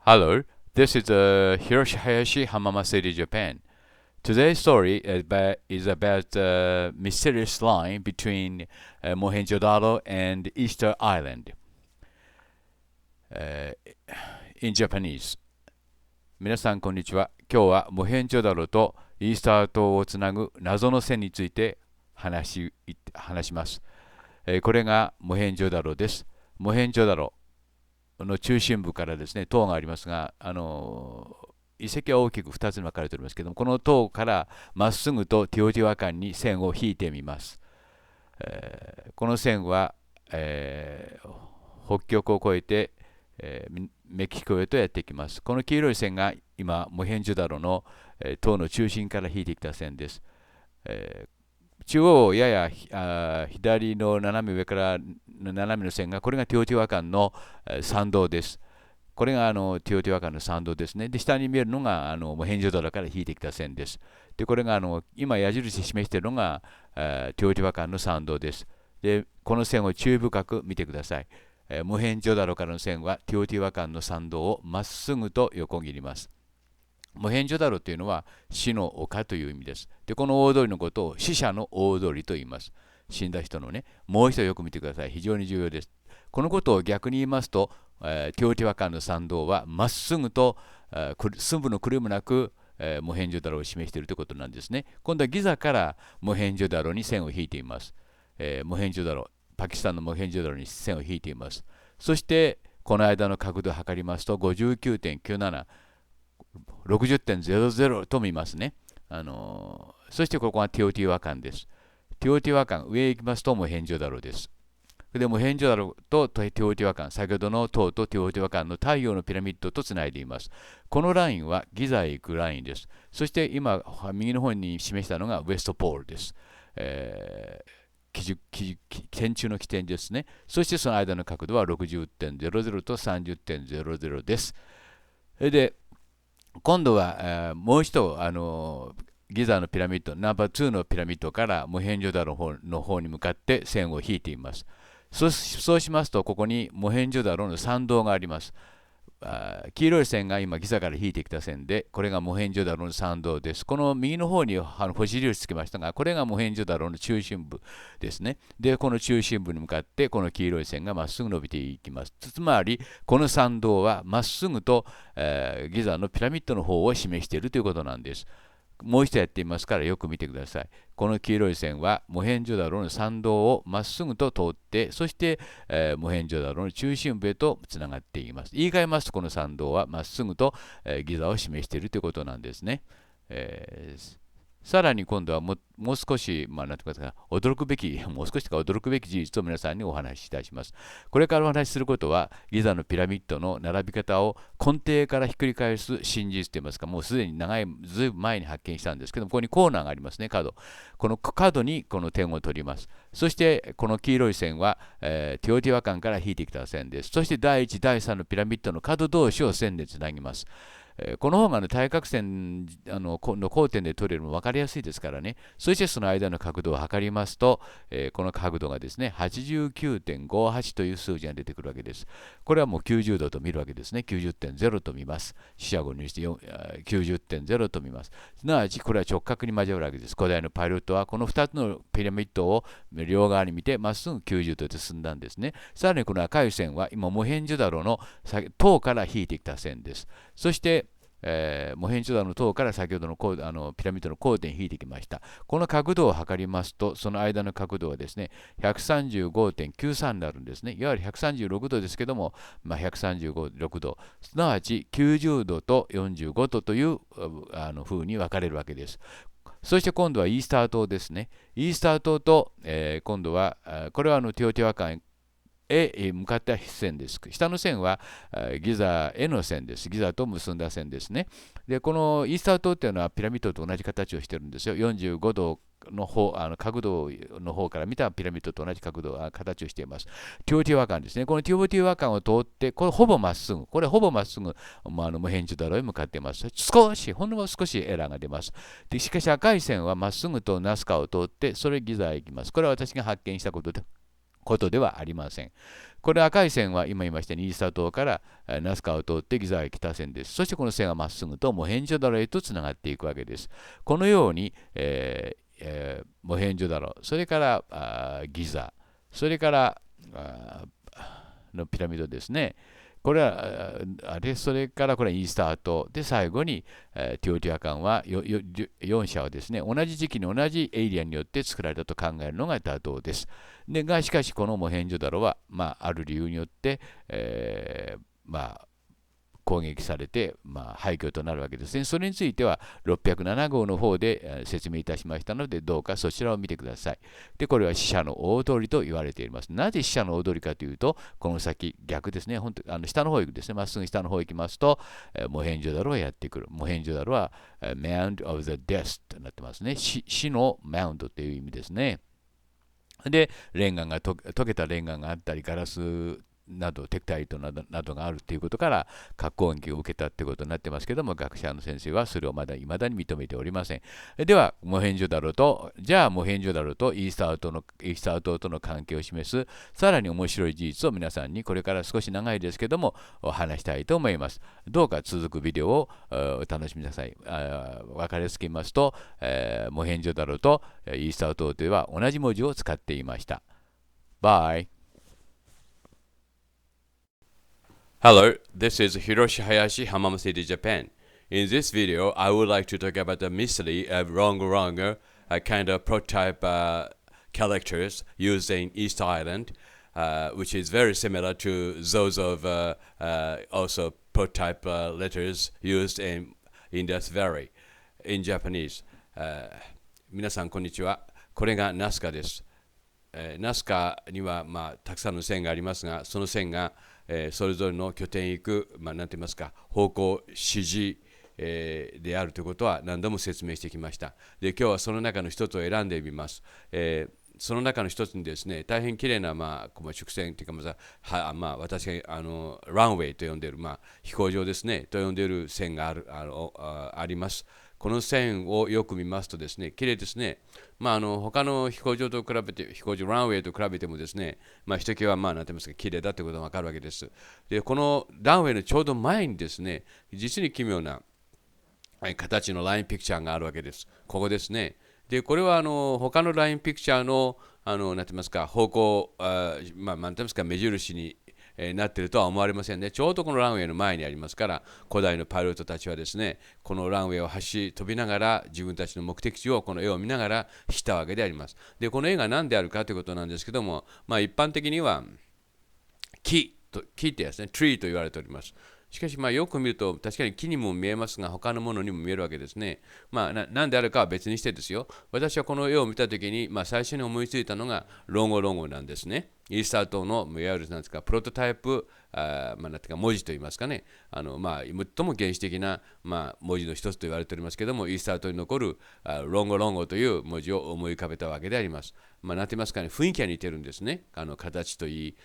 Hello, this is Hiroshi Hayashi, Hamama City, Japan. Today's story is about the mysterious line between Mohenjodaro and Easter Island in Japanese. 皆さん、こんにちは。今日はモヘンジョダロとイースター島をつなぐ謎の線について話します。これがモヘンジョダロです。モヘンジョダロの中心部からですね、塔がありますが、遺跡は大きく2つに分かれておりますけども、この塔からまっすぐとティオティワカンに線を引いてみます。この線は、北極を越えて、メキシコへとやってきます。この黄色い線が今、モヘンジョダロの、塔の中心から引いてきた線です。中央やや左の斜め上から斜めの線が、これがティオティワカンの参道です。これがティオティワカンの参道ですね。で、下に見えるのがモヘンジョダロから引いてきた線です。で、これが今矢印示しているのがティオティワカンの参道です。で、この線を注意深く見てください。モヘンジョダロからの線はティオティワカンの参道をまっすぐと横切ります。モヘンジョダロというのは死の丘という意味です。で、この大通りのことを死者の大通りと言います。死んだ人のね、もう一度よく見てください。非常に重要です。このことを逆に言いますと、ティオティワカンの参道はまっすぐと寸分の狂いもなくモヘンジョダロを示しているということなんですね。今度はギザからモヘンジョダロに線を引いています。モヘンジョダロ、パキスタンのモヘンジョダロに線を引いています。そしてこの間の角度を測りますと 59.97、60.00 と見ますね。そしてここがティオティワカンです。ティオティワカン、上へ行きますとモヘンジョダロです。で、モヘンジョダロとティオティワカン、先ほどの塔とティオティワカンの太陽のピラミッドとつないでいます。このラインはギザへ行くラインです。そして今、右の方に示したのがウエストポールです。点中の起点ですね。そしてその間の角度は 60.00 と 30.00 です。で、今度はもう一度ギザのピラミッド、ナンバー2のピラミッドからモヘンジョダロの方に向かって線を引いています。そうしますと、ここにモヘンジョダロの参道があります。黄色い線が今ギザから引いてきた線で、これがモヘンジョダロの参道です。この右の方に星印つけましたが、これがモヘンジョダロの中心部ですね。で、この中心部に向かってこの黄色い線がまっすぐ伸びていきます。つまり、この参道はまっすぐと、ギザのピラミッドの方を示しているということなんです。もう一度やってみますからよく見てください。この黄色い線はモヘンジョダロの参道をまっすぐと通って、そして、モヘンジョダロの中心部へとつながっていきます。言い換えますと、この参道はまっすぐと、ギザを示しているということなんですね。さらに今度はもう少し、なんていうか、もう少し驚くべき事実を皆さんにお話しいたします。これからお話しすることは、ギザのピラミッドの並び方を根底からひっくり返す真実といいますか、もうすでにずいぶん前に発見したんですけども、ここにコーナーがありますね、角。この角にこの点を取ります。そして、この黄色い線は、ティオティワカンから引いてきた線です。そして、第1、第3のピラミッドの角同士を線でつなぎます。この方が対角線の交点で取れるのも分かりやすいですからね。そしてその間の角度を測りますと、この角度がですね、89.58 という数字が出てくるわけです。これはもう90度と見るわけですね。90.0 と見ます。四捨五入して 90.0 と見ます。すなわちこれは直角に交わるわけです。古代のパイロットはこの2つのピラミッドを両側に見てまっすぐ90度で進んだんですね。さらにこの赤い線は今モヘンジョダロの塔から引いてきた線です。そしてモヘンジョダロの塔から先ほどのピラミッドの交点に引いてきました。この角度を測りますと、その間の角度はですね、135.93 になるんですね。いわゆる136度ですけども、136度、すなわち90度と45度という風に分かれるわけです。そして今度はイースター島ですね。イースター島と、今度は、これはティオティワカンへ向かった線です。下の線はギザへの線です。ギザと結んだ線ですね。で、このイースター島っていうのはピラミッドと同じ形をしてるんですよ。45度の方、角度の方から見たピラミッドと同じ形をしています。ティオティワカンですね。このティオティワカンを通って、これほぼまっすぐ、モヘンジョダロへ向かっています。ほんの少しエラーが出ます。で、しかし赤い線はまっすぐとナスカを通って、それギザへ行きます。これは私が発見したことでことではありません。これ赤い線は今言いましたようにイースター島からナスカを通ってギザへ北線です。そしてこの線はまっすぐとモヘンジョダロへとつながっていくわけです。このように、モヘンジョダロ、それからギザ、それからのピラミッドですね。これはそれからこれはイースター島で最後にティオティワカンは4社はですね、同じ時期に同じエイリアンによって作られたと考えるのが妥当です。しかしこのモヘンジョダロは、ある理由によって、攻撃されて、廃墟となるわけですね。それについては607号の方で説明いたしましたので、どうかそちらを見てください。で、これは死者の大通りと言われています。なぜ死者の大通りかというと、この先逆ですね。本当下の方行くですね。まっすぐ下の方行きますと、モヘンジョダロがやってくる。モヘンジョダロは Mound of the Death となってますね。死のマウンドという意味ですね。で、溶けたレンガがあったり、ガラスなどテクタイトなどがあるということから核攻撃を受けたということになってますけども、学者の先生はそれを未だに認めておりません。ではモヘンジョダロとイースター島との関係を示すさらに面白い事実を皆さんにこれから少し長いですけども話したいと思います。どうか続くビデオをお楽しみなさい。分かりやすく言いますと、モヘンジョダロとイースター島では同じ文字を使っていました。バイ。Hello, this is Hiroshi Hayashi, Hamama City, Japan. In this video, I would like to talk about the mystery of Rongorongo, a kind of prototype characters used in East Island, which is very similar to those of also prototype letters used in Indus Valley in Japanese. 皆さんこんにちは。これがナスカです。ナスカには、たくさんの線がありますが、その線がそれぞれの拠点へ行く、なんて言いますか、方向指示、であるということは何度も説明してきました。で、今日はその中の一つを選んでみます。その中の一つにですね、大変きれいな、直線というか、私がrunway と呼んでいる、飛行場ですね、と呼んでいる線があります。この線をよく見ますとですね、きれいですね。他の飛行場と比べて、ランウェイと比べてもですね、ひときわ、なんて言いますか、きれいだということがわかるわけです。で、このランウェイのちょうど前にですね、実に奇妙な形のラインピクチャーがあるわけです。ここですね。で、これは他のラインピクチャーの、なんて言いますか、方向、なんて言いますか、目印になっているとは思われませんね。ちょうどこのランウェイの前にありますから、古代のパイロットたちはですね、このランウェイを飛びながら、自分たちの目的地をこの絵を見ながら引いたわけであります。で、この絵が何であるかということなんですけども、一般的には木ってやつね、tree と言われております。しかし、よく見ると、確かに木にも見えますが、他のものにも見えるわけですね。何であるかは別にしてですよ。私はこの絵を見たときに、最初に思いついたのが、ロンゴロンゴなんですね。イースター島の、いわゆるなんですか、プロトタイプ、なんていうか、文字といいますかね。最も原始的な、文字の一つと言われておりますけども、イースター島に残るロンゴロンゴという文字を思い浮かべたわけであります。なんて言いますかね、雰囲気が似てるんですね。形といい、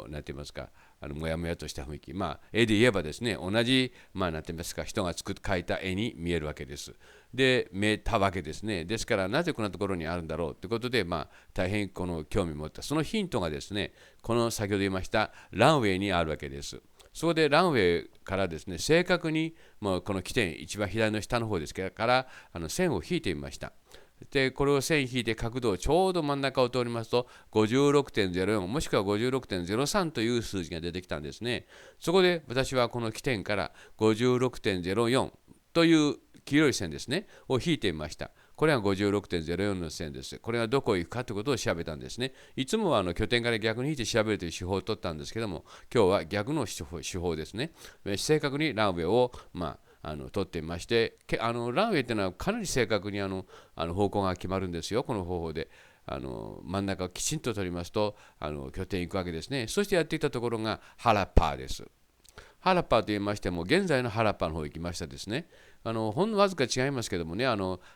なんて言いますか、もやもやとした雰囲気。絵で言えばですね、同じ、なんて言いますか、人が描いた絵に見えるわけです。で、見えたわけですね。ですから、なぜこんなところにあるんだろうということで、大変この興味を持った。そのヒントがですね、この先ほど言いました、ランウェイにあるわけです。そこでランウェイからですね、正確に、この起点、一番左の下の方ですから、線を引いてみました。で、これを線引いて角度をちょうど真ん中を通りますと 56.04 もしくは 56.03 という数字が出てきたんですね。そこで私はこの起点から 56.04 という黄色い線ですねを引いてみました。これが 56.04 の線です。これがどこへ行くかということを調べたんですね。いつもは拠点から逆に引いて調べるという手法を取ったんですけども、今日は逆の手法ですね。正確にランウェイを取ってみまして、ランウェイというのはかなり正確に方向が決まるんですよ、この方法で。真ん中をきちんと取りますと拠点に行くわけですね。そしてやっていたところがハラッパーです。ハラッパーと言いましても、現在のハラッパーの方に行きましたですね。ほんのわずか違いますけどもね、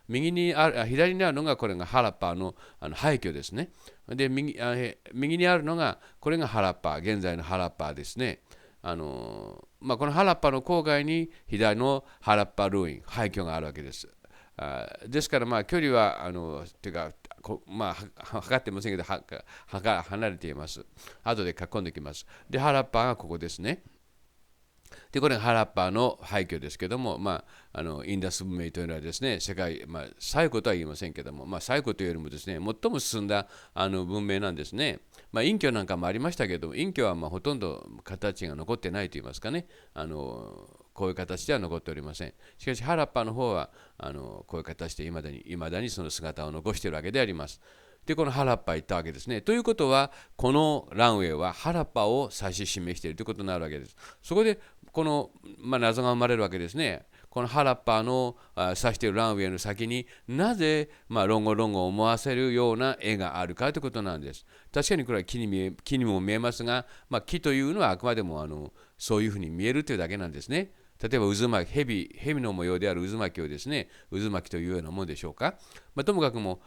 左にあるのがこれがハラッパーの廃墟ですね。で右にあるのがこれがハラッパー、現在のハラッパーですね。このハラッパの郊外に左のハラッパルーイン、廃墟があるわけです。ですから距離はというか測ってませんけど離れています。後で書き込んできます。で、ハラッパーがここですね。で、これがハラッパーの廃墟ですけども、インダス文明というのはですね、世界、最古とは言いませんけども、最古というよりもですね、最も進んだ文明なんですね。隠居なんかもありましたけども、隠居はほとんど形が残ってないと言いますかね、こういう形では残っておりません。しかし、ハラッパーの方はこういう形でいまだにその姿を残しているわけであります。で、このハラッパー行ったわけですね。ということは、このランウェイはハラッパーを指し示しているということになるわけです。そこで、この、謎が生まれるわけですね。このハラッパーの指しているランウェイの先になぜ、ロンゴロンゴを思わせるような絵があるかということなんです。確かにこれは木にも見えますが、木というのはあくまでもそういうふうに見えるというだけなんですね。例えば渦巻き、蛇の模様である渦巻きをですね、渦巻きというようなものでしょうか。ともかくも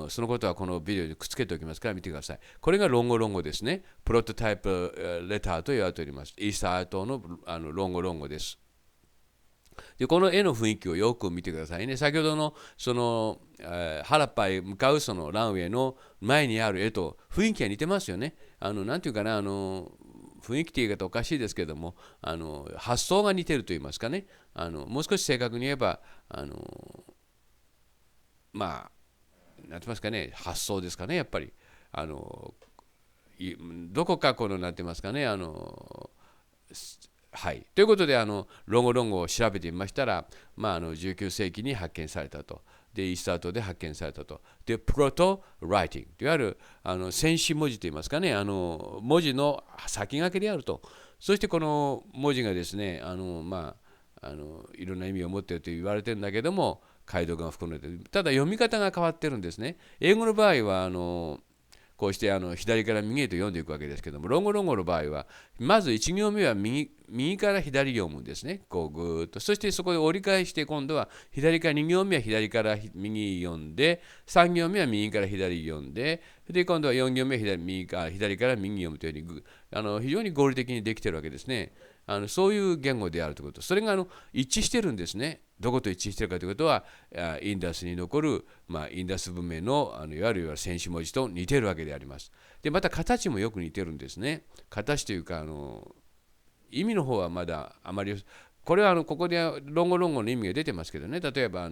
そのことはこのビデオにくっつけておきますから見てください。これがロンゴロンゴですね。プロトタイプレターと言われております。イースター島のロンゴロンゴです。で、この絵の雰囲気をよく見てくださいね。先ほどのその、ハラッパへ向かうそのランウェイの前にある絵と雰囲気が似てますよね。なんていうかな、雰囲気という言い方おかしいですけども、発想が似てると言いますかね。もう少し正確に言えば、なんて言いますかね、発想ですかね、やっぱり。どこかなんて言いますかね、はい。ということで、ロンゴロンゴを調べてみましたら、19世紀に発見されたと。で、イースター島で発見されたと。で、プロトライティング。いわゆる、先史文字といいますかね、文字の先駆けであると。そしてこの文字がですね、いろんな意味を持っていると言われてるんだけども、解読が含めて、ただ読み方が変わってるんですね。英語の場合は、こうして左から右へと読んでいくわけですけども、ロンゴロンゴの場合は、まず1行目は右から左読むんですね。こうぐーっと。そしてそこで折り返して、今度は左から2行目は左から右読んで、3行目は右から左読んで、で、今度は4行目は左から右読むというように、非常に合理的にできているわけですね。そういう言語であるということ。それが一致してるんですね。どこと一致しているかということは、インダスに残る、インダス文明の、いわゆる先史文字と似ているわけであります。で、また形もよく似てるんですね。形というか、意味の方はまだあまり、これはここでロンゴロンゴの意味が出てますけどね、例えば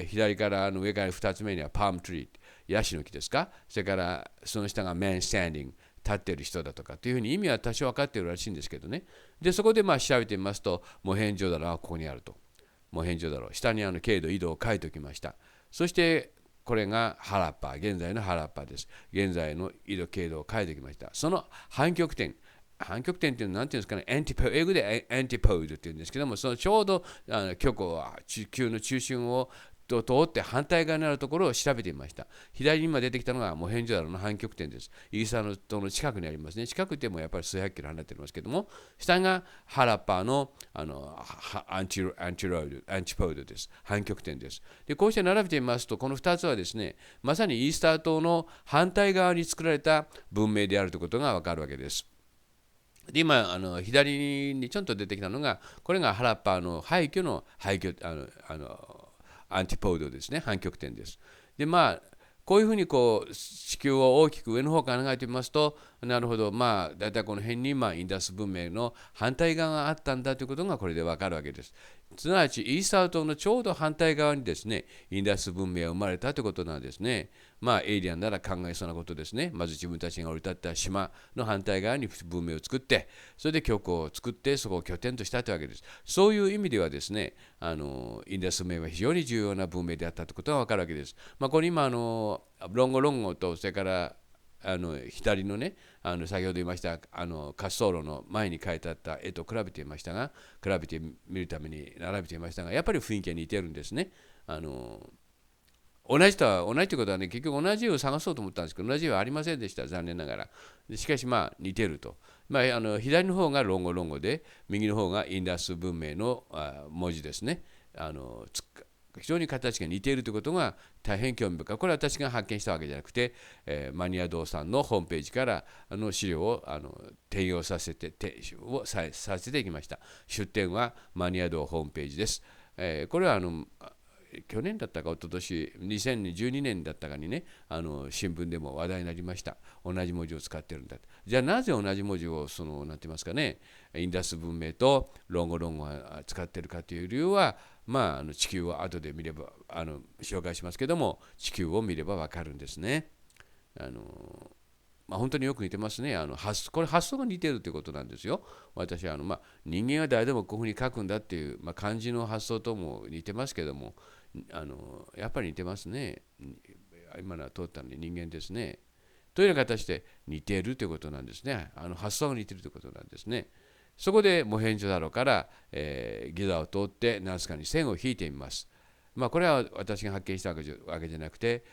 左から上から2つ目にはパームトリー、ヤシの木ですか、それからその下が man standing、立っている人だとかというふうに意味は多少分かっているらしいんですけどね。で、そこで調べてみますと、モヘンジョダロはここにあると。モヘンジョダロ、下に経度、緯度を書いておきました。そしてこれがハラッパー、現在のハラッパーです。現在の緯度、経度を書いておきました。その反極点っていうのは何ていうんですかね、英語でアンティポードっていうんですけども、そのちょうど極は地球の中心を通って反対側にあるところを調べてみました。左に今出てきたのがモヘンジョダロの反極点です。イーサー島の近くにありますね。近くてもやっぱり数百キロ離れていますけども、下がハラッパーの、アンチポードです。反極点です。で、こうして並べてみますと、この2つはですね、まさにイースター島の反対側に作られた文明であるということがわかるわけです。で、今左にちょっと出てきたのが、これがハラッパーの廃墟のアンティポードですね、反極点です。で、こういうふうに地球を大きく上の方から考えてみますと、なるほど、だいたいこの辺にインダス文明の反対側があったんだということがこれでわかるわけです。すなわち、イースター島のちょうど反対側にですね、インダス文明が生まれたということなんですね。エイリアンなら考えそうなことですね。まず自分たちが降り立った島の反対側に文明を作って、それで教皇を作って、そこを拠点としたというわけです。そういう意味ではですね、インダス文明は非常に重要な文明であったということがわかるわけです。ここに今、ロンゴロンゴと、それから左のね、先ほど言いました滑走路の前に書いてあった絵と比べてみるために並べてみましたが、やっぱり雰囲気が似てるんですね。同じということはね、結局同じ絵を探そうと思ったんですけど、同じ絵はありませんでした、残念ながら。しかし似てると。左の方がロンゴロンゴで、右の方がインダス文明の文字ですね。非常に形が似ているということが大変興味深い。これは私が発見したわけじゃなくて、マニア堂さんのホームページから資料を転用させていきました。出典はマニア堂ホームページです。これは去年だったか一昨年2012年だったかにね、新聞でも話題になりました。同じ文字を使ってるんだ。じゃあなぜ同じ文字をなんて言いますかね、インダス文明とロンゴロンゴが使ってるかという理由は、地球を後で見れば紹介しますけども、地球を見ればわかるんですね。本当によく似てますね。これ発想が似てるということなんですよ。私は人間は誰でもこういうふうに書くんだっていう、漢字の発想とも似てますけども、やっぱり似てますね。今のは通ったので人間ですね。というような形で似ているということなんですね。発想が似ているということなんですね。そこでモヘンジョダロから、ギザを通ってナスカに線を引いてみます。これは私が発見したわけじゃなくて、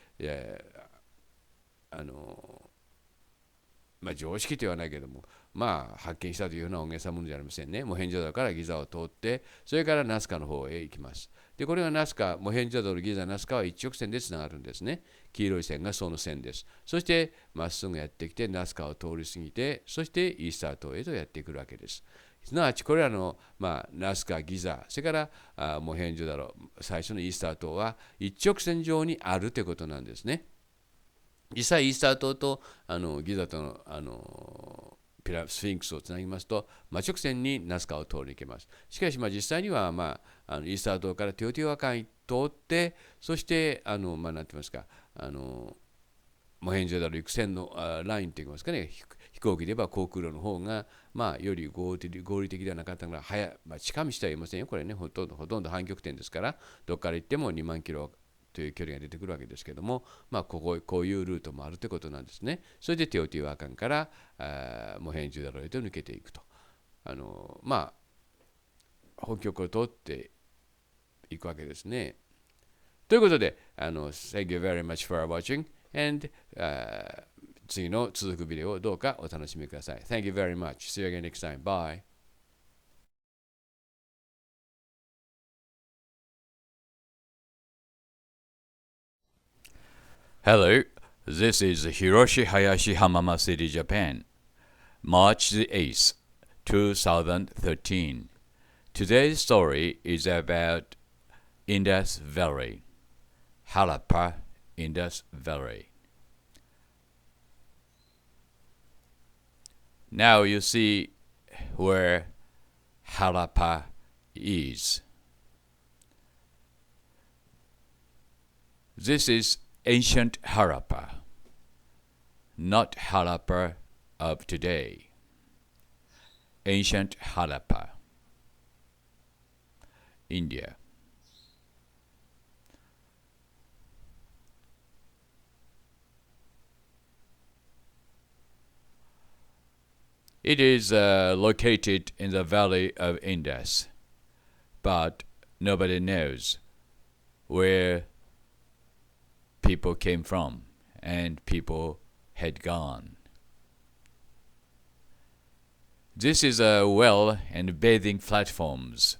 常識と言わないけども、発見したというような大げさなものじゃありませんね。モヘンジョダロからギザを通って、それからナスカの方へ行きます。で、これはナスカ、モヘンジョダロ、ギザ、ナスカは一直線でつながるんですね。黄色い線がその線です。そして、まっすぐやってきて、ナスカを通り過ぎて、そしてイースター島へとやってくるわけです。すなわち、これらの、ナスカ、ギザ、それからモヘンジョダロ、最初のイースター島は一直線上にあるということなんですね。実際イースター島とギザとの、スフィンクスをつなぎますと真直線にナスカを通り抜けます。しかし実際には、イースター島からテオティワカンに通ってそしてなんて言いますかモヘンジョダロ行く線のラインといいますかね、飛行機で言えば航空路の方がより合理的ではなかったのが近道とは言いませんよ。これねほとんど半極点ですから、どこから行っても2万キロという距離が出てくるわけですけども、こういうルートもあるということなんですね。それでテオティワカンからモヘンジョダロへと抜けていくと、本局を通っていくわけですね。ということで、Thank you very much for watching and、次の続くビデオをどうかお楽しみください。Thank you very much. See you again next time. Bye. Hello, this is Hiroshi Hayashi, Hamama City, Japan. March the 8th, 2013. Today's story is about Indus Valley, Harappa, Indus Valley. Now you see where Harappa is. This is ancient Harappa, not Harappa of today. Ancient Harappa, India. It is located in the valley of Indus, but nobody knows where people came from and people had gone. This is a well and bathing platforms,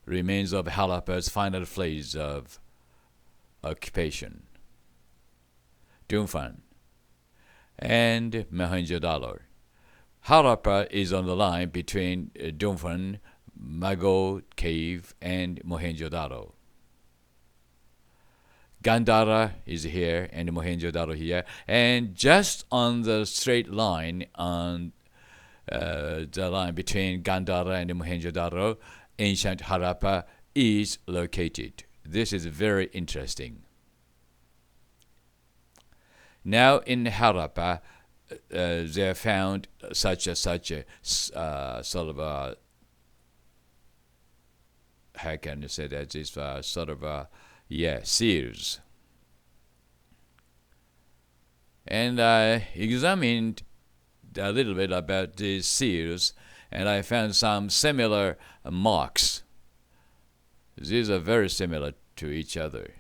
remains of Harappa's final phase of occupation. Dunfan and Mohenjodaro. Harappa is on the line between Dunfan, Mago Cave, and Mohenjodaro. Gandhara is here and Mohenjodaro here, and just on the straight line on the line between Gandhara and Mohenjodaro, ancient Harappa is located. This is very interesting. Now in Harappa, they are found such a sort of a, how can you say that? It's sort of a seals. And I examined a little bit about these seals, and I found some similar marks. These are very similar to each other.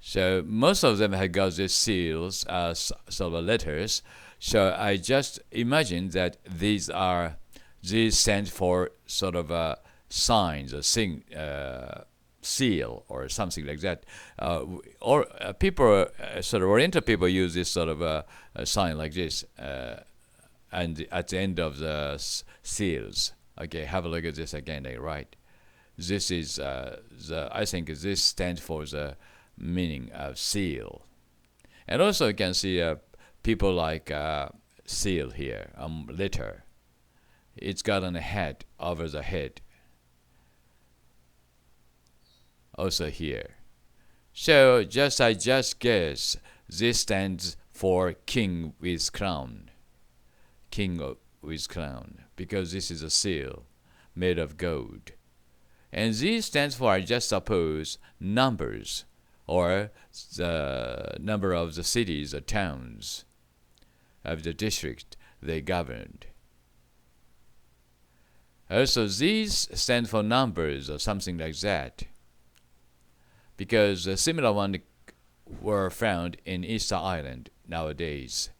So most of them have got these seals as sort of letters. So I just imagined that these stand for sort of signs, seal or something like that. People, sort of Oriental people use this sort of a sign like this, and at the end of the seals. Okay, have a look at this again. Right. this is I think this stands for the meaning of seal. And also you can see people like seal here, letter. It's got a head over the head. Also here. So I just guess this stands for king with crown. King with crown, because this is a seal made of gold. And Z stands for, I just suppose, numbers, or the number of the cities or towns of the district they governed. Also, these stand for numbers or something like that, because similar ones were found in Easter Island nowadays.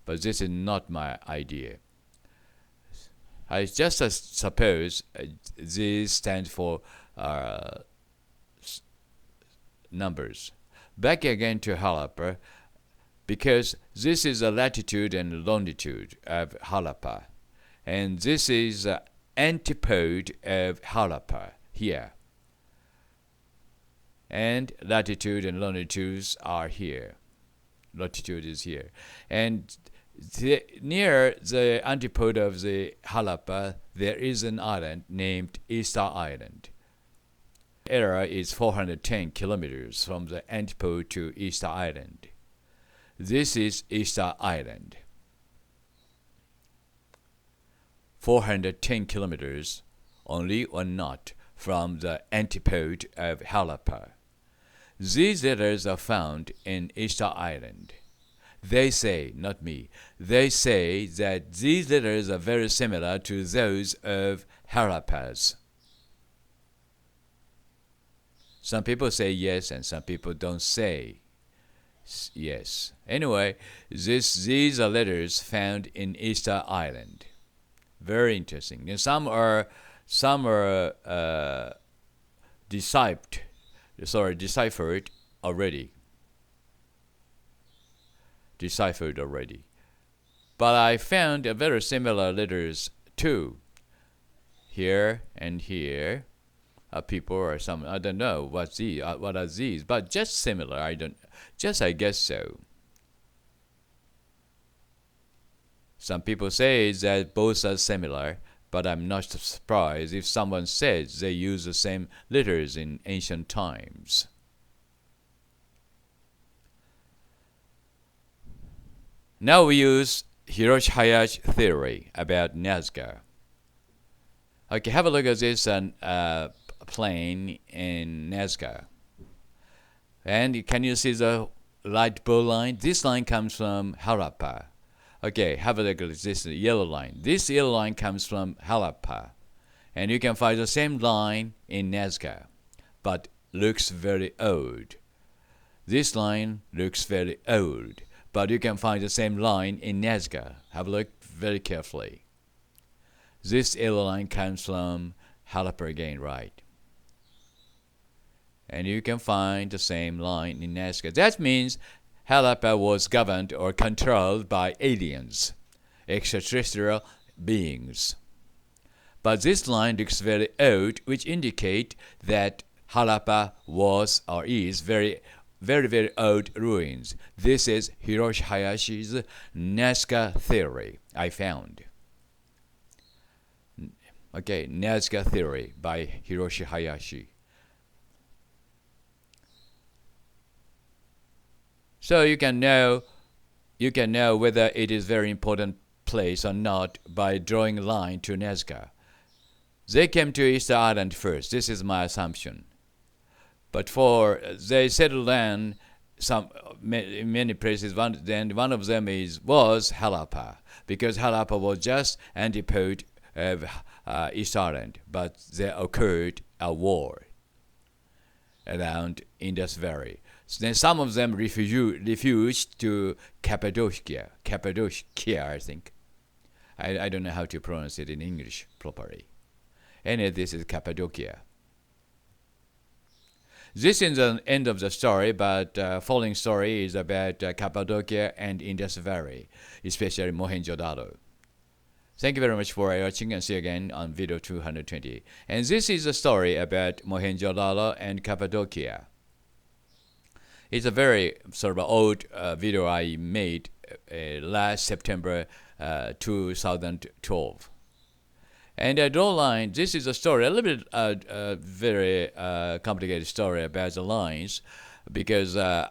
But this is not my idea. I just suppose these stand for numbers. Back again to Harappa, because this is the latitude and longitude of Harappa, and this is the antipode of Harappa here. And latitude and longitudes are here. Latitude is here. And near the antipode of the Harappa, there is an island named Easter Island. Area is 410 kilometers from the antipode to Easter Island. This is Easter Island. 410 kilometers, only one knot from the antipode of Harappa. These letters are found in Easter Island. They say, not me, they say that these letters are very similar to those of Harappa's. Some people say yes, and some people don't say yes. Anyway, these are letters found in Easter Island. Very interesting. And some are deciphered already. But I found a very similar letters too. Here and here. People or some, I don't know what are these, but just similar. I guess so. Some people say that both are similar, but I'm not surprised if someone says they use the same letters in ancient times. Now we use Hiroshi Hayashi theory about Nazca. Okay, have a look at this plane in Nazca. And can you see the light blue line? This line comes from Harappa. Okay, have a look at this yellow line. This yellow line comes from Harappa. And you can find the same line in Nazca, but looks very old. This line looks very old, but you can find the same line in Nazca. Have a look very carefully. This yellow line comes from Harappa again, right? And you can find the same line in Nazca. That means Harappa was governed or controlled by aliens, extraterrestrial beings. But this line looks very old, which indicate that Harappa was or is very, very, very old ruins. This is Hiroshi Hayashi's Nazca theory I found. Okay, Nazca theory by Hiroshi Hayashi. So you can know whether it is very important place or not by drawing a line to Nazca. They came to Easter Island first. This is my assumption. But they settled down in many places. One of them was Harappa, because Harappa was just antipode of Easter Island, but there occurred a war around Indus Valley. So then some of them refuged to Cappadocia, I think. I don't know how to pronounce it in English properly. Anyway, this is Cappadocia. This is the end of the story, but following story is about Cappadocia and Indus Valley, especially Mohenjodaro. Thank you very much for watching and see you again on video 220. And this is a story about Mohenjo-daro and Cappadocia. It's a very sort of old video I made last September 2012. And I draw line. This is a story, a little bit very complicated story about the lines, because I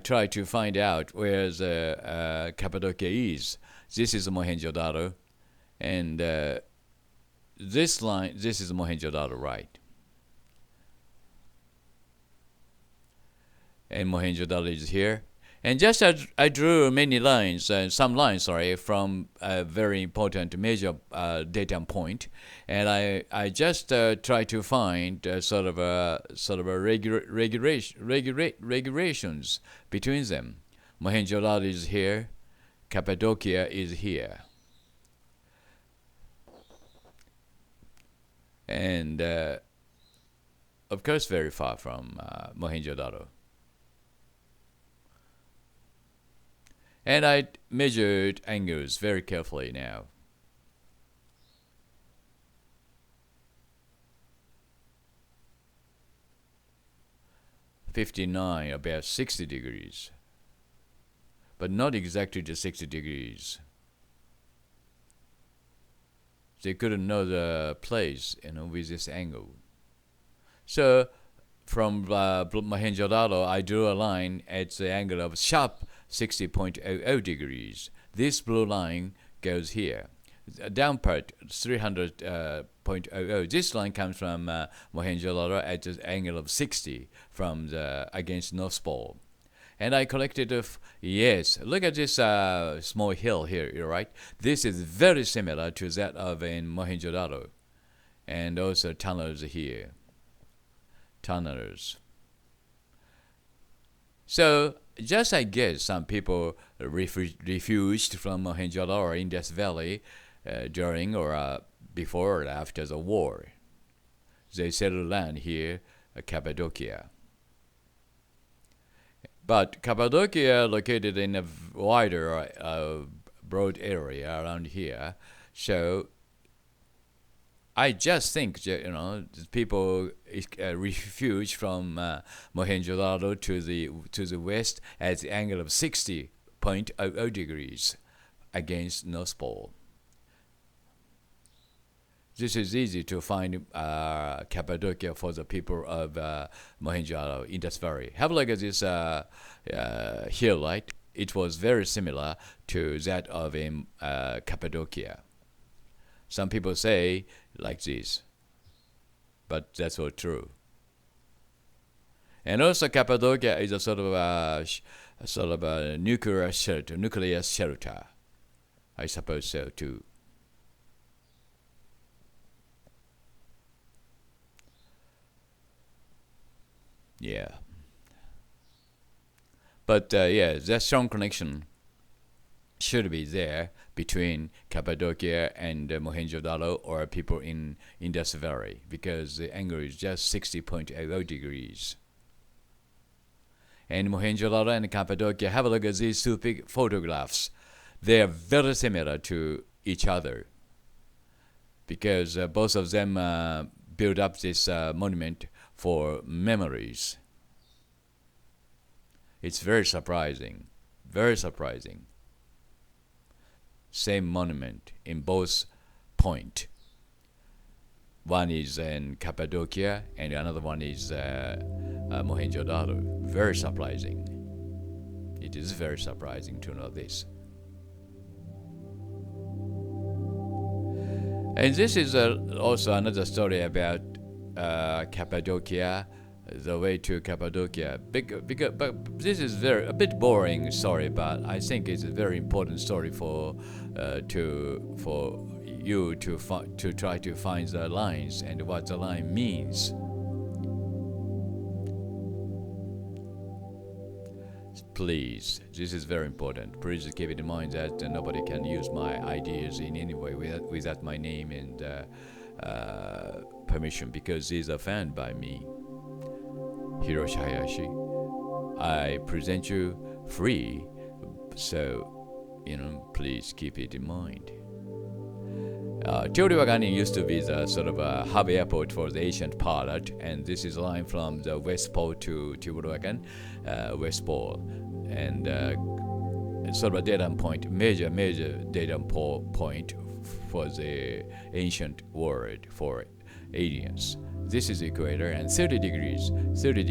try to find out where the Cappadocia is. This is Mohenjo-daro, and this is Mohenjo-daro, right? And Mohenjo-daro is here. And just as I drew many lines, some lines, from a very important major data point, and I just try to find sort of a regulations between them. Mohenjo-daro is here, Cappadocia is here, and of course very far from Mohenjo-daro. And I measured angles very carefully now. (59), about 60 degrees. But not exactly the 60 degrees. They couldn't know the place, with this angle. So from Mohenjo-daro, I drew a line at the angle of sharp 60.00 degrees. This blue line goes here. The down part, 300.00. This line comes from Mohenjo-daro at the angle of 60 from against North Pole. And I collected, yes, look at this small hill here, you're right? This is very similar to that of in Mohenjo-daro. And also tunnels here. Tunnels. So, just I guess some people refuged from Mohenjo-daro or Indus Valley during or before or after the war. They settled land here, Cappadocia. But Cappadocia located in a wider, broad area around here, so I just think that, people refuged from Mohenjo-daro to the west at the angle of 60.00 degrees against North Pole. This is easy to find Cappadocia for the people of Mohenjo-daro, Indus Valley. Have a look at this hill, right? It was very similar to that of Cappadocia. Some people say like this, but that's all true. And also Cappadocia is a sort of a nuclear shelter. I suppose so too. Yeah. But that strong connection should be there between Cappadocia and Mohenjo-daro or people in Indus Valley, because the angle is just 60.00 degrees. And Mohenjo-daro and Cappadocia, have a look at these two big photographs. They are very similar to each other, because both of them build up this monument for memories. It's very surprising, very surprising. Same monument in both point. One is in Cappadocia and another one is Mohenjo-daro. Very surprising. It is very surprising to know this. And this is also another story about Cappadocia, the way to Cappadocia. But this is a bit boring story, but I think it's a very important story for you to try to find the lines and what the line means. Please, this is very important. Please keep it in mind that nobody can use my ideas in any way without my name and permission, because these are found by me, Hiroshi Hayashi. I present you free, so please keep it in mind. Teotihuacan used to be the sort of a hub airport for the ancient pilot, and this is a line from the West Pole to Teotihuacan, West Pole, and sort of a data point, major data point for the ancient world for aliens. This is equator and 30 degrees, and 30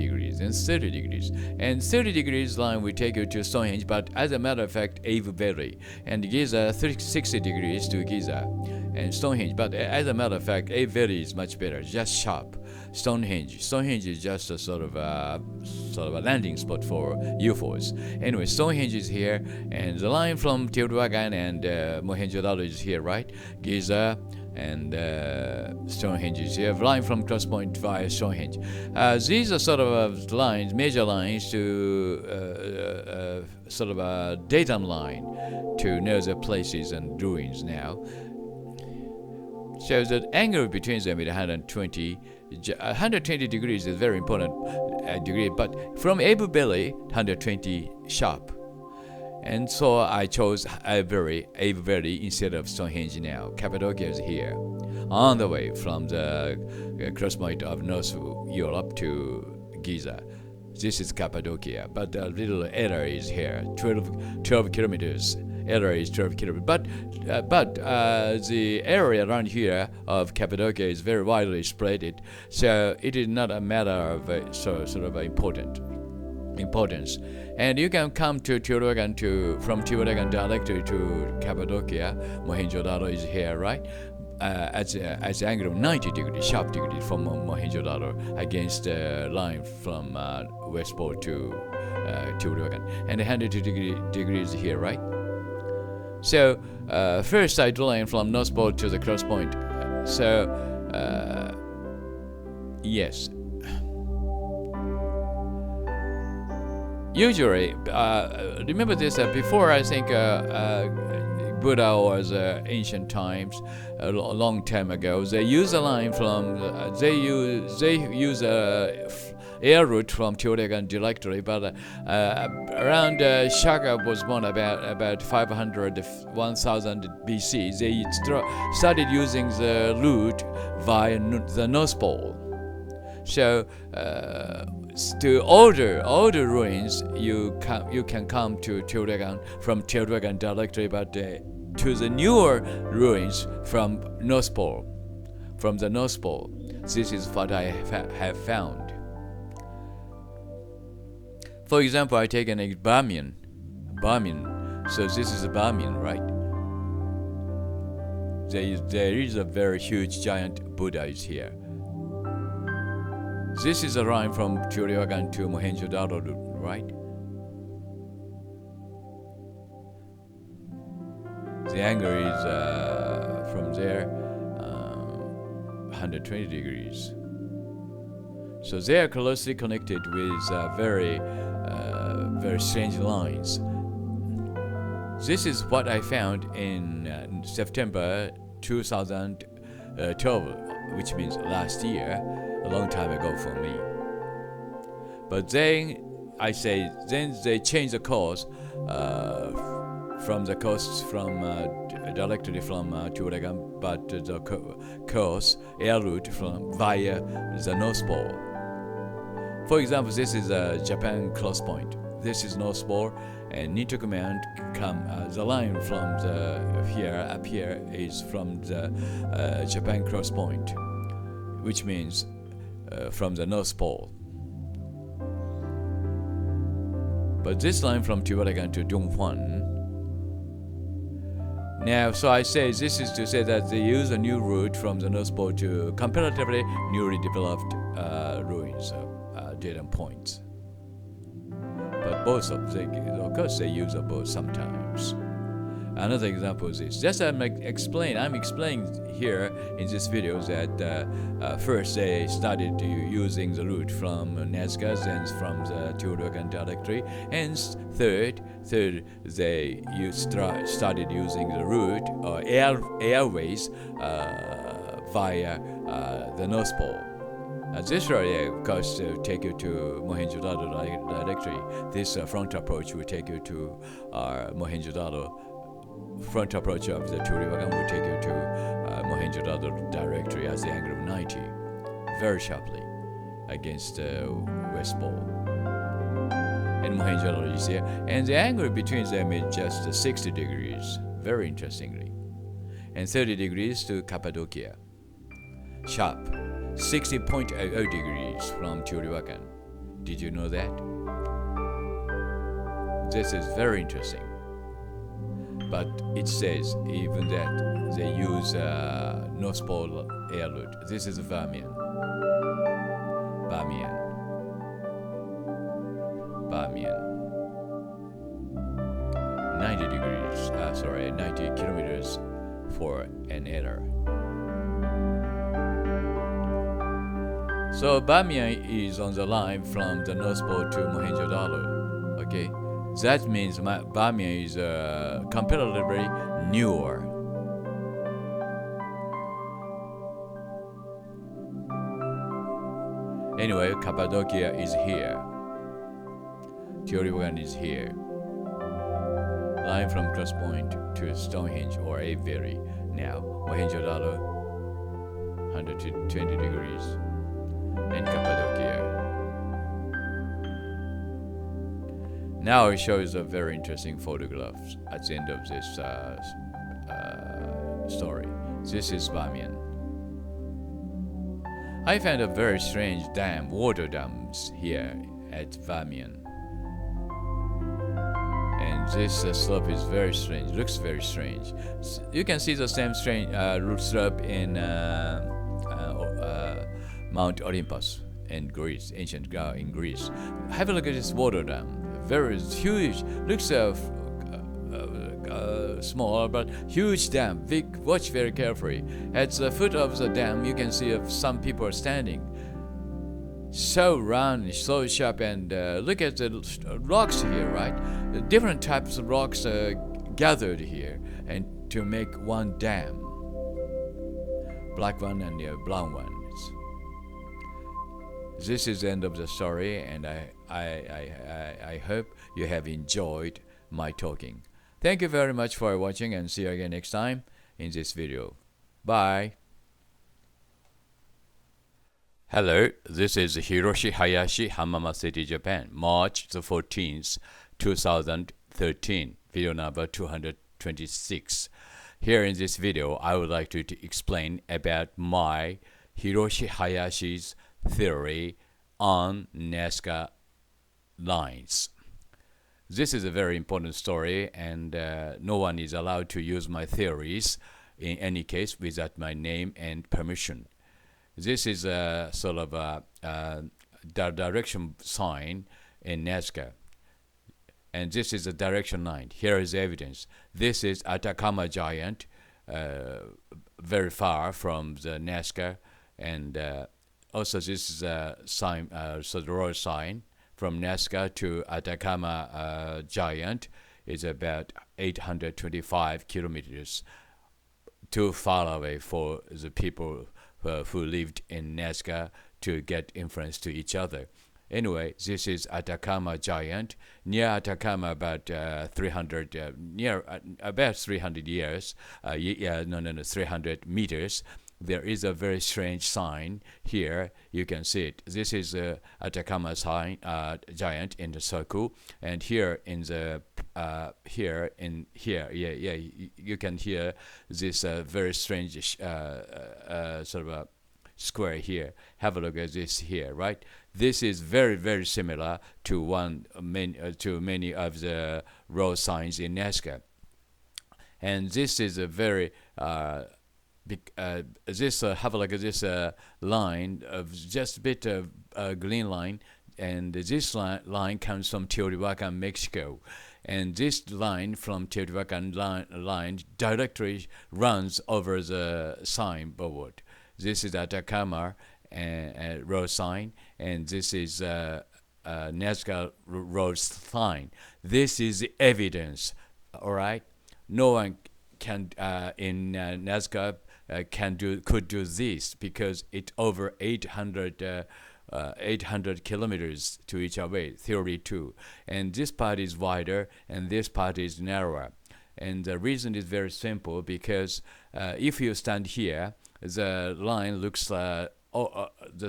degrees. And 30 degrees line will take you to Stonehenge, but as a matter of fact, Ave Valley. And Giza, 60 degrees to Giza and Stonehenge. But as a matter of fact, Ave Valley is much better, just sharp. Stonehenge is just a sort of a landing spot for UFOs. Anyway, Stonehenge is here, and the line from Teotihuacan and Mohenjodaro is here, right? Giza and Stonehenge is here, line from Cross Point via Stonehenge. These are sort of lines, major lines to sort of a datum line to know the places and ruins now. So the angle between them is 120. 120 degrees is very important degree, but from Abu Valley, 120 sharp. And so I chose Abu Valley instead of Stonehenge now. Cappadocia is here, on the way from the crosspoint of North Europe to Giza. This is Cappadocia, but the little error is here, 12 kilometers. Error is 12 kilometers, but the area around here of Cappadocia is very widely spread, so it is not a matter of sort of importance. And you can come to Teotihuacan from Teotihuacan directly to Cappadocia. Mohenjodaro is here, right? At the angle of 90 degrees, sharp degrees from Mohenjodaro against the line from West Pole to Teotihuacan, and 102 degrees here, right? So first I draw in from North Pole to the cross point. So yes. Usually, remember this, before I think Buddha was ancient times, a long time ago, they use a line from, they use air route from Teotihuacan directly, but around Shaka was born about 500, 1000 BC, they started using the route via the North Pole. So to older ruins, you can come to Teotihuacan from Teotihuacan directly, but to the newer ruins from North Pole, from the North Pole. This is what I have found. For example, I take an Bamiyan. So this is a Bamiyan, right? There is a very huge giant Buddha is here. This is a line from Teotihuacan to Mohenjodaro, right? The angle is from there 120 degrees. So they are closely connected with very strange lines. This is what I found in September 2012, which means last year, a long time ago for me. But then they changed the course from the coast from directly from Teotihuacan, but the course air route from via the North Pole. For example, this is a Japan cross point. This is North Pole, and Nito Command come the line from the up here is from the Japan cross point, which means from the North Pole. But this line from Teotihuacan to Donghuan. Now, so I say this is to say that they use a new route from the North Pole to comparatively newly developed ruins, data points. But both of them, of course, they use both sometimes. Another example is this. Just I'm explaining here in this video that first they started using the route from Nazca, then from the Teotihuacan directory, and third they started using the route or airways via the North Pole. This area, of course, take you to Mohenjodaro directory. This front approach will take you to Mohenjodaro front approach of the Turiwagan will take you to Mohenjodaro directly at the angle of 90, very sharply against the west pole. And Mohenjodaro is here, and the angle between them is just 60 degrees, very interestingly, and 30 degrees to Cappadocia. Sharp, 60.00 degrees from Turiwagan. Did you know that? This is very interesting. But it says even that they use North Pole air route. This is Bamiyan. 90 degrees, 90 kilometers for an error. So Bamiyan is on the line from the North Pole to Mohenjodaro. Okay, that means Bamiyan is comparatively newer. Anyway, Cappadocia is here. Turiwagan is here. Line from Cross Point to Stonehenge or Avery. Now, Mohenjodaro, 120 degrees. And Cappadocia. Now it shows a very interesting photographs at the end of this story. This is Bamiyan. I found a very strange water dams here at Bamiyan. And this slope is very strange, looks very strange. You can see the same strange slope in Mount Olympus in Greece, ancient in Greece. Have a look at this water dam. Very huge, looks small but huge dam, big. Watch very carefully. At the foot of the dam, you can see some people are standing. So round, so sharp, and look at the rocks here, right? The different types of rocks are gathered here and to make one dam. Black one and brown ones. This is the end of the story, and I hope you have enjoyed my talking. Thank you very much for watching, and see you again next time in this video. Bye. Hello, this is Hiroshi Hayashi, Hamama City, Japan, March the 14th, 2013, video number 226. Here in this video, I would like to explain about my Hiroshi Hayashi's theory on Nazca lines. This is a very important story, and no one is allowed to use my theories in any case without my name and permission. This is a sort of a direction sign in Nazca, and this is a direction line. Here is evidence. This is Atacama Giant, very far from the Nazca, and also this is a sign, so the road sign from Nazca to Atacama Giant is about 825 kilometers, too far away for the people who lived in Nazca to get influence to each other. Anyway, this is Atacama Giant, near Atacama about 300 years, 300 meters. There is a very strange sign here. You can see it. This is Atacama sign, Giant in the circle, and here in the you can hear this very strange sort of a square here. Have a look at this here, right? This is very, very similar to many of the road signs in Nazca, and this is a very have a look at this line of just a bit of green line, and this line comes from Teotihuacan, Mexico, and this line from Teotihuacan line directly runs over the sign board. This is Atacama road sign, and this is Nazca road sign. This is evidence, all right? No one can in Nazca could do this because it's over 800 kilometers to each away, theory 2. And this part is wider and this part is narrower. And the reason is very simple because if you stand here, the line looks the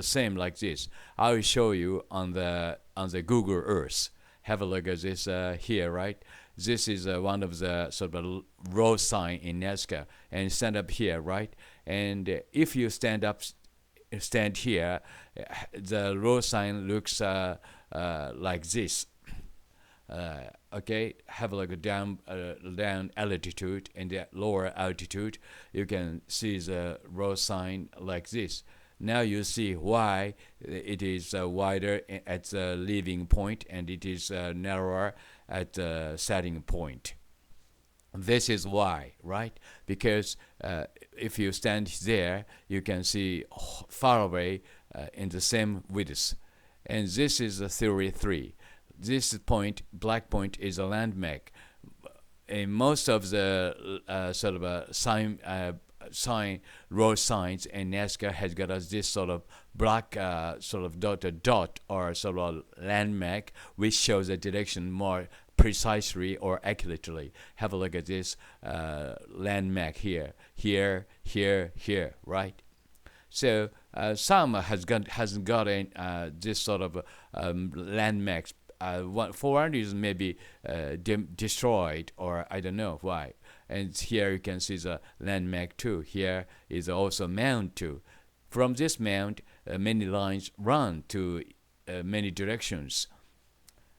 same like this. I will show you on the Google Earth. Have a look at this here, right? This is one of the sort of road sign in Nazca, and stand up here, right? And if you stand here, the road sign looks like this. Okay, have a look down altitude and the lower altitude. You can see the road sign like this. Now you see why it is wider at the leaving point and it is narrower at the starting point. This is why, right? Because if you stand there, you can see far away in the same width. And this is theory 3. This point, black point, is a landmark. In most of the sort of sign road signs in Nazca has got this sort of black sort of dot or sort of landmark which shows the direction more precisely or accurately. Have a look at this landmark here, right? So some hasn't got this sort of landmarks. For one reason, maybe destroyed, or I don't know why. And here you can see the landmark too. Here is also mount too. From this mount, many lines run to many directions.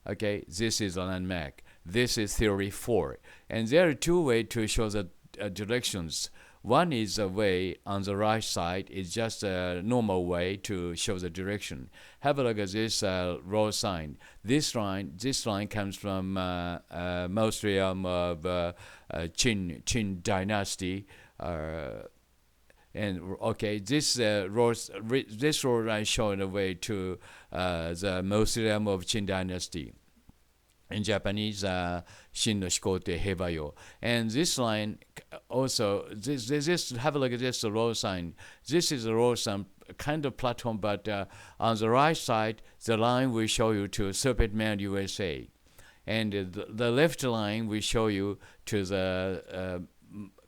Okay, this is a landmark. This is theory 4. And there are two ways to show the directions. One is a way on the right side. It's just a normal way to show the direction. Have a look at this road sign. This line comes from mausoleum of Qin dynasty. And okay, this road line showing the way to the mausoleum of Qin dynasty. In Japanese, Shin no Shikote Heibayo. And this line also, this have a look at this road sign. This is a road sign, kind of platform, but on the right side, the line will show you to Serpent Mound, USA. And the left line will show you to the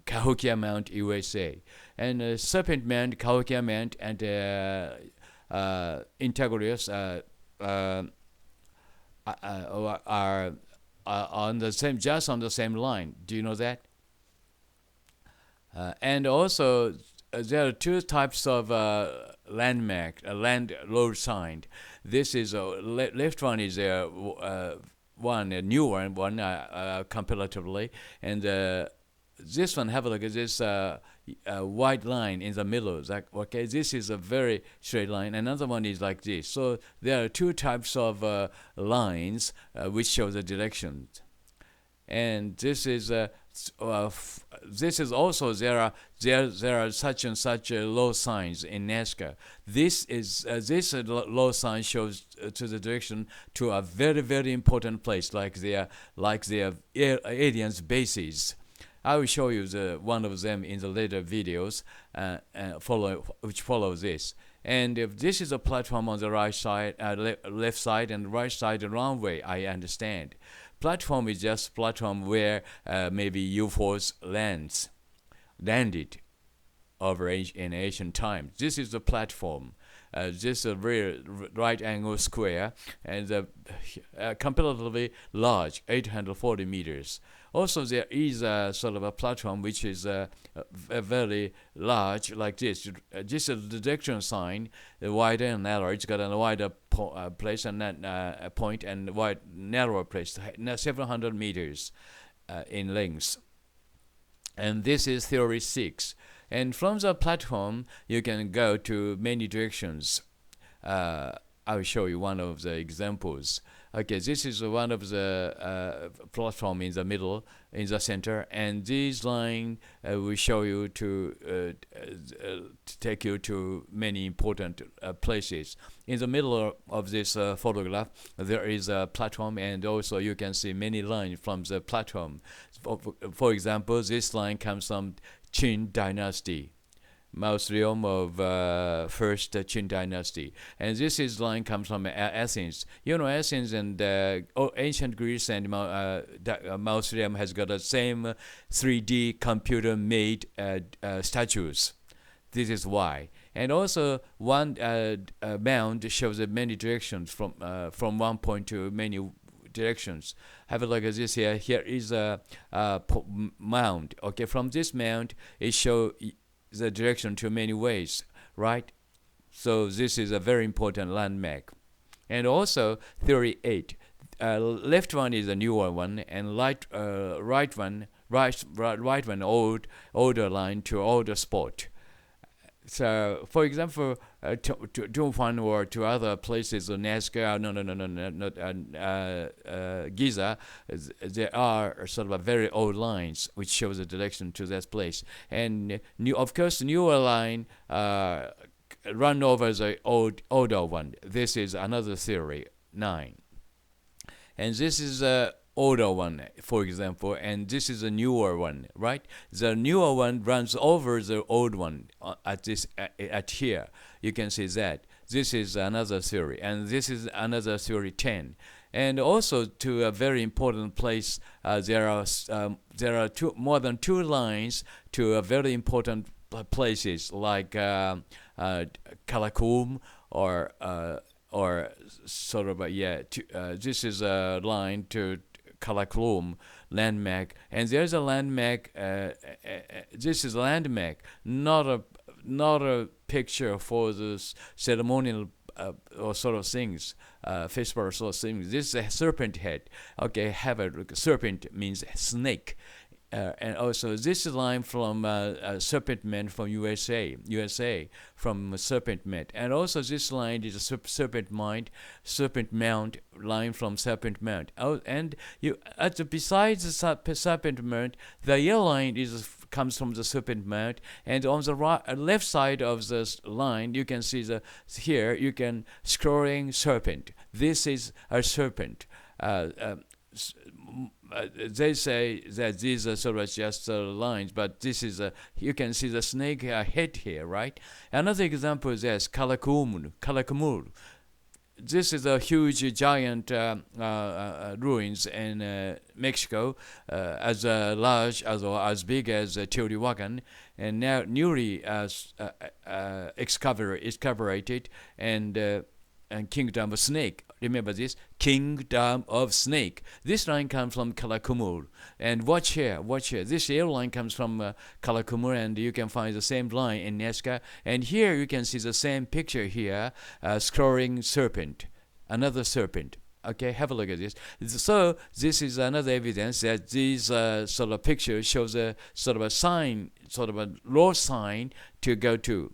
Cahokia Mount, USA. And Serpent Mound, Cahokia Mount, and Integrius are on the same, just on the same line. Do you know that? And also, there are two types of landmark, land road sign. This is left one is a new one comparatively, and this one, have a look at this white line in the middle. It's like, okay, this is a very straight line. Another one is like this. So there are two types of lines which show the directions. And this is also there are such and such low signs in Nazca. This low sign shows to the direction to a very, very important place, like their aliens' bases. I will show you one of them in the later videos which follow this. And if this is a platform on the right side, left side, and right side a runway, I understand. Platform is just platform where maybe UFOs landed over in ancient times. This is the platform. This is a very right angle square and comparatively large, 840 meters. Also, there is a sort of a platform which is very large, like this. This is the direction sign, wider and narrower. It's got a wider place and a point, and wide, narrower place, several hundred meters in length. And this is theory 6. And from the platform, you can go to many directions. I will show you one of the examples. Okay, this is one of the platform in the middle, in the center, and this line will show you to take you to many important places. In the middle of this photograph, there is a platform, and also you can see many lines from the platform. For example, this line comes from Qin dynasty. mausoleum of first Qin dynasty. And this is line comes from Athens. You know, Athens and ancient Greece and mausoleum has got the same 3D computer made statues. This is why. And also one mound shows many directions from one point to many directions. Have a look at this here. Here is a mound. Okay, from this mound it shows the direction to many ways, right? So this is a very important landmark. And also theory 8. Left one is a newer one, and right one older line to older spot. So, for example, to one or to other places, Nazca, Giza, there are sort of very old lines which shows the direction to that place. And of course, newer line run over the older one. This is another theory, 9. And this is older one, for example, and this is a newer one, right? The newer one runs over the old one at here. You can see that. This is another theory, and this is another theory 10. And also to a very important place, there are more than 2 lines to a very important places like Karakum or sort of this is a line to Karakum landmark, and there's a landmark. This is a landmark, not a picture for the ceremonial or sort of things, festival sort of things. This is a serpent head. Okay, have a look. Serpent means snake. And also this is line from Serpent Man from USA from Serpent Man. And also this line is a Serpent Mount line from Serpent Mount. And besides the Serpent Mount, the yellow line comes from the Serpent Mount. And on the left side of the line, you can see here you can scrolling serpent. This is a serpent. They say that these are sort of just lines, but this is you can see the snake head here, right? Another example is this Karakumul. This is a huge giant ruins in Mexico, as large as big as Teotihuacan, and now newly excavated and Kingdom of Snake. Remember this? Kingdom of Snake. This line comes from Karakumul. And watch here. This yellow line comes from Karakumul, and you can find the same line in Nazca. And here you can see the same picture here, scrolling serpent. Another serpent. Okay, have a look at this. So this is another evidence that these sort of pictures shows a sort of a sign, sort of a road sign to go to.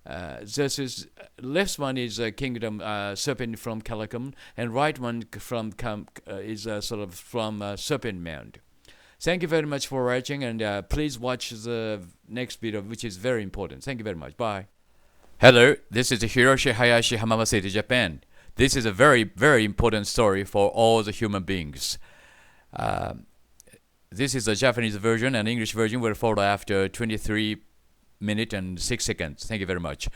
This is left one is Kingdom Serpent from Karakum, and right one is sort of from Serpent Mound. Thank you very much for watching, and please watch the next video, which is very important. Thank you very much. Bye. Hello, this is Hiroshi Hayashi, Hamama City, Japan. This is a very, very important story for all the human beings. This is the Japanese version, and English version will follow after 23 minutes and 6 seconds. Thank you very much.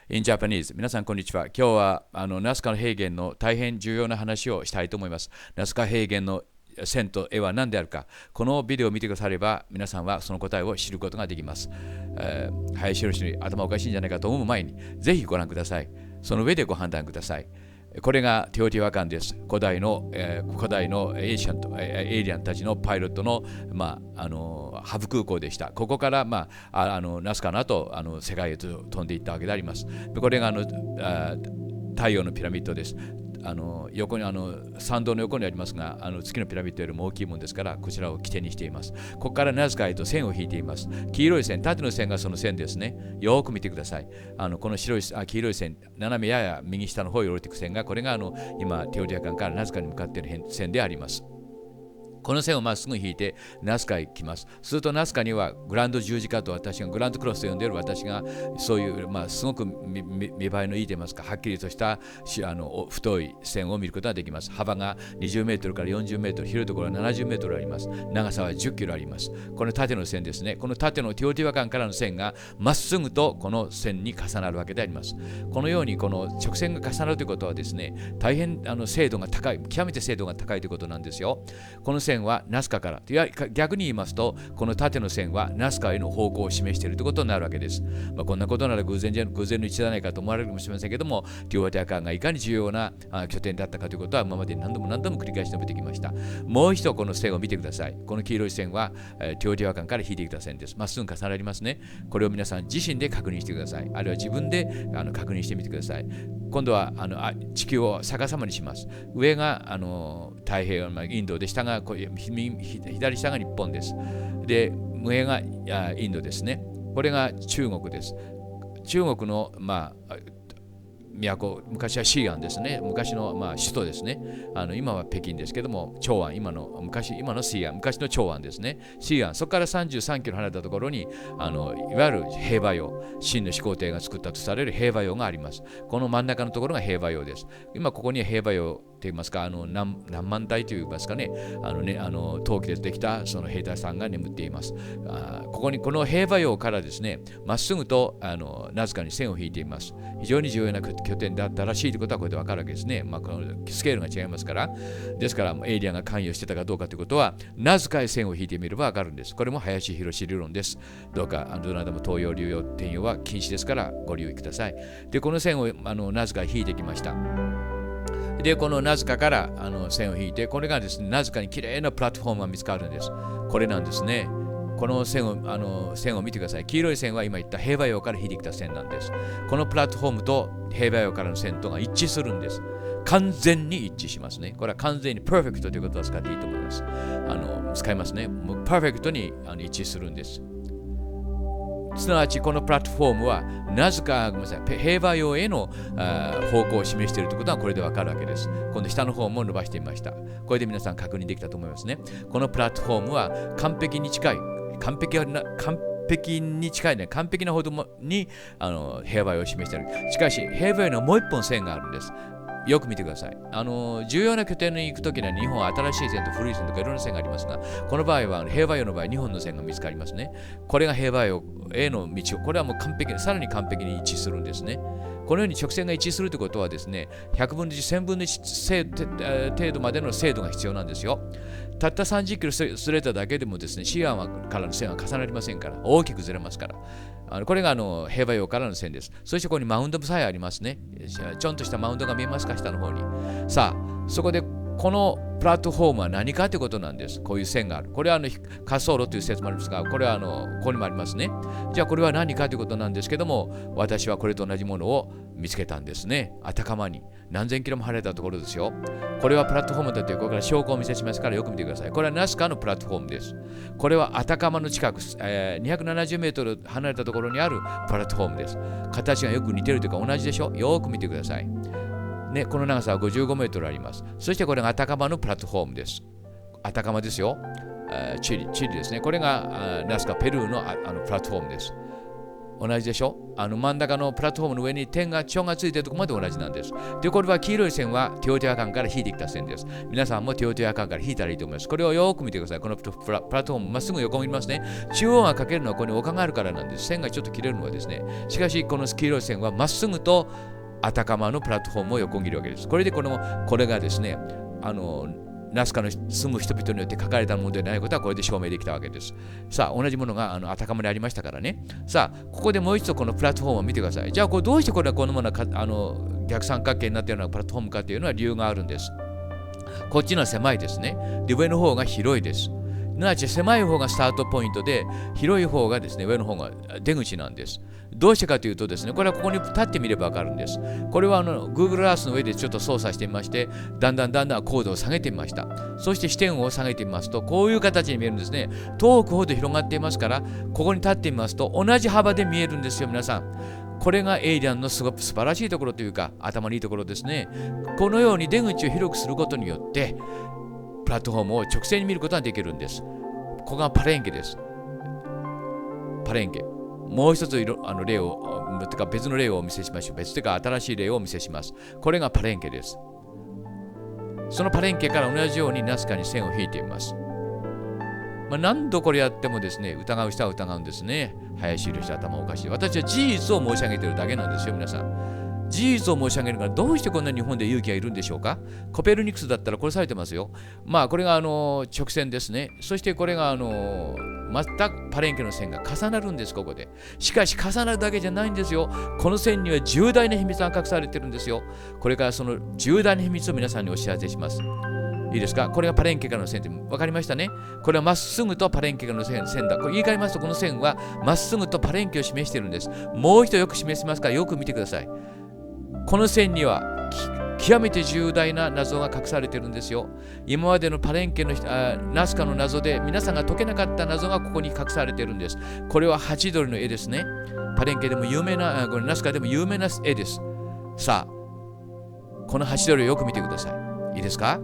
In Japanese. 皆さんこんにちは。今日はナスカの平原の大変重要な話をしたいと思います。ナスカ平原の線と絵は何であるか。このビデオを見てくだされば皆さんはその答えを知ることができます。林博に頭おかしいんじゃないかと思う前にぜひご覧ください。その上でご判断ください。これがテオティワカンです。古代のエイリアンたちのパイロットの、ハブ空港でした。ここから、ナスカの後世界へと飛んでいったわけであります。これが太陽のピラミッドです。横に参道の横にありますが月のピラミッドよりも大きいものですからこちらを起点にしています。ここからナスカへと線を引いています。黄色い線、縦の線がその線ですね。よく見てください。この黄色い線、斜めやや右下の方に降りていく線がこれが今テオティワカンからナスカに向かっている線であります。ここの線をまっすぐ引いてナスカへ来ます。するとナスカにはグランド十字架と私がグランドクロスと呼んでいる私がそういう、すごく見栄えのいいといいますか、はっきりとした太い線を見ることができます。幅が20メートルから40メートル、広いところは70メートルあります。長さは10キロあります。この縦の線ですね。この縦のテオティワカンからの線がまっすぐとこの線に重なるわけであります。このようにこの直線が重なるということはですね、大変精度が高い、極めて精度が高いということなんですよ。この線はナスカから、逆に言いますと、この縦の線はナスカへの方向を示しているということになるわけです。こんなことなら偶然の一致じゃないかと思われるかもしれませんけども、テオティワカンがいかに重要な拠点だったかということは今まで何度も繰り返し述べてきました。もう一度この線を見てください。この黄色い線はテオティワカンから引いてきた線です。まっすぐ重なりますね。これを皆さん自身で確認してください。あるいは自分で確認してみてください。今度は地球を逆さまにします。上が太平洋、インドで、下が左下が日本です。で、上がインドですね。これが中国です。中国の都、昔は西安ですね。昔の首都ですね。今は北京ですけども、長安、今の西安、昔の長安ですね。西安、そこから33キロ離れたところに、いわゆる兵馬俑、秦の始皇帝が作ったとされる兵馬俑があります。この真ん中のところが兵馬俑です。今ここに兵馬俑といいますか、何万体といいますかね、陶器でできたその兵隊さんが眠っています。この兵馬俑からですね、まっすぐとナズカに線を引いています。非常に重要な拠点だったらしいということはこれで分かるわけですね。このスケールが違いますから。ですから、エイリアンが関与してたかどうかということは、ナズカへ線を引いてみれば分かるんです。これも林博理論です。どうか、どなたも東洋、流用、転用は禁止ですからご留意ください。で、この線をナズカへ引いてきました。で、このナズカから線を引いて、これがですね、ナズカにきれいなプラットフォームが見つかるんです。これなんですね。この線を見てください。黄色い線は今言った兵馬俑から引いてきた線なんです。このプラットフォームと兵馬俑からの線とが一致するんです。完全に一致しますね。これは完全にパーフェクトということを使っていいと思います。使いますね。もうパーフェクトに一致するんです。すなわちこのプラットフォームは兵馬俑への方向を示しているということはこれでわかるわけです。今度下の方も伸ばしてみました。これで皆さん確認できたと思いますね。このプラットフォームは完璧なほどに兵馬俑を示している。しかし兵馬俑のもう一本線があるんです。よく見てください。重要な拠点に行くときには日本は新しい線と古い線とかいろんな線がありますが、この場合は兵馬俑の場合2本の線が見つかりますね。これが兵馬俑への道を、これはもうさらに完璧に一致するんですね。このように直線が一致するということはですね、100分の1、1000分の1程度までの精度が必要なんですよ。たった30キロずれただけでもですね、シアンからの線は重なりませんから、大きくずれますから。これが兵馬俑からの線です。そしてここにマウンドさえありますね。ちょんとしたマウンドが見えますか、下の方に。さあ、そこでこのプラットフォームは何かということなんです。こういう線がある。これは滑走路という説もありますが、これはここにもありますね。じゃあこれは何かということなんですけども、私はこれと同じものを見つけたんですね。あたかまに。何千キロも離れたところですよ。これはプラットフォームだという、これから証拠をお見せしますからよく見てください。これはナスカのプラットフォームです。これはあたかまの近く、270メートル離れたところにあるプラットフォームです。形がよく似てるというか同じでしょ。よく見てください。ね、この長さは55メートルあります。そしてこれがアタカマのプラットフォームです。アタカマですよ。チリですね。これがナスカ、ペルーのプラットフォームです。同じでしょ。真ん中のプラットフォームの上に点がついているところまで同じなんです。で、これは黄色い線はテオティワカンから引いてきた線です。皆さんもテオティワカンから引いたらいいと思います。これをよく見てください。このプラットフォームまっすぐ横を見ますね。中央がかけるのはここに丘があるからなんです。線がちょっと切れるのはですね。しかしこの黄色い線はまっすぐとあたかまのプラットフォームを横切るわけです。これでこれがですね、ナスカの住む人々によって書かれたものでないことはこれで証明できたわけです。さあ、同じものがあたかまにありましたからね。さあ、ここでもう一度このプラットフォームを見てください。じゃあ、どうしてこれはこのものが逆三角形になったようなプラットフォームかというのは理由があるんです。こっちのは狭いですね。で、上の方が広いです。すなわち狭い方がスタートポイントで、広い方がですね、上の方が出口なんです。どうしてかというとですね、これはここに立ってみればわかるんです。これはGoogle Earth の上でちょっと操作してみまして、だんだん高度を下げてみました。そして視点を下げてみますと、こういう形に見えるんですね。遠くほど広がっていますから、ここに立ってみますと、同じ幅で見えるんですよ、皆さん。これがエイリアンのすごく素晴らしいところというか、頭のいいところですね。このように出口を広くすることによって、プラットフォームを直線に見ることができるんです。ここがパレンケです。パレンケ。もう一つ例を、別の例をお見せしましょう。別というか新しい例をお見せします。これがパレンケです。そのパレンケから同じようにナスカに線を引いています。何度これやってもですね、疑う人は疑うんですね。林宏頭おかしい。私は事実を申し上げているだけなんですよ、皆さん。事実を申し上げるからどうしてこんな日本で勇気がいるんでしょうか。コペルニクスだったら殺されてますよ。これが直線ですね。そしてこれが全くパレンケの線が重なるんです、ここで。しかし重なるだけじゃないんですよ。この線には重大な秘密が隠されているんですよ。これからその重大な秘密を皆さんにお知らせします。いいですか。これがパレンケからの線って分かりましたね。これはまっすぐとパレンケからの線だ。これ言い換えますと、この線はまっすぐとパレンケを示しているんです。もう一度よく示しますからよく見てください。この線には極めて重大な謎が隠されているんですよ。今までのパレンケのナスカの謎で皆さんが解けなかった謎がここに隠されているんです。これはハチドリの絵ですね。パレンケでも有名な、これナスカでも有名な絵です。さあ、このハチドリをよく見てください。いいですか。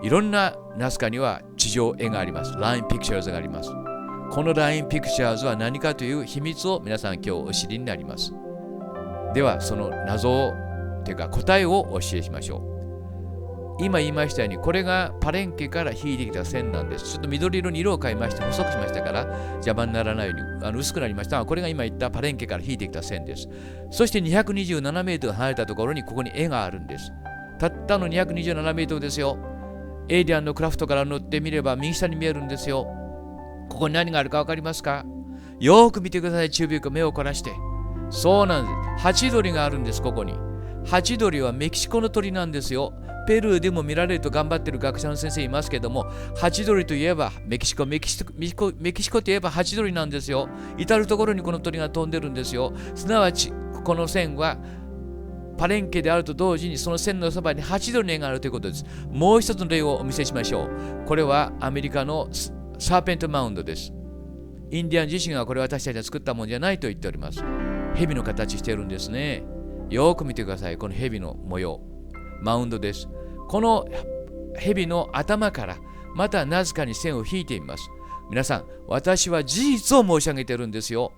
いろんなナスカには地上絵があります。Line Pictures があります。この Line Pictures は何かという秘密を皆さん今日お知りになります。ではその謎をというか答えをお教えしましょう。今言いましたようにこれがパレンケから引いてきた線なんです。ちょっと緑色に色を変えまして細くしましたから邪魔にならないように薄くなりましたが、これが今言ったパレンケから引いてきた線です。そして227メートル離れたところにここに絵があるんです。たったの227メートルですよ。エイリアンのクラフトから乗ってみれば右下に見えるんですよ。ここに何があるか分かりますか。よーく見てください。注意深く目を凝らして。そうなんです。ハチドリがあるんです。ここにハチドリはメキシコの鳥なんですよ。ペルーでも見られると頑張ってる学者の先生いますけども、ハチドリといえばメキシコといえばハチドリなんですよ。至るところにこの鳥が飛んでるんですよ。すなわちこの線はパレンケであると同時にその線のそばにハチドリの絵があるということです。もう一つの例をお見せしましょう。これはアメリカのサーペントマウンドです。インディアン自身がこれ私たちが作ったものじゃないと言っております。蛇の形しているんですね。よく見てください。この蛇の模様。マウンドです。この蛇の頭からまたナズカに線を引いています。皆さん、私は事実を申し上げてるんですよ。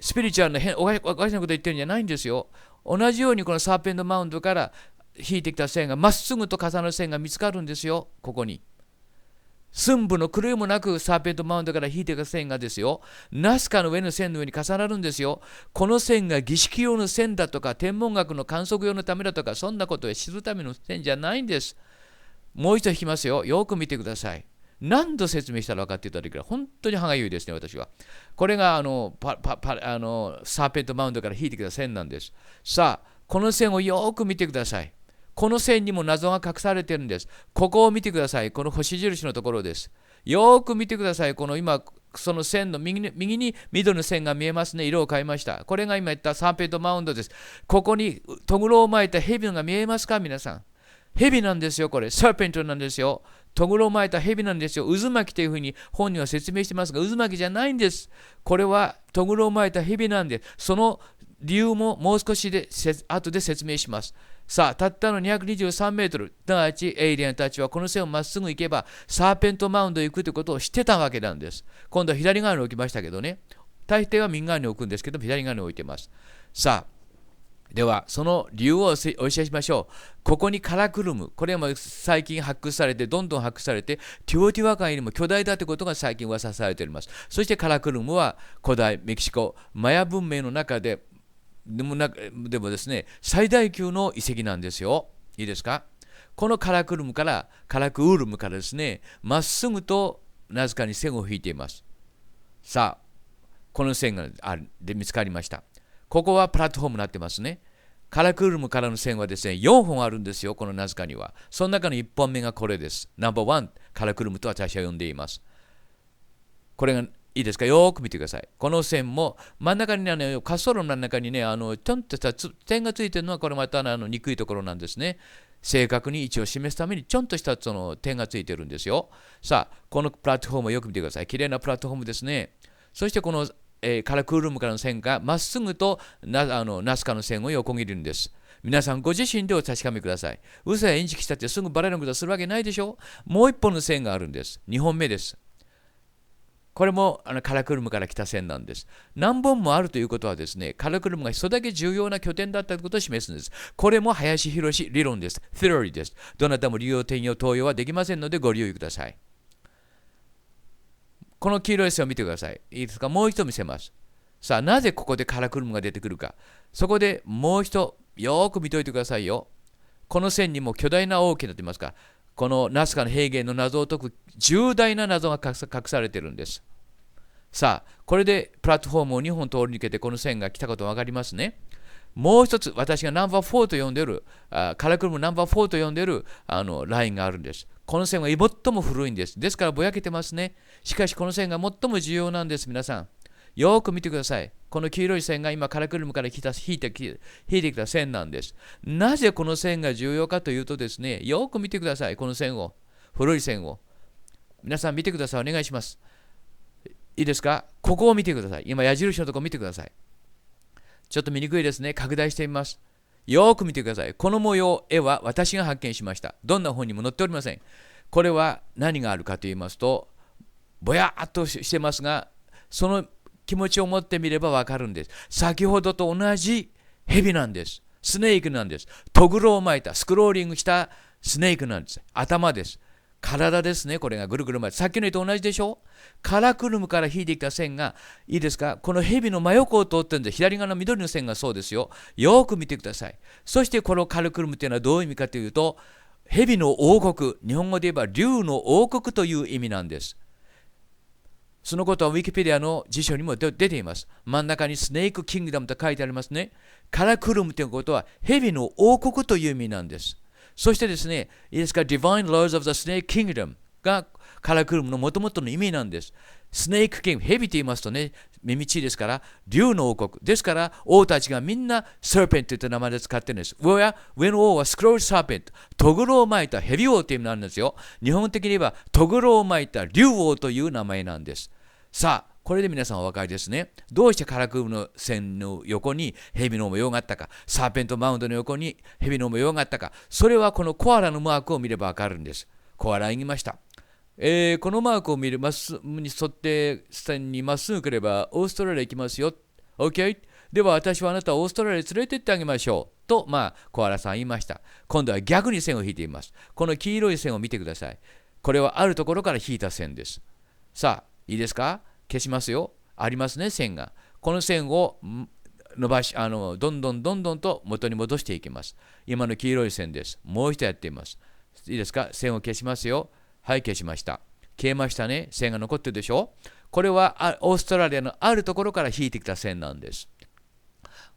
スピリチュアルなおかしなこと言ってるんじゃないんですよ。同じようにこのサーペントマウンドから引いてきた線がまっすぐと重なる線が見つかるんですよ。ここに寸分の狂いもなくサーペントマウンドから引いてきた線がですよ、ナスカの上の線の上に重なるんですよ。この線が儀式用の線だとか天文学の観測用のためだとかそんなことを知るための線じゃないんです。もう一度引きますよ。よく見てください。何度説明したら分かっていただけるか。本当に歯がゆいですね、私は。これがサーペントマウンドから引いてきた線なんです。さあ、この線をよく見てください。この線にも謎が隠されているんです。ここを見てください。この星印のところです。よく見てください。この今、その線の右に緑の線が見えますね。色を変えました。これが今言ったサーペントマウンドです。ここにトグロを巻いた蛇が見えますか、皆さん。蛇なんですよ、これ。サーペントなんですよ。トグロを巻いた蛇なんですよ。渦巻きというふうに本には説明してますが、渦巻きじゃないんです。これはトグロを巻いた蛇なんで、その理由ももう少しで後で説明します。さあ、たったの223メートル。すなわち、エイリアンたちはこの線をまっすぐ行けば、サーペントマウンドへ行くということを知ってたわけなんです。今度は左側に置きましたけどね。大抵は右側に置くんですけど、左側に置いてます。さあ、ではその理由をお教えしましょう。ここにカラクルム、これは最近発掘されてどんどん発掘されてティオティワカンよりも巨大だということが最近噂されております。そしてカラクルムは古代メキシコマヤ文明の中でもですね、最大級の遺跡なんですよ。いいですか。このカラクウルムからですね、まっすぐとナズカに線を引いています。さあ、この線がで見つかりました。ここはプラットフォームになってますね。カラクウルムからの線はですね、4本あるんですよ、このナズカには。その中の1本目がこれです。ナンバーワン、カラクウルムと私は呼んでいます。これがいいですか。よーく見てください。この線も真ん中にね、滑走路の真ん中にね、ちょんとした点がついてるのはこれまた憎いところなんですね。正確に位置を示すためにちょんとしたその点がついてるんですよ。さあ、このプラットフォームをよく見てください。綺麗なプラットフォームですね。そしてこのカラクウルムからの線がまっすぐとナスカの線を横切るんです。皆さんご自身でお確かめください。嘘やインチキしたってすぐバレることするわけないでしょ。もう一本の線があるんです。2本目です。これもカラクルムから来た線なんです。何本もあるということはですね、カラクルムがそれだけ重要な拠点だったということを示すんです。これも林博理論です。theory です。どなたも利用転用投用はできませんのでご留意ください。この黄色い線を見てください。いいですか？もう一度見せます。さあ、なぜここでカラクルムが出てくるか。そこでもう一度よく見ておいてくださいよ。この線にも巨大な大きなと言いますか、このナスカの平原の謎を解く重大な謎が隠されているんです。さあ、これでプラットフォームを2本通り抜けてこの線が来たこと分かりますね。もう一つ、私がナンバー4と呼んでいる、カラクルムナンバー4と呼んでいるラインがあるんです。この線は最も古いんです。ですからぼやけてますね。しかしこの線が最も重要なんです、皆さん。よく見てください。この黄色い線が今カラクルムから引いてきた線なんです。なぜこの線が重要かというとですね、よく見てください。この線を、古い線を。皆さん見てください。お願いします。いいですか？ここを見てください。今矢印のところを見てください。ちょっと見にくいですね。拡大してみます。よく見てください。この模様、絵は私が発見しました。どんな本にも載っておりません。これは何があるかと言いますと、ぼやっとしてますが、その気持ちを持ってみればわかるんです。先ほどと同じ蛇なんです。スネークなんです。トグロを巻いた、スクローリングしたスネークなんです。頭です。体ですね。これがぐるぐる巻いて。さっきの絵と同じでしょ。カラクルムから引いてきた線が、いいですか？この蛇の真横を通ってるんで、左側の緑の線がそうですよ。よく見てください。そしてこのカラクルムというのはどういう意味かというと、蛇の王国、日本語で言えば竜の王国という意味なんです。そのことはウィキペディアの辞書にも出ています。真ん中にスネークキングダムと書いてありますね。カラクルムということは蛇の王国という意味なんです。そしてですね、いいですか、Divine Laws of the Snake Kingdom がカラクルムの元々の意味なんです。スネークキング、蛇と言いますとね、耳ちいですから、竜の王国。ですから、王たちがみんな Serpent といった名前で使ってるんです。When王は Scroll Serpent、トグロを巻いた蛇王という意味なんですよ。日本的に言えば、トグロを巻いた竜王という名前なんです。さあ、これで皆さんお分かりですね。どうしてカラクルムの線の横に蛇の模様があったか、サーペントマウンドの横に蛇の模様があったか、それはこのコアラのマークを見れば分かるんです。コアラ言いました。このマークを見るに沿って線にまっすぐ来ればオーストラリア行きますよ。OK？ では私はあなたをオーストラリアに連れてってあげましょう。と、コアラさん言いました。今度は逆に線を引いています。この黄色い線を見てください。これはあるところから引いた線です。さあ、いいですか？消しますよ。ありますね、線が。この線を伸ばし、どんどんと元に戻していきます。今の黄色い線です。もう一度やってみます。いいですか？線を消しますよ。はい、消しました。消えましたね。線が残ってるでしょ。これはオーストラリアのあるところから引いてきた線なんです。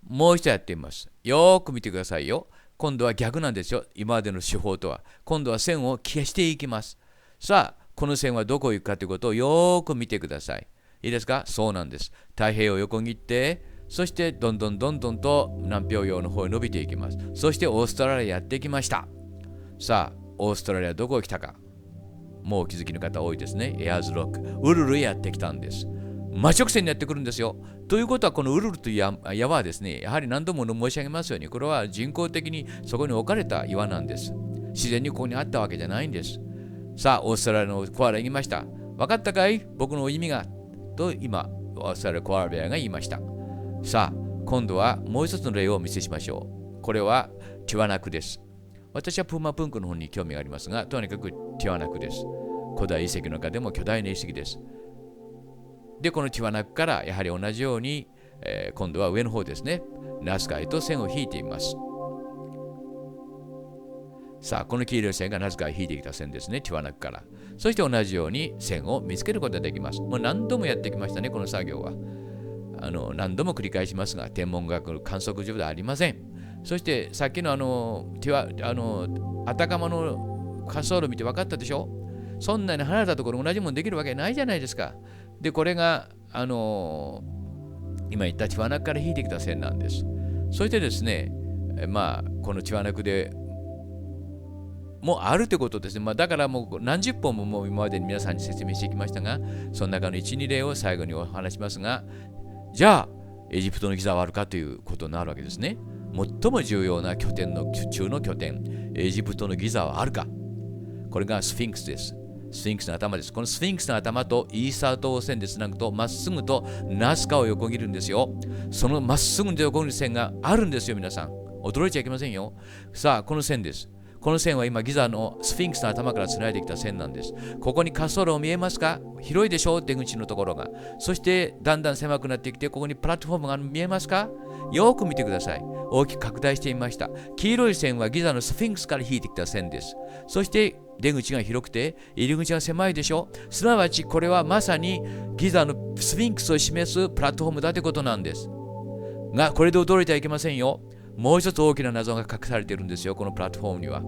もう一度やってみます。よーく見てくださいよ。今度は逆なんですよ。今までの手法とは。今度は線を消していきます。さあ、この線はどこ行くかということをよーく見てください。いいですか？そうなんです。太平洋を横切って、そしてどんどんと南氷洋の方へ伸びていきます。そしてオーストラリアやってきました。さあ、オーストラリアどこへ来たか。もうお気づきの方多いですね。エアーズロック。ウルルへやってきたんです。真直線にやってくるんですよ。ということは、このウルルという岩はですね、やはり何度も申し上げますように、これは人工的にそこに置かれた岩なんです。自然にここにあったわけじゃないんです。さあ、オーストラリアのコアラ言いました。分かったかい？僕の意味が。と今、オーストラリアコアラベアが言いました。さあ、今度はもう一つの例をお見せしましょう。これはティワナクです。私はプーマプンクの方に興味がありますが、とにかくティワナクです。古代遺跡の中でも巨大な遺跡です。で、このティワナクからやはり同じように、今度は上の方ですね。ナスカへと線を引いています。さあ、この黄色い線がナスカへ引いてきた線ですね。ティワナクから。そして同じように線を見つけることができます。もう何度もやってきましたね、この作業は。何度も繰り返しますが、天文学の観測上ではありません。そしてさっきのアタカマの滑走路見て分かったでしょ。そんなに離れたところ同じものできるわけないじゃないですか。で、これが今言ったティワナクから引いてきた線なんです。そしてですね、このティワナクでもうあるということですね。だからもう何十本ももう今までに皆さんに説明してきましたが、その中の1、2例を最後にお話しますが、じゃあエジプトのギザはあるかということになるわけですね。最も重要な拠点の中の拠点、エジプトのギザはあるか。これがスフィンクスです。スフィンクスの頭です。このスフィンクスの頭とイースター島を線でつなぐと、まっすぐとナスカを横切るんですよ。そのまっすぐと横切る線があるんですよ、皆さん。驚いちゃいけませんよ。さあ、この線です。この線は今ギザのスフィンクスの頭からつないできた線なんです。ここに滑走路を見えますか？広いでしょう、出口のところが。そしてだんだん狭くなってきて、ここにプラットフォームが見えますか？よく見てください。大きく拡大してみました。黄色い線はギザのスフィンクスから引いてきた線です。そして出口が広くて入り口が狭いでしょ。すなわちこれはまさにギザのスフィンクスを示すプラットフォームだということなんです。が、これで驚いてはいけませんよ。もう一つ大きな謎が隠されているんですよ、このプラットフォームには。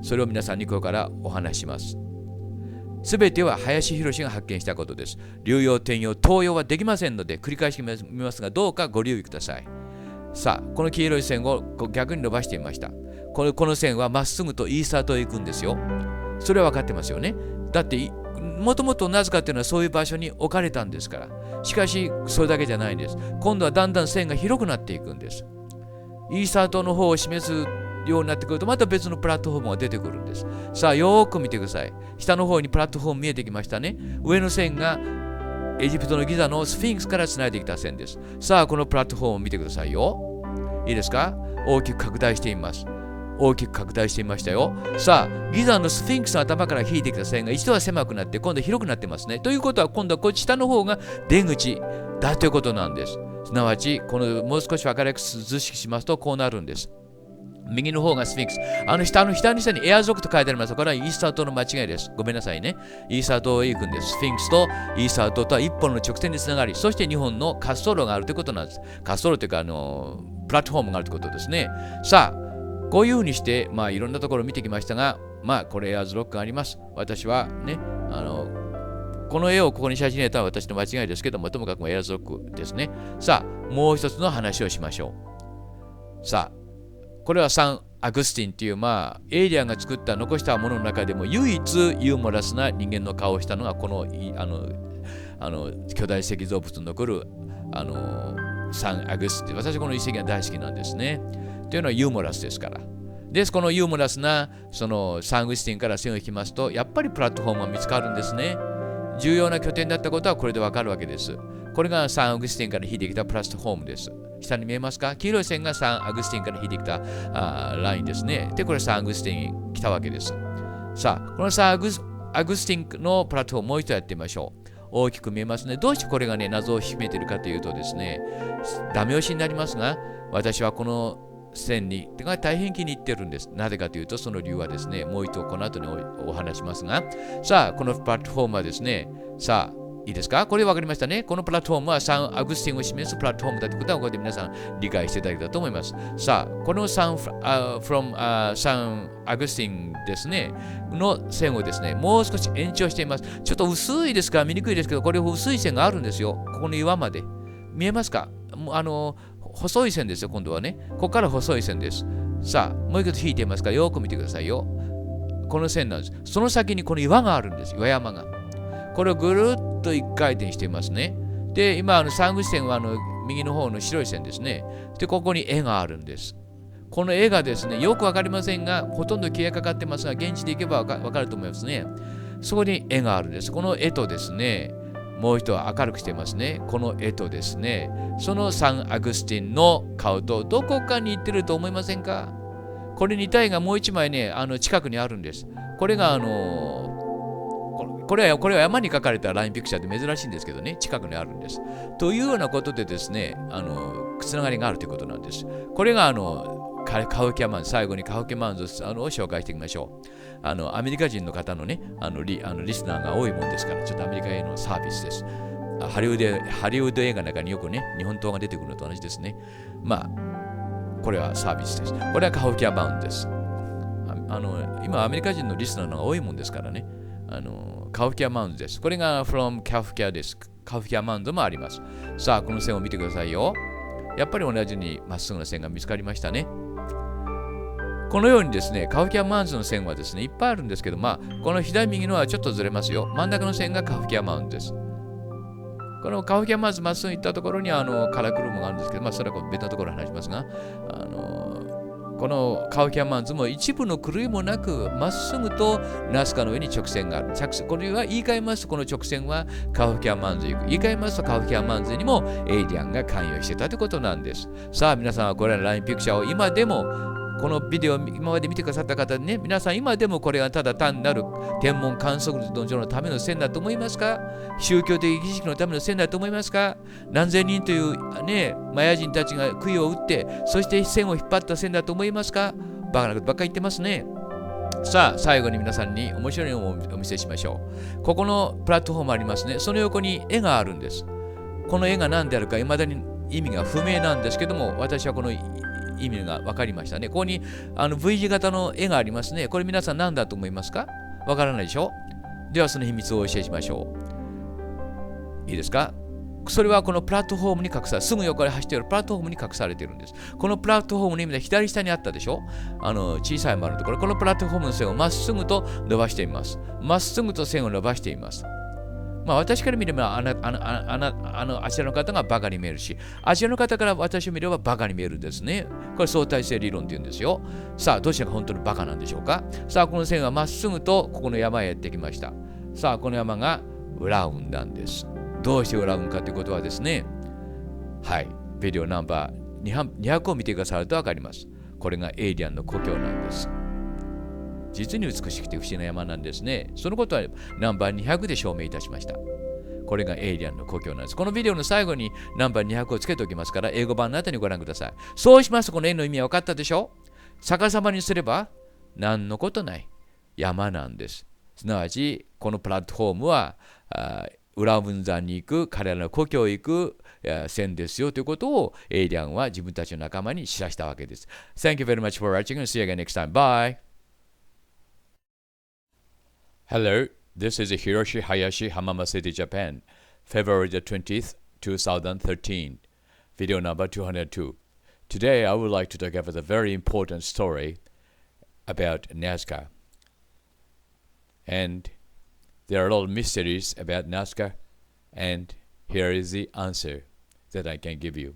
それを皆さんにこれからお話しします。すべては林博が発見したことです。流用、転用、盗用はできませんので、繰り返し見ますが、どうかご留意ください。さあ、この黄色い線を逆に伸ばしてみました。この線はまっすぐとイースター島へ行くんですよ。それは分かってますよね。だって、もともとナズカっていうのはそういう場所に置かれたんですから。しかし、それだけじゃないんです。今度はだんだん線が広くなっていくんです。イースター島の方を示すようになってくると、また別のプラットフォームが出てくるんです。さあ、よーく見てください。下の方にプラットフォーム見えてきましたね。上の線がエジプトのギザのスフィンクスからつないできた線です。さあ、このプラットフォームを見てくださいよ。いいですか？大きく拡大してみます。大きく拡大してみましたよ。さあ、ギザのスフィンクスの頭から引いてきた線が一度は狭くなって、今度は広くなってますね。ということは、今度はこっち下の方が出口だということなんです。すなわち、このもう少し分かりやすく図式しますと、こうなるんです。右の方がスフィンクス。下の下にエア族と書いてあります。これはイースター島の間違いです。ごめんなさいね。イースター島へ行くんです。スフィンクスとイースター島とは一本の直線につながり、そして2本の滑走路があるということなんです。滑走路というか、プラットフォームがあるということですね。さあ、こういうふうにして、いろんなところを見てきましたが、これエアーズロックがあります。私はね、この絵をここに写真入れたのは私の間違いですけども、ともかくエアーズロックですね。さあ、もう一つの話をしましょう。さあ、これはサン・アグスティンっていう、エイリアンが作った残したものの中でも唯一ユーモラスな人間の顔をしたのがこの巨大石像物の残るサン・アグスティン。私この遺跡が大好きなんですね。というのはユーモラスですから。です、このユーモラスなそのサン・アグスティンから線を引きますと、やっぱりプラットフォームが見つかるんですね。重要な拠点だったことはこれでわかるわけです。これがサン・アグスティンから引いてきたプラットフォームです。下に見えますか？黄色い線がサン・アグスティンから引いてきたラインですね。で、これサン・アグスティンに来たわけです。さあ、このサン・アグスティンのプラットフォームもう一度やってみましょう。大きく見えますね。どうしてこれがね、謎を秘めているかというとですね、ダメ押しになりますが、私はこの線に大変気に入ってるんです。なぜかというと、その理由はですね、もう一度この後にお話しますが、さあ、このプラットフォームはですね、さあ、いいですか？これ分かりましたね。このプラットフォームはサン・アグスティンを示すプラットフォームだということは、これで皆さん理解していただけたと思います。さあ、このサン・アグスティンですね、の線をですね、もう少し延長しています。ちょっと薄いですから見にくいですけど、これ薄い線があるんですよ。ここの岩まで。見えますか？細い線ですよ、今度はね。ここから細い線です。さあ、もう一度引いてみますから、よく見てくださいよ。この線なんです。その先にこの岩があるんです。岩山が。これをぐるっと一回転していますね。で、今、サングス線は右の方の白い線ですね。で、ここに絵があるんです。この絵がですね、よくわかりませんが、ほとんど消えかかってますが、現地で行けばわかると思いますね。そこに絵があるんです。この絵とですね、もう一度明るくしてますね。この絵とですね、そのサン・アグスティンの顔とどこかに似てると思いませんか？これ似た絵がもう一枚ね、近くにあるんです。これがこれは山に描かれたラインピクチャーで珍しいんですけどね、近くにあるんです。というようなことでですね、つながりがあるということなんです。これがカウキャマンズ、最後にカウキャマンズを紹介していきましょう。アメリカ人の方のね、リスナーが多いもんですから、ちょっとアメリカへのサービスです。ハリウッド映画の中によくね、日本刀が出てくるのと同じですね。これはサービスです。これはカウキャマンズです。今、アメリカ人のリスナーのが多いもんですからね。カウキャマウンズです。これが from カウキャです。カウキャマウンズもあります。さあ、この線を見てくださいよ。やっぱり同じにまっすぐな線が見つかりましたね。このようにですね、カウキャマウンズの線はですね、いっぱいあるんですけど、この左右のはちょっとずれますよ。真ん中の線がカウキャマウンズです。このカフキャンまずまっすぐ行ったところにカラクルムがあるんですけど、それは別のところで話しますが、このカウキャンマンズも一部の狂いもなくまっすぐとナスカの上に直線がある。これは言い換えますとこの直線はカウキャンマンズへ行く。言い換えますとカウキャンマンズにもエイリアンが関与してたということなんです。さあ皆さんはこれらのラインピクチャーを今でもこのビデオを今まで見てくださった方にね、皆さん今でもこれがただ単なる天文観測のための線だと思いますか？宗教的儀式のための線だと思いますか？何千人というね、マヤ人たちが杭を打って、そして線を引っ張った線だと思いますか？バカなことばっかり言ってますね。さあ最後に皆さんに面白いのをお見せしましょう。ここのプラットフォームありますね。その横に絵があるんです。この絵が何であるか未だに意味が不明なんですけども、私はこの意味が分かりましたね。ここにV 字型の絵がありますね。これ皆さん何だと思いますか？分からないでしょ？ではその秘密をお教えしましょう。いいですか？それはこのプラットフォームに隠され、すぐ横で走っているプラットフォームに隠されているんです。このプラットフォームの意味で左下にあったでしょ？小さい丸のところ、このプラットフォームの線をまっすぐと伸ばしています。まっすぐと線を伸ばしています。私から見ればあちらの方がバカに見えるし、あちらの方から私を見ればバカに見えるんですね。これ相対性理論って言うんですよ。さあ、どちらが本当にバカなんでしょうか？さあ、この線はまっすぐとここの山へやってきました。さあ、この山が裏雲なんです。どうして裏雲かということはですね、はい、ビデオナンバー200を見てくださると分かります。これがエイリアンの故郷なんです。実に美しくて不思議な山なんですね。そのことはナンバー200で証明いたしました。これがエイリアンの故郷なんです。このビデオの最後にナンバー200をつけておきますから、英語版の後にご覧ください。そうしますとこの絵の意味は分かったでしょ？逆さまにすれば何のことない山なんです。すなわちこのプラットフォームは裏雲山に行く、彼らの故郷へ行く線ですよということをエイリアンは自分たちの仲間に知らしたわけです。Thank you very much for watching and see you again next time. Bye! Hello, this is Hiroshi Hayashi, Hamama City, Japan, February the 20th, 2013, video number 202. Today I would like to talk about a very important story about Nazca. And there are a lot of mysteries about Nazca, and here is the answer that I can give you.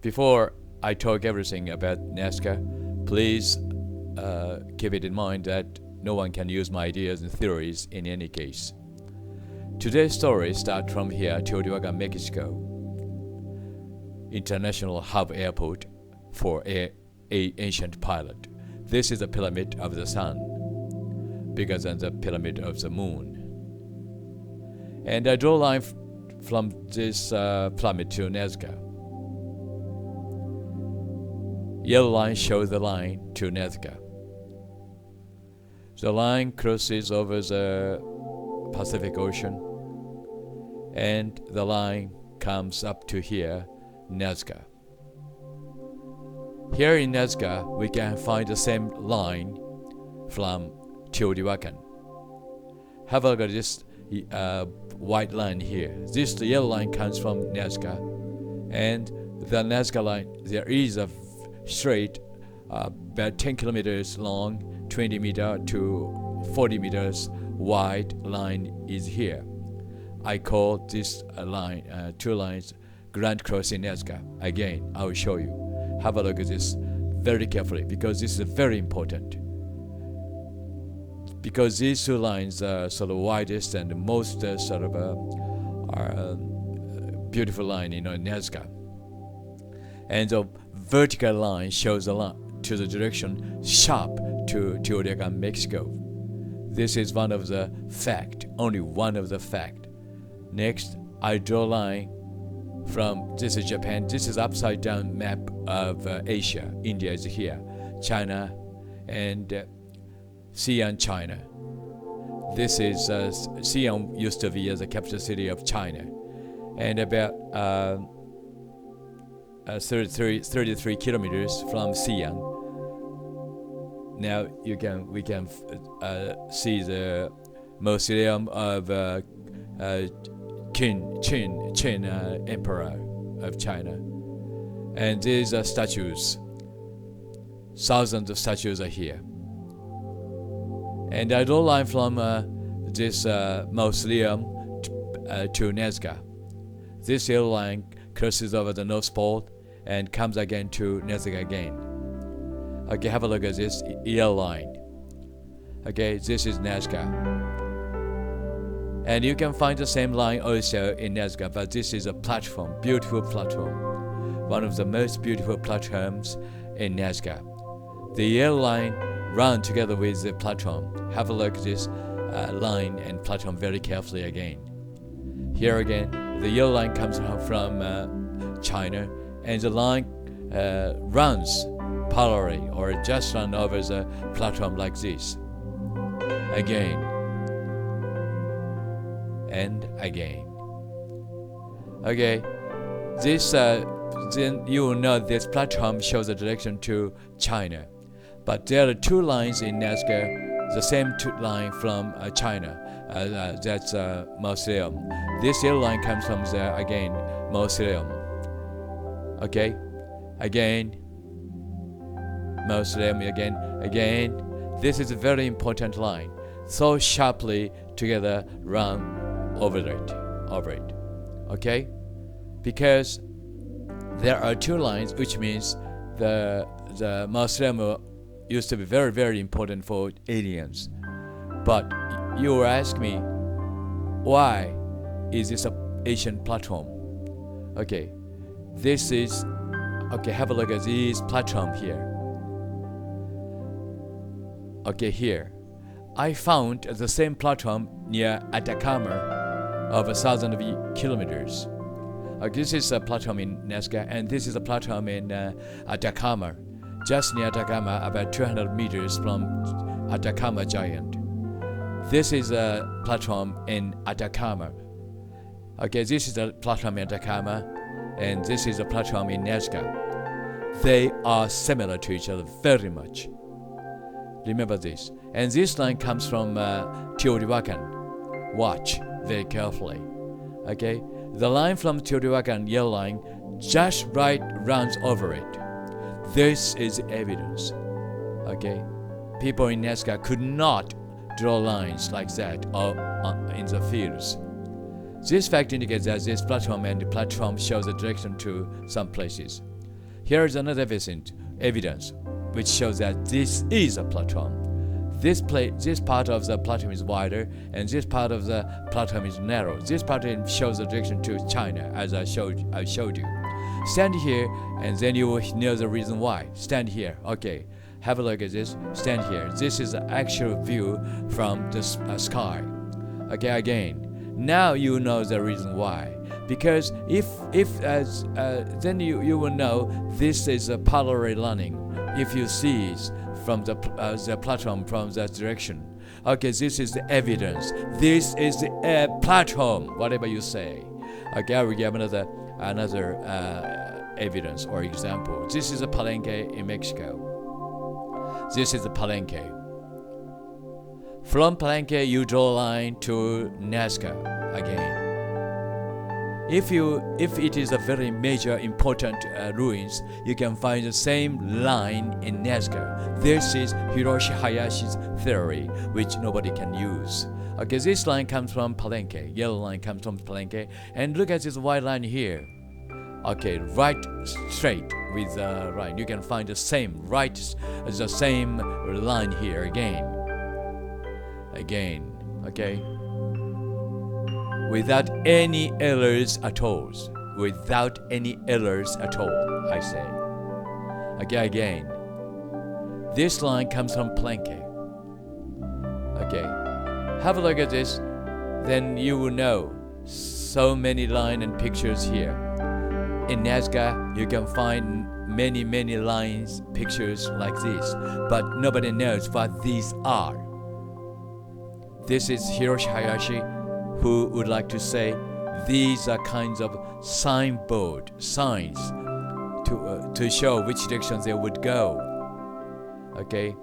Before I talk everything about Nazca, please keep it in mind that no one can use my ideas and theories in any case. Today's story starts from here, Teotihuacan, Mexico, international hub airport for a ancient pilot. This is the pyramid of the sun, bigger than the pyramid of the moon. And I draw a line from this pyramid to Nazca. Yellow line shows the line to Nazca. The line crosses over the Pacific Ocean, and the line comes up to here, Nazca. Here in Nazca, we can find the same line from Teotihuacan. Have a look at this white line here. This yellow line comes from Nazca, and the Nazca line, there is a straight about 10 kilometers long, 20 meter to 40 meters wide line is here. I call this line, two lines, Grand Crossing Nazca. Again, I will show you. Have a look at this very carefully because this is very important. Because these two lines are sort of widest and the most beautiful line in Nazca. And the vertical line shows the line to the direction sharp to Teotihuacan, Mexico. This is one of the fact, only one of the fact. Next, I draw a line from, this is Japan, this is upside down map of Asia. India is here, China, and Xi'an, China. This is, Xi'an used to be as the capital city of China. And about 33 kilometers from Xi'an. Now we can see the mausoleum of Qin Emperor of China, and these are statues. Thousands of statues are here. And I draw a line from this mausoleum to Nazca. This yellow line crosses over the North Pole and comes again to Nazca again. Okay, have a look at this yellow line. Okay, this is Nazca. And you can find the same line also in Nazca, but this is a platform, beautiful platform. One of the most beautiful platforms in Nazca. The yellow line run together with the platform. Have a look at this line and platform very carefully again. Here again, the yellow line comes from China, and the line runs parallelly or just run over the platform like this. Again and again. Okay, this then you will know this platform shows the direction to China. But there are two lines in Nazca, the same line from China. That's mausoleum. This yellow line comes from the again mausoleum. Okay, again mausoleum again. This is a very important line. So sharply together run over it. Okay, because there are two lines, which means the mausoleum used to be very, very important for aliens. But you will ask me, why is this an Asian platform? Okay, this is, okay, have a look at this platform here. Okay, here. I found the same platform near Atacama of 1,000 kilometers. This is a platform in Nazca, and this is a platform in Atacama, just near Atacama, about 200 meters from Atacama Giant. This is a platform in Atacama. Okay, this is a platform in Atacama, and this is a platform in Nazca. They are similar to each other very much. Remember this. And this line comes from Teotihuacan. Watch very carefully. Okay, the line from Teotihuacan, yellow line, just right runs over it. This is evidence. Okay, people in Nazca could not draw lines like that in the fields. This fact indicates that this platform and the platform shows a direction to some places. Here is another evidence which shows that this is a platform. This part of the platform is wider, and this part of the platform is narrow. This part shows the direction to China, as I showed you. Stand here, and then you will know the reason why. Stand here. Okay, have a look at this. Stand here. This is the actual view from the sky. Okay, again. Now you know the reason why. Because then you will know this is a parallel running. If you see it from the platform from that direction. Okay, this is the evidence. This is the platform, whatever you say. Okay, I will give another evidence or example. This is a Palenque in Mexico. This is a Palenque. From Palenque, you draw a line to Nazca again. If it is a very major important ruins, you can find the same line in Nazca. This is Hiroshi Hayashi's theory, which nobody can use. Okay, this line comes from Palenque. Yellow line comes from Palenque. And look at this white line here. Okay, right straight with the line. You can find the same line here again. Okay. Without any errors at all. Without any errors at all, I say. Okay, again. This line comes from Palenque. Okay. Have a look at this. Then you will know. So many lines and pictures here. In Nazca, you can find many lines, pictures like this. But nobody knows what these are. This is Hiroshi Hayashi, who would like to say these are kinds of signs to show which direction they would go. Okay,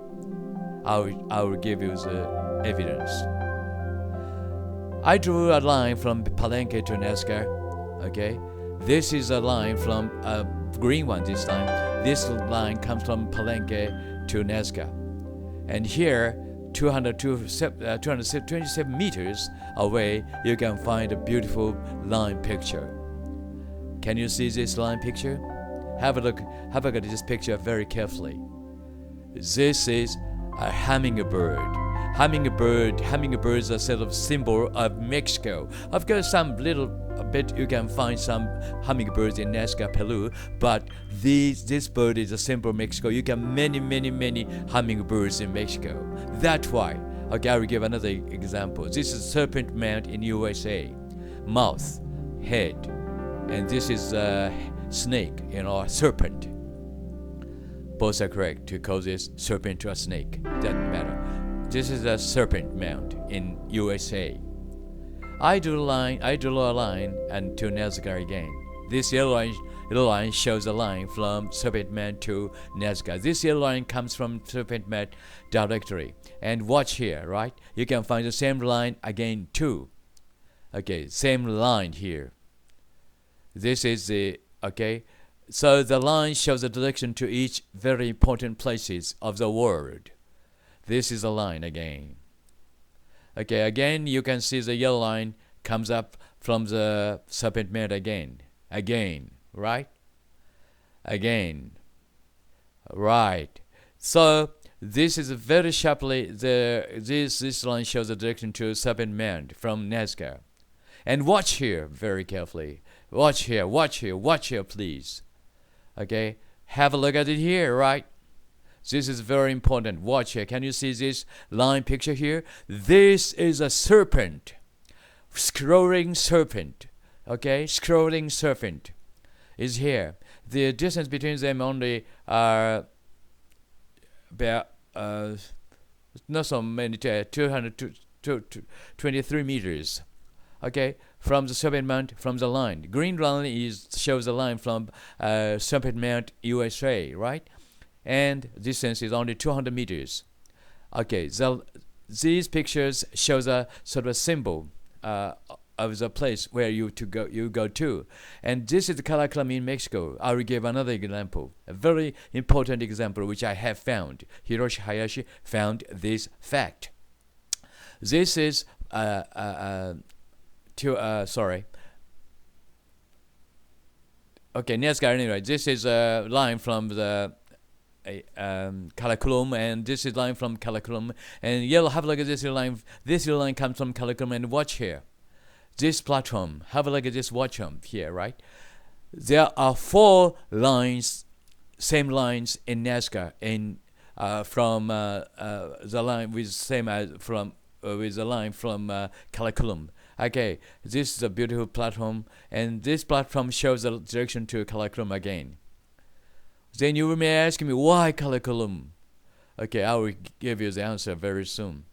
I will give you the evidence. I drew a line from Palenque to Nazca. Okay, this is a line from a green one this time. This line comes from Palenque to Nazca, and here 227 meters away, you can find a beautiful line picture. Can you see this line picture? Have a look at this picture very carefully. This is a hummingbird. Hummingbirds are sort of symbol of Mexico. Of course, some little bit you can find some hummingbirds in Nazca, Peru, but this bird is a symbol of Mexico. You can many hummingbirds in Mexico. That's why. Okay, I will give another example. This is Serpent Mound in USA. Mouth, head, and this is a snake, a serpent. Both are correct to call this serpent to a snake. Doesn't matter. This is a serpent mound in USA. I draw a line and to Nazca again. This yellow line shows a line from serpent mound to Nazca. This yellow line comes from serpent mound directly. And watch here, right? You can find the same line again too. Okay, same line here. This is the, okay. So the line shows the direction to each very important places of the world. This is a line again. Okay, again you can see the yellow line comes up from the serpent mound again, right? Again, right. So this is very sharply this line shows the direction to serpent mound from Nazca. And watch here very carefully. Watch here, please. Okay, have a look at it here, right? This is very important. Watch here. Can you see this line picture here? This is a serpent. Scrolling serpent. Okay? Scrolling serpent is here. The distance between them only are about not so many, 223 meters. Okay? From the serpent mount, from the line. Green line shows the line from serpent mount USA, right? And distance is only 200 meters. Okay, these pictures shows a sort of a symbol of the place where you go to. And this is the Caracas in Mexico. I will give another example, a very important example which I have found. Hiroshi Hayashi found this fact. This is Okay, Nazca anyway. This is a line from the Calculum, and this is line from Calculum, and yellow, have a look at this line. This line comes from Calculum, and watch here. This platform, have a look at this platform here, right? There are 4 lines, same lines in Nazca, from the line with same as from with the line from Calculum. Okay, this is a beautiful platform, and this platform shows the direction to Calculum again. Then you may ask me, why Calculum? Okay, I will give you the answer very soon.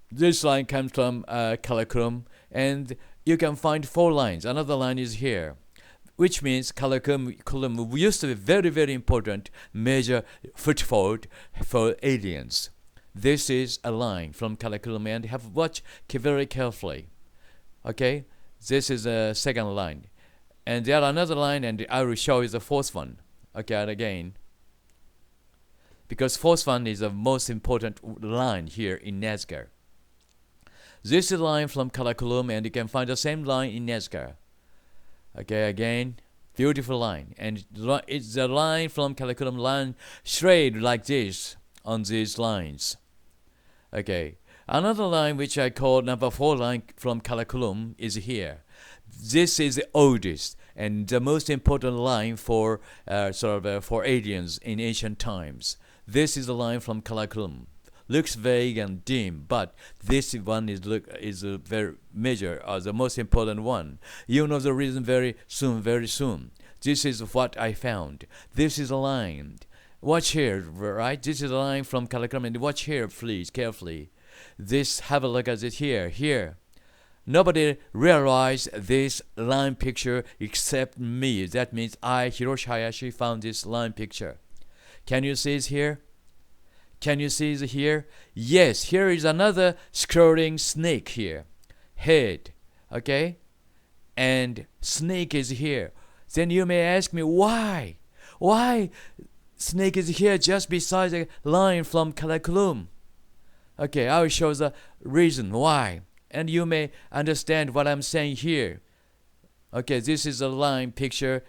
This line comes from Calculum, and you can find 4 lines. Another line is here, which means Calculum used to be very important major foothold for aliens. This is a line from Calculum, and have watched very carefully. Okay, this is the second line, and there are another line, and I will show you the 4th one. Okay, and again, because 4th one is the most important line here in Nazca. This is a line from Calculum, and you can find the same line in Nazca. Okay, again, beautiful line, and it's the line from Calculum line straight like this on these lines. Okay, another line which I call number 4 line from Calculum is here. This is the oldest and the most important line for for aliens in ancient times. This is the line from Calculum. Looks vague and dim, but this one is a very major, the most important one. You know the reason very soon. This is what I found. This is a line. Watch here, right? This is a line from Calculum, and watch here, please, carefully. This, have a look at it here. Nobody realized this line picture except me. That means I, Hiroshi Hayashi, found this line picture. Can you see it here? Can you see it here? Yes, here is another scrolling snake here. Head, okay? And snake is here. Then you may ask me, why? Why snake is here just beside the line from Calculum? Okay, I will show the reason why, and you may understand what I'm saying here. Okay, this is a line picture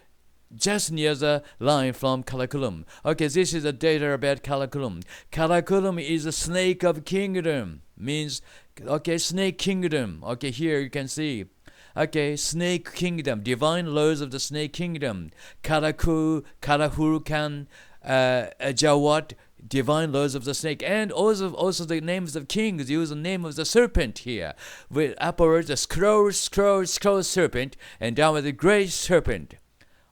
just near the line from Karakoram. Okay, this is the data about Karakoram. Karakoram is a snake of kingdom, means, okay, snake kingdom. Okay, here you can see. Okay, snake kingdom, divine laws of the snake kingdom. Karahurukan, Jawat, divine laws of the snake, and also the names of kings use the name of the serpent here, with upwards the scroll serpent, and downward the great serpent.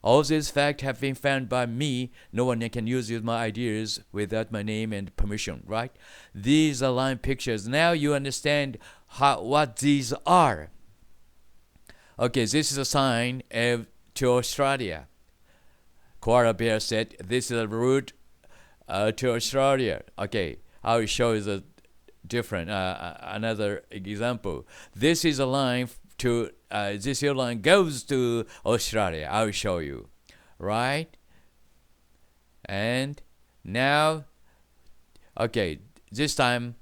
All these facts have been found by me. No one can use my ideas without my name and permission, right? These are line pictures. Now you understand what these are. Okay, this is a sign to Australia. Koala Bear said, this is a route to Australia. Okay, I will show you the different, another example. This is a line to, this airline goes to Australia. I will show you, right? And now, okay, this time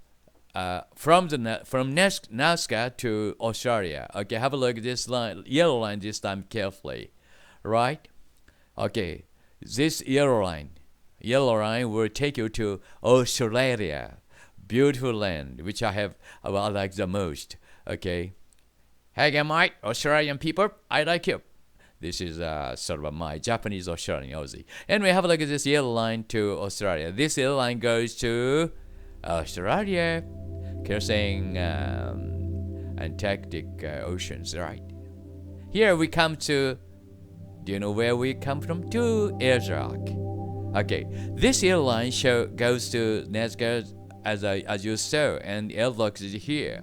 from Nazca to Australia. Okay, have a look at this line, yellow line this time carefully, right? Okay, this yellow line will take you to Australia, beautiful land, which I like the most. Okay, hey again, mate, Australian people, I like you. This is sort of my Japanese Australian Aussie. And we have a look at this yellow line to Australia. This yellow line goes to Australia, crossing Antarctic oceans, right? Here we come to, do you know where we come from? To Airlock. Okay, this yellow line goes to Nazca as you saw, and Airlock is here.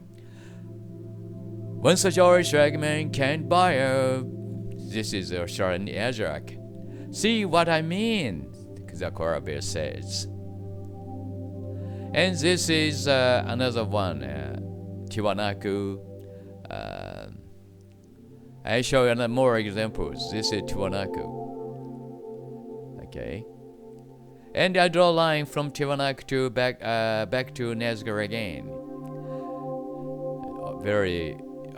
One such orange fragment can't buy a. This is Australian Airlock. See what I mean? The Koala Bear says. And this is another one, Tiwanaku. I show you more examples. This is Tiwanaku. Okay. And I draw a line from Tiwanaku to back to Nazca again.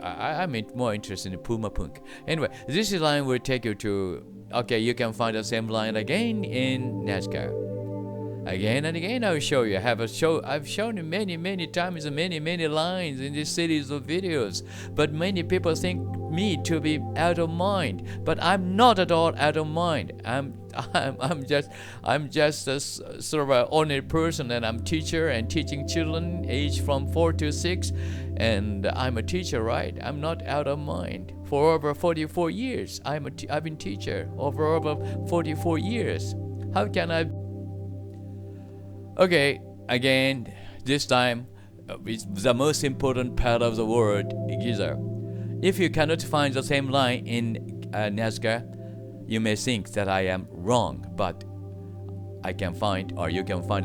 I'm more interested in Puma Punk. Anyway, this line will take you to. Okay, you can find the same line again in Nazca. Again and again, I will show you. I've shown you many times, many lines in this series of videos. But many people think me to be out of mind. But I'm not at all out of mind. I'm just a sort of an ordinary person, and I'm teacher and teaching children aged from 4 to 6, and I'm a teacher, right? I'm not out of mind. For over 44 years, I've been teacher over 44 years. How can I? Okay, again, this time, the most important part of the word, Giza. If you cannot find the same line in Nazca, you may think that I am wrong, but you can find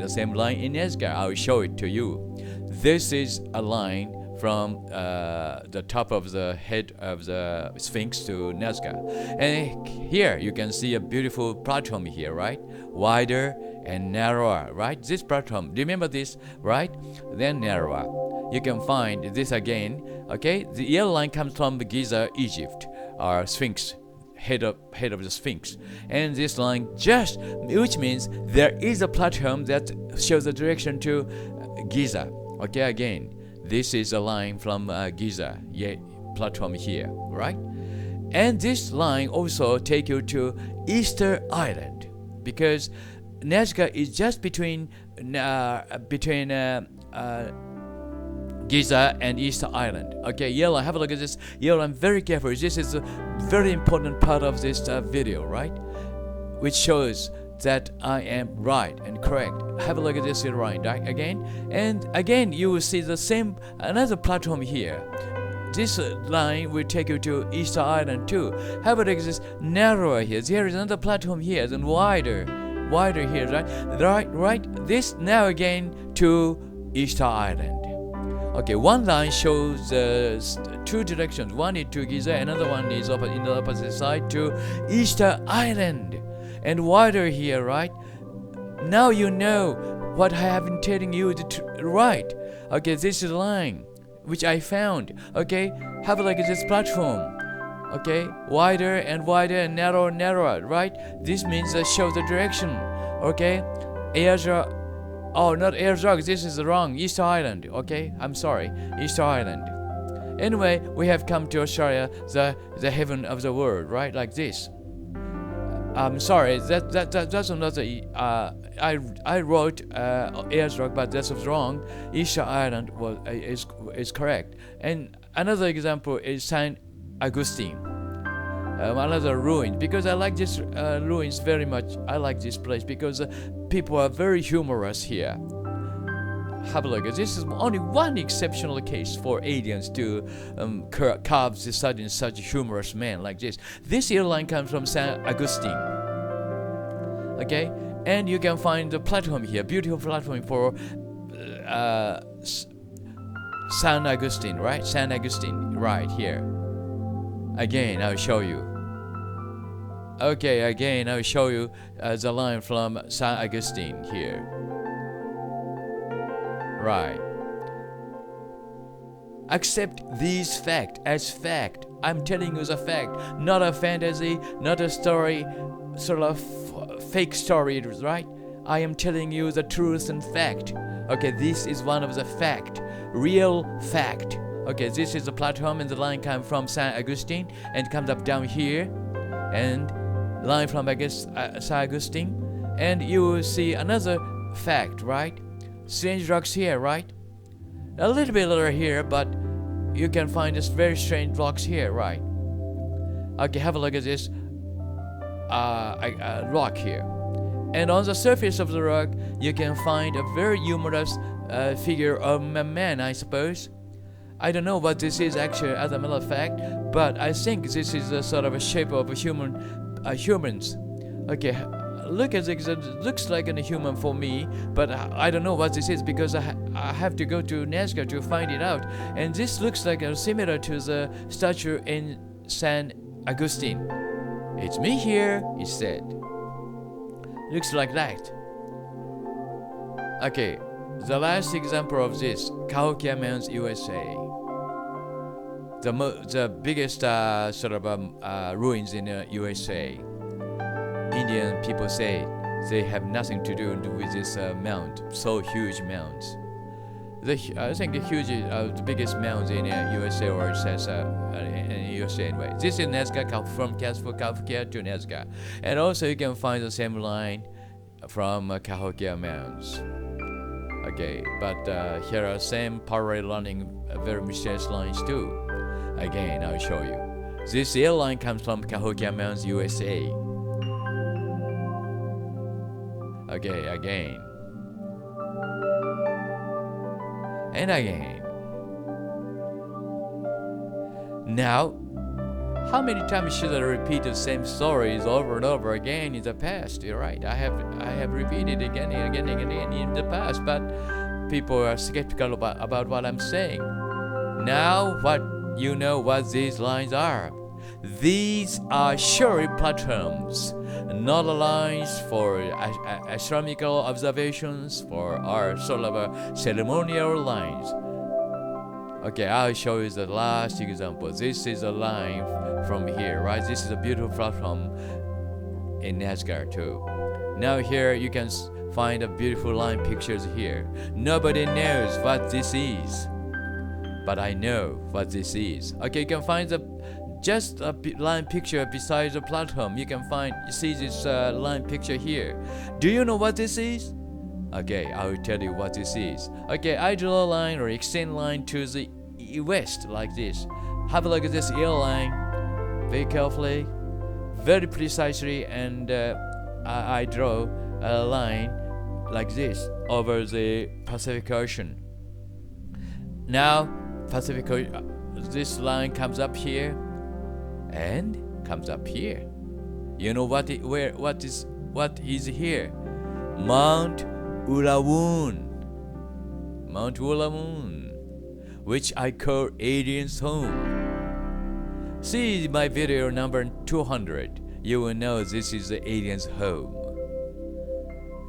the same line in Nazca. I will show it to you. This is a line from the top of the head of the Sphinx to Nazca. And here you can see a beautiful platform here, right? Wider and narrower, right? This platform, remember this, right? Then narrower. You can find this again, okay? The yellow line comes from Giza, Egypt, or Sphinx, head of the Sphinx. And this line which means there is a platform that shows the direction to Giza. Okay, again, this is a line from Giza, platform here, right? And this line also take you to Easter Island, because Nazca is just between Giza and Easter Island. Okay, yellow, have a look at this yellow. I'm very careful. This is a very important part of this video, right? Which shows that I am right and correct. Have a look at this line, right? Again, and again, you will see the same, another platform here. This line will take you to Easter Island too. Have a look at this narrower here. There is another platform here, then wider here, right? This now again to Easter Island. Okay, one line shows two directions. One is to Giza, another one is in the opposite side to Easter Island. And wider here, right? Now you know what I have been telling you right. Okay, this is a line which I found. Okay, have like this platform. Okay, wider and wider and narrower and narrower, right? This means show the direction. Okay, airdrop. Oh, not airdrop. This is wrong. Easter Island. Okay, I'm sorry. Easter Island. Anyway, we have come to Australia, the heaven of the world, right? Like this. I'm sorry. That's another. I wrote airdrop, but that was wrong. Easter Island is correct. And another example is Saint Augustine. Another ruin, because I like this ruins very much. I like this place because people are very humorous here. Have a look. This is only one exceptional case for aliens to carve such humorous man like this. This airline comes from San Agustin. Okay, and you can find the platform here, beautiful platform for San Agustin, right? San Agustin, right here. Again, I'll show you. Okay, again, I'll show you the line from San Agustin here. Right. Accept these facts as fact. I'm telling you the fact, not a fantasy, not a story, sort of fake story, right? I am telling you the truth and fact. Okay, this is one of the fact, real fact. Okay, this is the platform and the line comes from San Agustin and comes up down here, and line from San Agustin, and you will see another fact, right? Strange rocks here, right? A little bit lower here, but you can find this very strange rocks here, right? Okay, have a look at this rock here. And on the surface of the rock, you can find a very humorous figure of a man, I suppose. I don't know what this is actually, as a matter of fact, but I think this is a sort of a shape of a humans. Okay, look at it. It looks like a human for me, but I don't know what this is because I have to go to Nazca to find it out. And this looks like similar to the statue in San Agustin. It's me here, he said. Looks like that. Okay, the last example of this, Cahokia Mountains, USA. The biggest sort of ruins in USA. Indian people say they have nothing to do with this mount, so huge mounts. I think the biggest mounds in USA, or it says in USA anyway. This is Nazca, from Cahokia to Nazca. And also you can find the same line from Cahokia Mounds. Okay, but here are same parallel running very mysterious lines too. Again, I'll show you. This airline comes from Cahokia Mounds, USA. Okay, again. And again. Now, how many times should I repeat the same stories over and over again in the past? You're right. I have repeated again and again and again in the past, but people are skeptical about what I'm saying. Now, you know what these lines are. These are surely platforms, not lines for astronomical observations, for our sort of ceremonial lines. Okay, I'll show you the last example. This is a line from here, right? This is a beautiful platform in Nazca too. Now here you can find a beautiful line pictures here. Nobody knows what this is, but I know what this is. Okay, you can find just a line picture beside the platform. You see this line picture here. Do you know what this is? Okay, I will tell you what this is. Okay, I draw a line or extend line to the west like this. Have a look at this airline very carefully, very precisely, and I draw a line like this over the Pacific Ocean. Now, this line comes up here and comes up here. You know what is here? Mount Ulamun, which I call alien's home. See my video number 200. You will know this is the alien's home.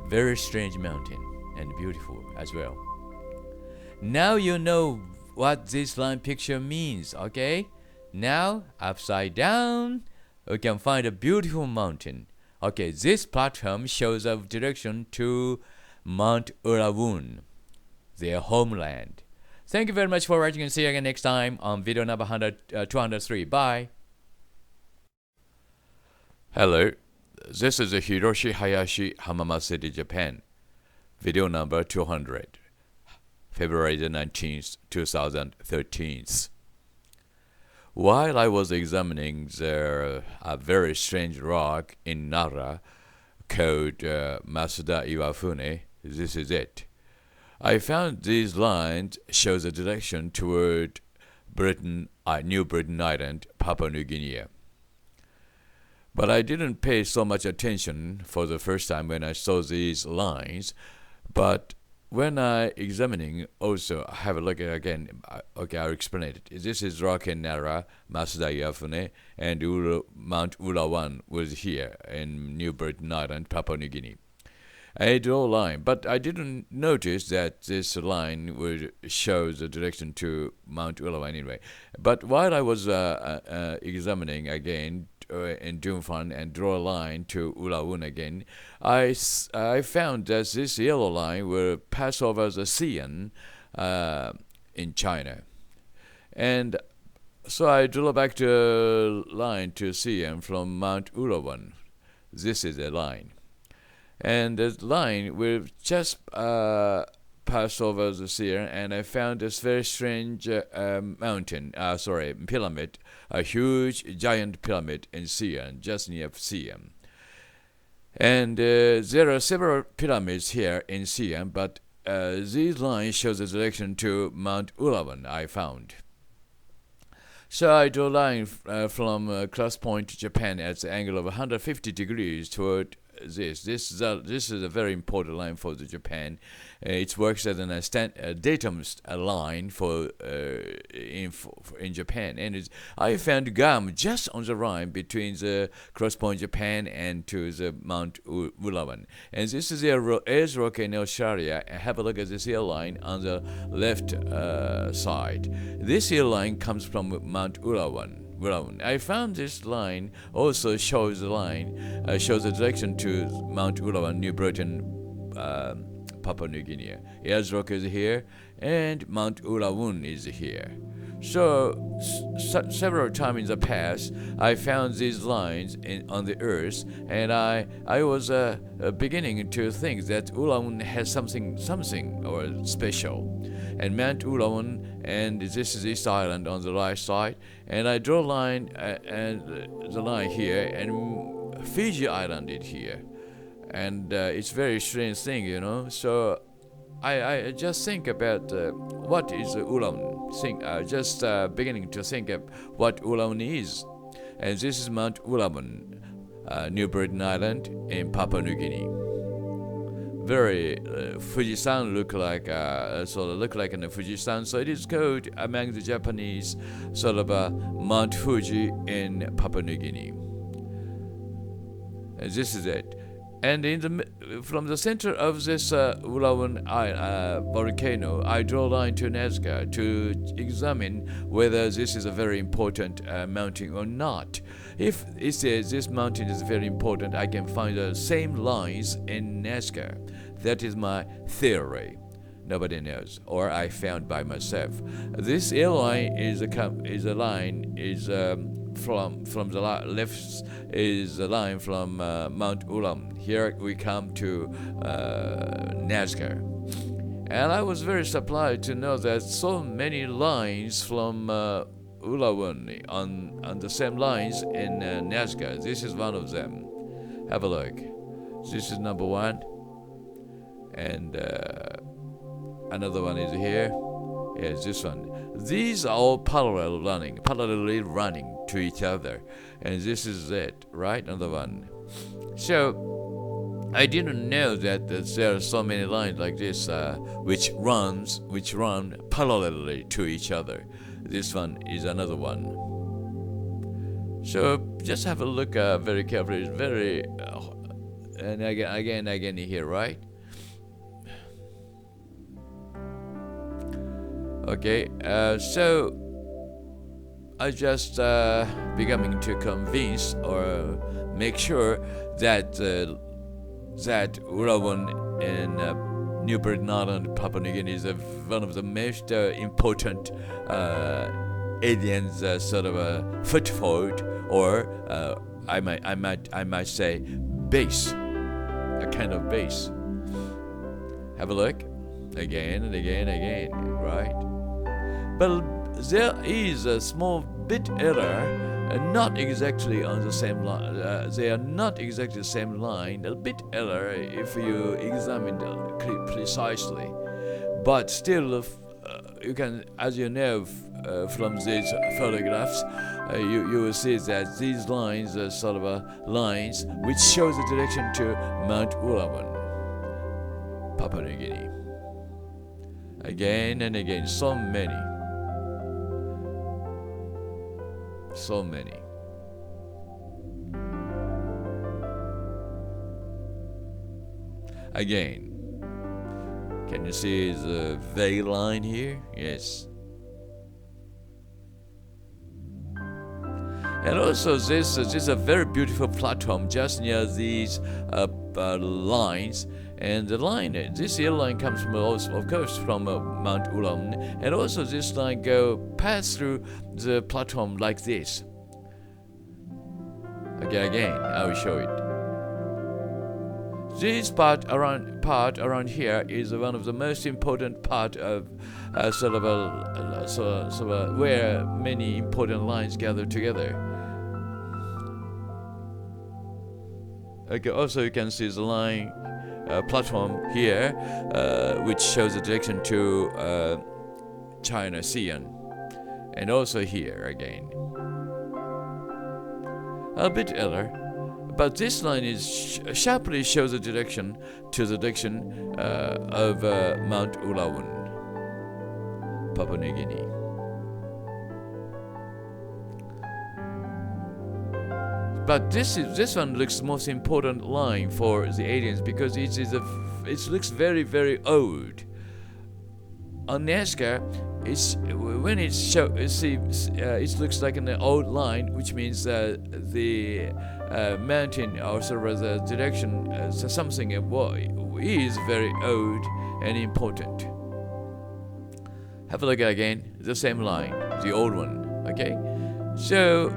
Very strange mountain and beautiful. as well. Now you know what this line picture means, okay? Now, upside down, we can find a beautiful mountain. Okay, this platform shows a direction to Mount Urawun, their homeland. Thank you very much for watching and see you again next time on video number 203. Bye. Hello, this is Hiroshi Hayashi, Hamama City, Japan. Video number 200, February the 19th, 2013. While I was examining a very strange rock in Nara called Masuda Iwafune, this is it. I found these lines show the direction toward New Britain Island, Papua New Guinea. But I didn't pay so much attention for the first time when I saw these lines. But when I examining also, I have a look at again. Okay, I'll explain it. This is rock in Nara, Masuda Iwafune, and Mount Ulawan was here in New Britain Island, Papua New Guinea. I draw a line, but I didn't notice that this line would show the direction to Mount Ulawan anyway. But while I was examining again in Dunfan and draw a line to Ulawan again, I found that this yellow line will pass over the Xi'an in China. And so I drew back the line to Xi'an from Mount Ulawan. This is the line. And the line will just pass over the Xi'an, and I found this very strange pyramid, a huge giant pyramid in Xi'an, just near Xi'an. And there are several pyramids here in Xi'an, but these lines show the direction to Mount Ulawan, I found. So I draw a line from Cross Point, Japan, at the angle of 150 degrees toward this. This is a very important line for the Japan. It works as a datum line for in Japan, and I found Guam just on the line between the Cross Point, Japan, and to the Mount Ulawan. And this is the Ayers Rock in Australia. Have a look at this airline on the left side. This airline comes from Mount Ulawan. I found this line also shows the direction to Mount Ulawan, New Britain, Papua New Guinea. Ayers Rock is here, and Mount Ulawan is here. So several times in the past, I found these lines on the earth, and I was beginning to think that Ulawan has something or special. And Mount Ulawan, and this is East Island on the right side, and I draw a line and the line here, and Fiji Island is here, and it's very strange thing, you know. So I just think about what is Ulawan. Just beginning to think of what Ulawan is, and this is Mount Ulawan, New Britain Island in Papua New Guinea. Very Fujisan look like in the Fujisan, so it is called among the Japanese sort of Mount Fuji in Papua New Guinea. And this is it. And from the center of this Ulawan volcano, I draw a line to Nazca to examine whether this is a very important mountain or not. If it says this mountain is very important, I can find the same lines in Nazca. That is my theory. Nobody knows, or I found by myself. This airline is a line from the left is a line from Mount Ulam. Here we come to Nazca, and I was very surprised to know that so many lines from Ulawan on the same lines in Nazca. This is one of them. Have a look. This is number one, and another one is here. Yes, this one. These are all parallelly running to each other, and this is it, right? Another one. So I didn't know that there are so many lines like this which run parallelly to each other. This one is another one. So just have a look very carefully. It's very and again here, right? Okay, so I just becoming to convince or make sure that that Urawan in New Britain Island, Papua New Guinea is one of the most important aliens sort of a foothold, or I might say base, a kind of base. Have a look again and again and again, right? But there is a small bit error, not exactly on the same line. They are not exactly the same line. A bit error if you examine precisely, but still, you can, as you know from these photographs, you will see that these lines are sort of lines which show the direction to Mount Ulawan, Papua New Guinea. Again and again, so many. Again, can you see the veil line here? Yes. And also this is a very beautiful platform just near these lines. And the line, this yellow line comes from, of course, from Mount Ulam, and also this line pass through the platform like this. Again, I will show it. This part around here is one of the most important part of where many important lines gather together. Okay, also you can see the line. Platform here, which shows the direction to China Sea, and also here again. A bit error, but this line is sharply shows the direction to the direction of Mount Ulawan, Papua New Guinea. But this one looks most important line for the aliens because it looks very, very old. On Nazca, it looks like an old line, which means the mountain or sort of the direction something is very old and important. Have a look again, the same line, the old one. Okay, so.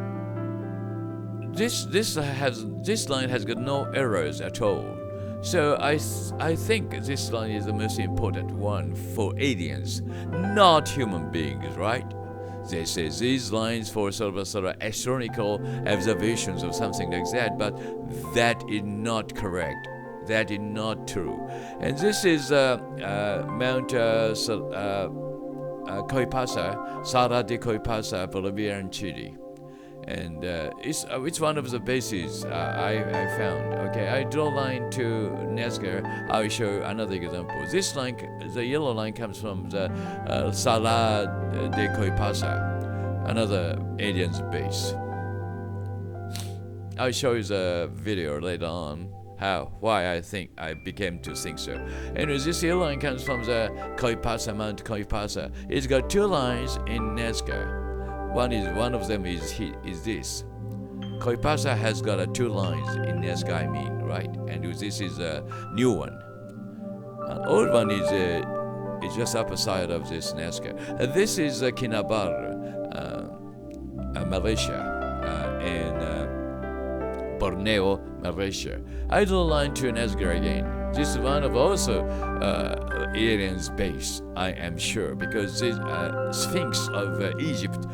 This line has got no errors at all. So I think this line is the most important one for aliens, not human beings, right? They say these lines for sort of astronomical observations or something like that, but that is not correct. That is not true. And this is Mount Coipasa, Serra de Coipasa, Bolivia and Chile. And it's one of the bases I found. Okay, I draw a line to Nazca. I will show another example. This line, the yellow line, comes from the Serra de Coipasa, another alien's base. I'll show you the video later on. Why I became to think so. Anyway, this yellow line comes from the Coipasa, Mount Coipasa. It's got two lines in Nazca. One of them is this. Coipasa has got two lines in Nazca, right? And this is a new one. An old one is just upper side of this Nazca. This is Kinabalu, Malaysia, in Borneo, Malaysia. I draw a line to Nazca again. This is one of also aliens' base, I am sure, because this Sphinx of Egypt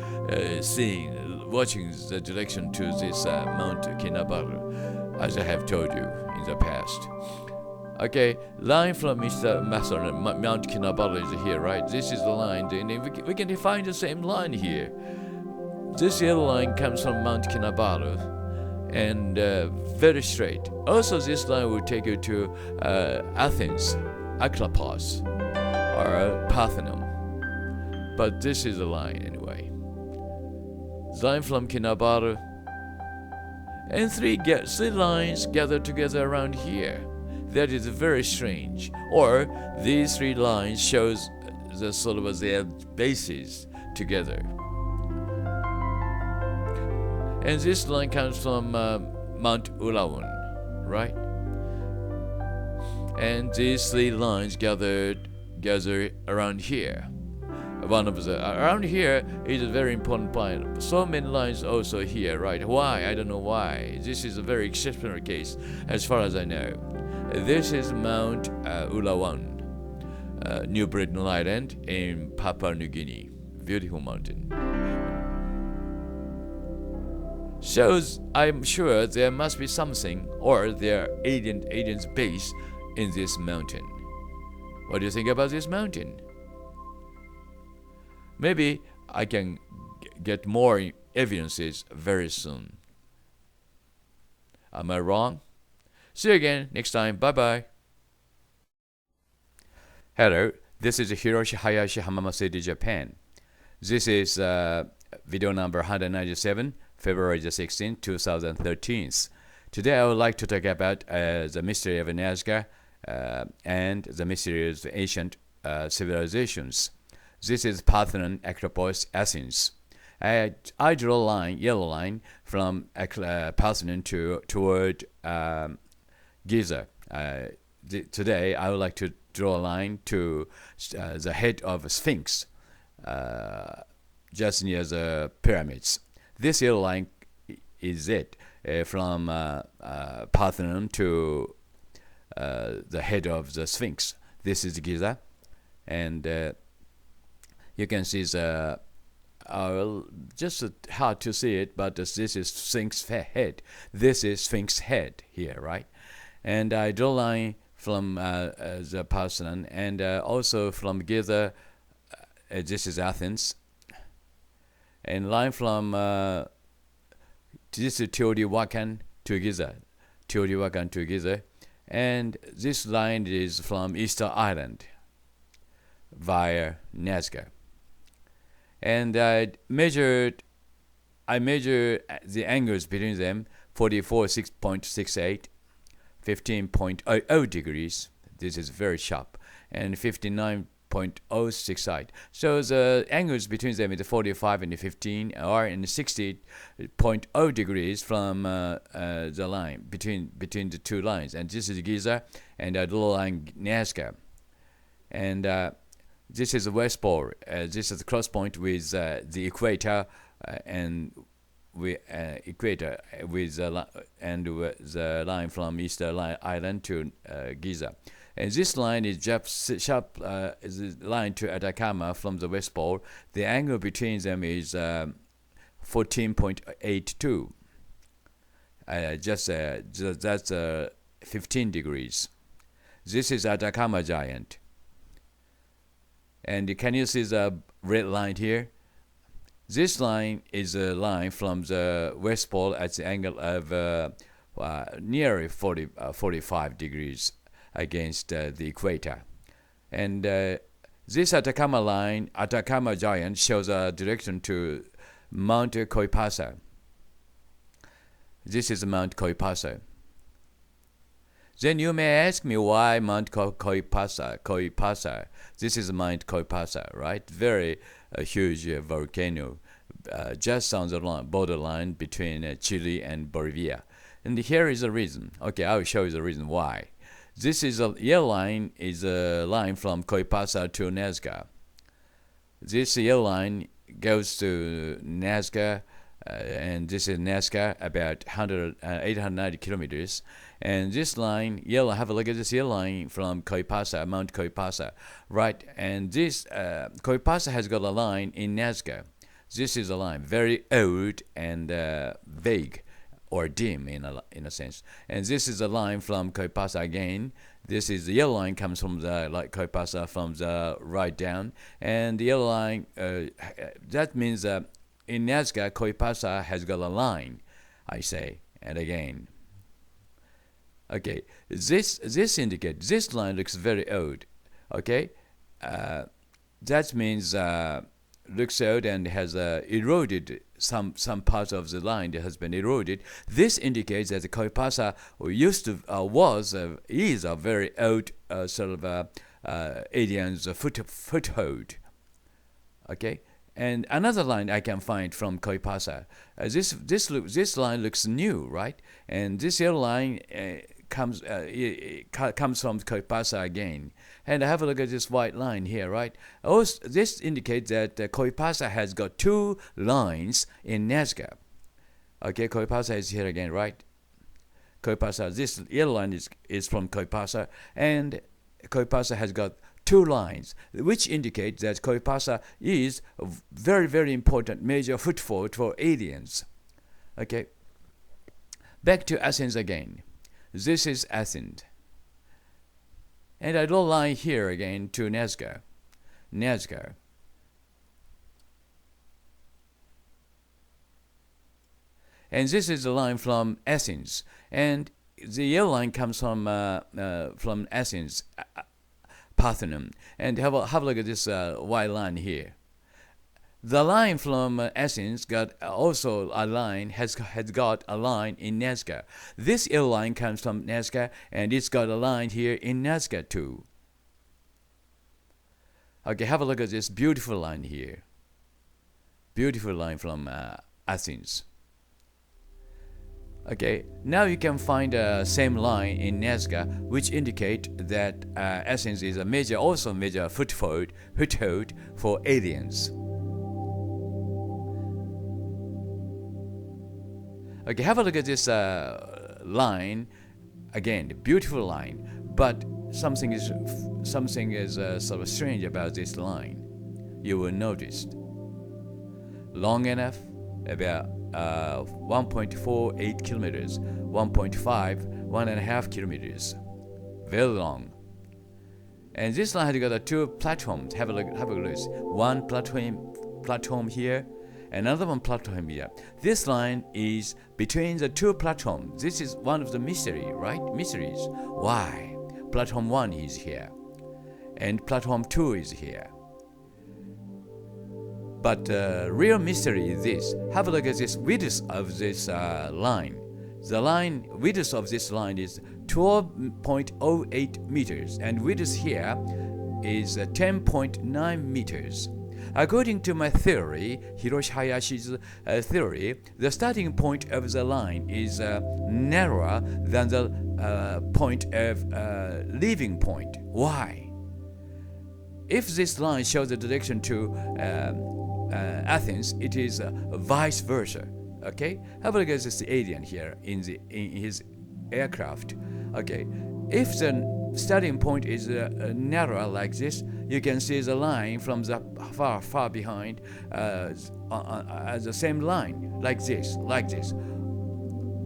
watching the direction to this Mount Kinabalu, as I have told you in the past. Okay, line from Mount Kinabalu is here, right? This is the line, and we can define the same line here. This yellow line comes from Mount Kinabalu, and very straight. Also, this line will take you to Athens, Akropos, or Parthenon. But this is the line anyway. Line from Kinabalu, and three lines gathered together around here. That is very strange. Or these three lines shows the sort of their bases together. And this line comes from Mount Ulawan, right? And these three lines gather around here. Around here is a very important point. So many lines also here, right? Why? I don't know why. This is a very exceptional case, as far as I know. This is Mount Ulawan, New Britain Island in Papua New Guinea. Beautiful mountain. Shows I'm sure there must be something or their alien's base in this mountain. What do you think about this mountain? Maybe I can get more evidences very soon. Am I wrong? See you again next time. Bye-bye. Hello, this is Hiroshi Hayashi, Hamama City, Japan. This is video number 197, February 16, 2013. Today I would like to talk about the mystery of Nazca and the mystery of ancient civilizations. This is Parthenon, Acropolis, Athens. I draw a line, yellow line, from Parthenon toward Giza. Today I would like to draw a line to the head of Sphinx, just near the pyramids. This yellow line is it, from Parthenon to the head of the Sphinx. This is Giza, and you can see the just hard to see it, but this is Sphinx head. This is Sphinx head here, right? And I draw a line from the Parthenon, and also from Giza. This is Athens, and line from this is Teotihuacan to Giza, and this line is from Easter Island via Nazca. And I measured the angles between them: 44.68, 15.00 degrees. This is very sharp, and 59.068. So the angles between them is 45 and 15, or in 60.0 degrees from the line between the two lines. And this is Giza, and I draw line Nazca, and this is the west pole. This is the cross point with the equator, and equator with the line from Easter Island to Giza. And this line is just sharp. Is the line to Atacama from the west pole. The angle between them is 14.82. That's 15 degrees. This is Atacama Giant. And can you see the red line here? This line is a line from the west pole at the angle of nearly 45 degrees against the equator. And this Atacama line, Atacama Giant, shows a direction to Mount Coipasa. This is Mount Coipasa. Then you may ask me why Mount Coipasa. This is Mount Coipasa, right? Very huge volcano, just on the borderline between Chile and Bolivia. And here is the reason. Okay, I will show you the reason why. This is a yellow line is a line from Coipasa to Nazca. This yellow line goes to Nazca, and this is Nazca, about 890 kilometers. And this line, yellow, have a look at this yellow line from Coipasa, Mount Coipasa, right? And this Coipasa has got a line in Nazca. This is a line, very old and vague, or dim in a sense. And this is a line from Coipasa again. This is the yellow line comes from the Coipasa from the right down, and the yellow line that means in Nazca, Coipasa has got a line, I say, and again. Okay, this indicates this line looks very old. Okay, that means looks old and has eroded some part of the line that has been eroded. This indicates that the Coipasa is a very old sort of aliens' foothold. Okay, and another line I can find from Koipasa. This line looks new, right? And this yellow line comes from Koipasa again. And have a look at this white line here, right? Also, this indicates that Koipasa has got two lines in Nazca. Okay, Koipasa is here again, right? Koipasa, this yellow line is from Koipasa, and Koipasa has got two lines, which indicate that Koipasa is a very, very important major foothold for aliens. Okay, back to Athens again. This is Athens. And I draw a line here again to Nazca. And this is the line from Athens. And the yellow line comes from Athens, Parthenon. And have a look at this white line here. The line from Athens got also a line, has got a line in Nazca. This yellow line comes from Nazca, and it's got a line here in Nazca too. Okay, have a look at this beautiful line here. Beautiful line from Athens. Okay, now you can find the same line in Nazca, which indicate that Athens is a major foothold for aliens. Okay, have a look at this line again, the beautiful line. But something is sort of strange about this line. You will notice long enough, about 1.48 kilometers, 1.5 kilometers, very long. And this line has got two platforms. Have a look. One platform here. Another one platform here. This line is between the two platforms. This is one of the mysteries. Why? Platform 1 is here, and platform 2 is here. But real mystery is this. Have a look at this width of this line. The width of this line is 12.08 meters, and width here is 10.9 meters. According to my theory, Hiroshi Hayashi's theory, the starting point of the line is narrower than the point of leaving point. Why? If this line shows the direction to Athens, it is vice versa. Okay, have a look at this alien here in his aircraft. Okay, if the starting point is narrower like this, you can see the line from the far behind as the same line, like this.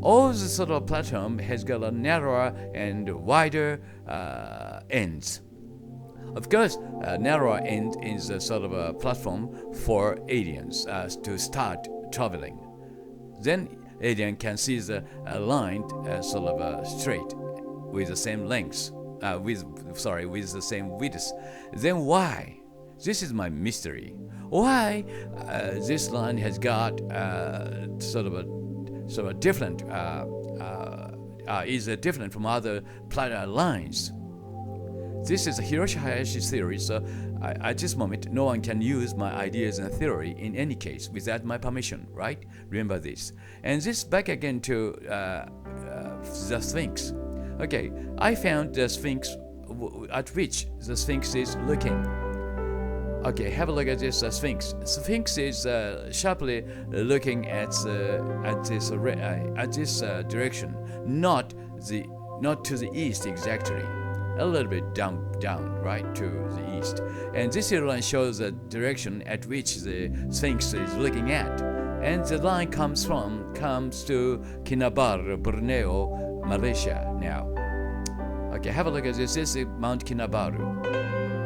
All the sort of platform has got a narrower and wider ends. Of course, narrower end is a sort of a platform for aliens to start traveling. Then alien can see the line sort of straight with the same length. With the same width. Then why? This is my mystery. Why this line has got sort of different is different from other lines? This is Hiroshi Hayashi's theory. So at this moment, no one can use my ideas and theory in any case without my permission. Right? Remember this. And this back again to the Sphinx. Okay, I found the Sphinx at which the Sphinx is looking. Okay, have a look at this Sphinx. Sphinx is sharply looking at this direction, not to the east exactly. A little bit down, right, to the east. And this here line shows the direction at which the Sphinx is looking at. And the line comes to Kinabalu, Borneo, Malaysia now. Okay, have a look at this. This is Mount Kinabalu.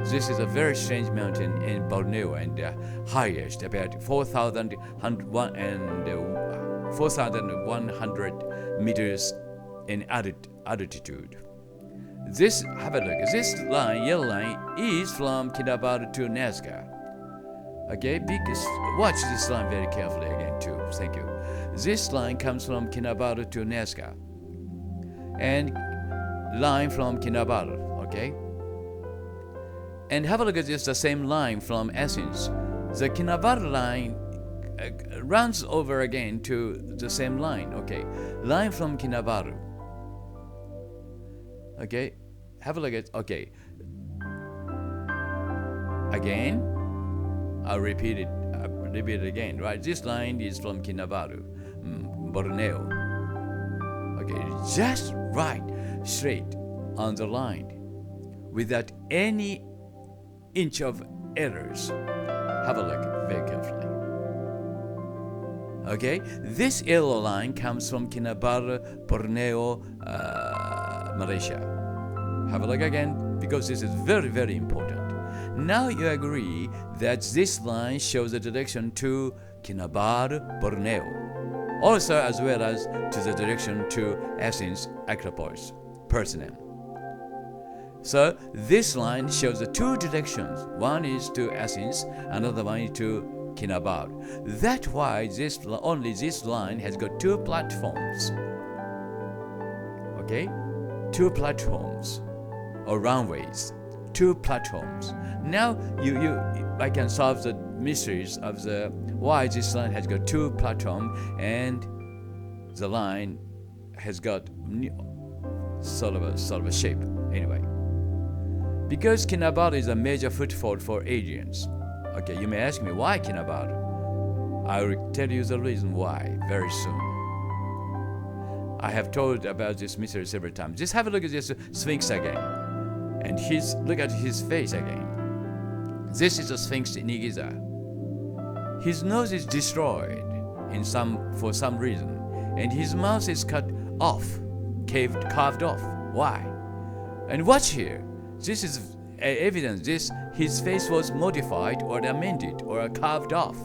This is a very strange mountain in Borneo and highest, about 4,100 meters in altitude. Have a look. This line, yellow line, is from Kinabalu to Nazca. Okay, because watch this line very carefully again too. Thank you. This line comes from Kinabalu to Nazca. And line from Kinabalu, okay? And have a look at this, the same line from Athens. The Kinabalu line runs over again to the same line. Okay, line from Kinabalu. Okay, have a look at, okay. Again, I'll repeat it again, right? This line is from Kinabalu, Borneo. Okay, just right, straight on the line, without any inch of errors. Have a look very carefully. Okay, this yellow line comes from Kinabalu, Borneo, Malaysia. Have a look again, because this is very, very important. Now you agree that this line shows the direction to Kinabalu, Borneo, also as well as to the direction to Athens, Acropolis, Persian. So this line shows the two directions. One is to Athens, another one is to Kinabalu. That's why only this line has got two platforms. Okay? Two platforms or runways. Two platforms. Now I can solve the mysteries of the why this line has got two platforms and the line has got sort of a shape. Anyway, because Kinabalu is a major foothold for aliens. Okay, you may ask me why Kinabalu. I will tell you the reason why very soon. I have told about this mystery several times. Just have a look at this Sphinx again. And look at his face again. This is a Sphinx in Giza. His nose is destroyed for some reason, and his mouth is cut off, carved off. Why? And watch here. This is evidence. His face was modified or amended or carved off.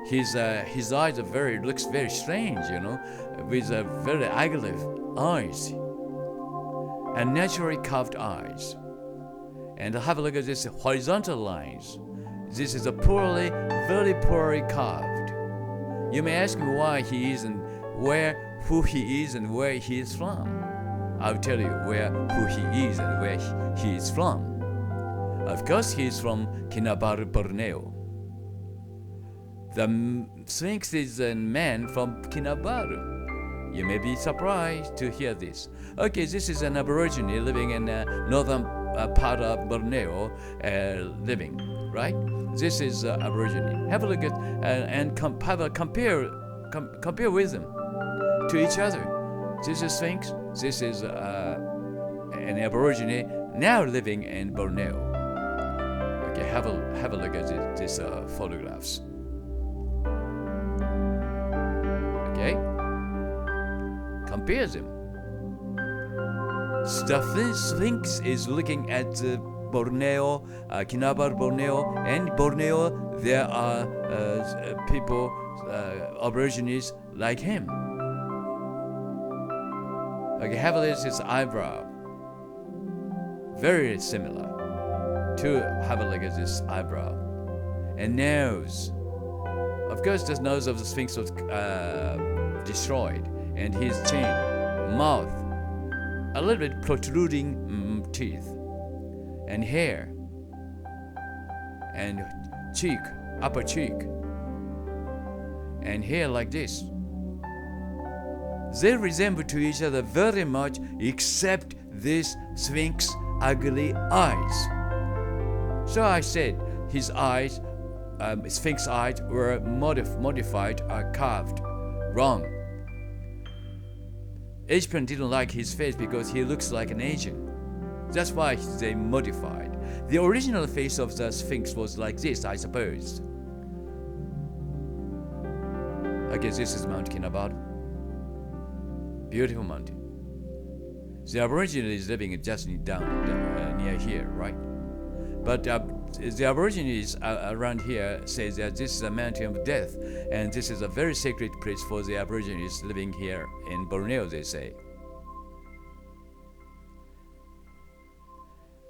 His eyes looks very strange, with very ugly eyes, and naturally carved eyes. And have a look at this horizontal lines. This is very poorly carved. You may ask me why he is and who he is and where he is from. I'll tell you who he is and where he is from. Of course, he is from Kinabalu, Borneo. The Sphinx is a man from Kinabalu. You may be surprised to hear this. Okay, this is an Aborigine living in northern part of Borneo, living, right? This is Aborigine. Have a look at and compare with them to each other. This is Sphinx. This is an Aborigine now living in Borneo. Okay, have a look at these photographs. Okay, compare them. The Sphinx is looking at Borneo, Kinabalu, Borneo, and Borneo. There are people, Aborigines like him. Okay, have a look at his eyebrow. Very similar to have a look at this eyebrow. And nose. Of course, the nose of the Sphinx was destroyed, and his chin, mouth, a little bit protruding teeth, and hair, and cheek, upper cheek, and hair like this. They resemble to each other very much, except this Sphinx ugly eyes. So I said his eyes, Sphinx eyes, were modified or carved wrong. Asian didn't like his face because he looks like an Asian. That's why they modified. The original face of the Sphinx was like this, I suppose. Okay, this is Mount Kinabalu. Beautiful mountain. The Aborigine is living just down near here, right? But the Aborigines around here say that this is a mountain of death, and this is a very sacred place for the Aborigines living here in Borneo, they say.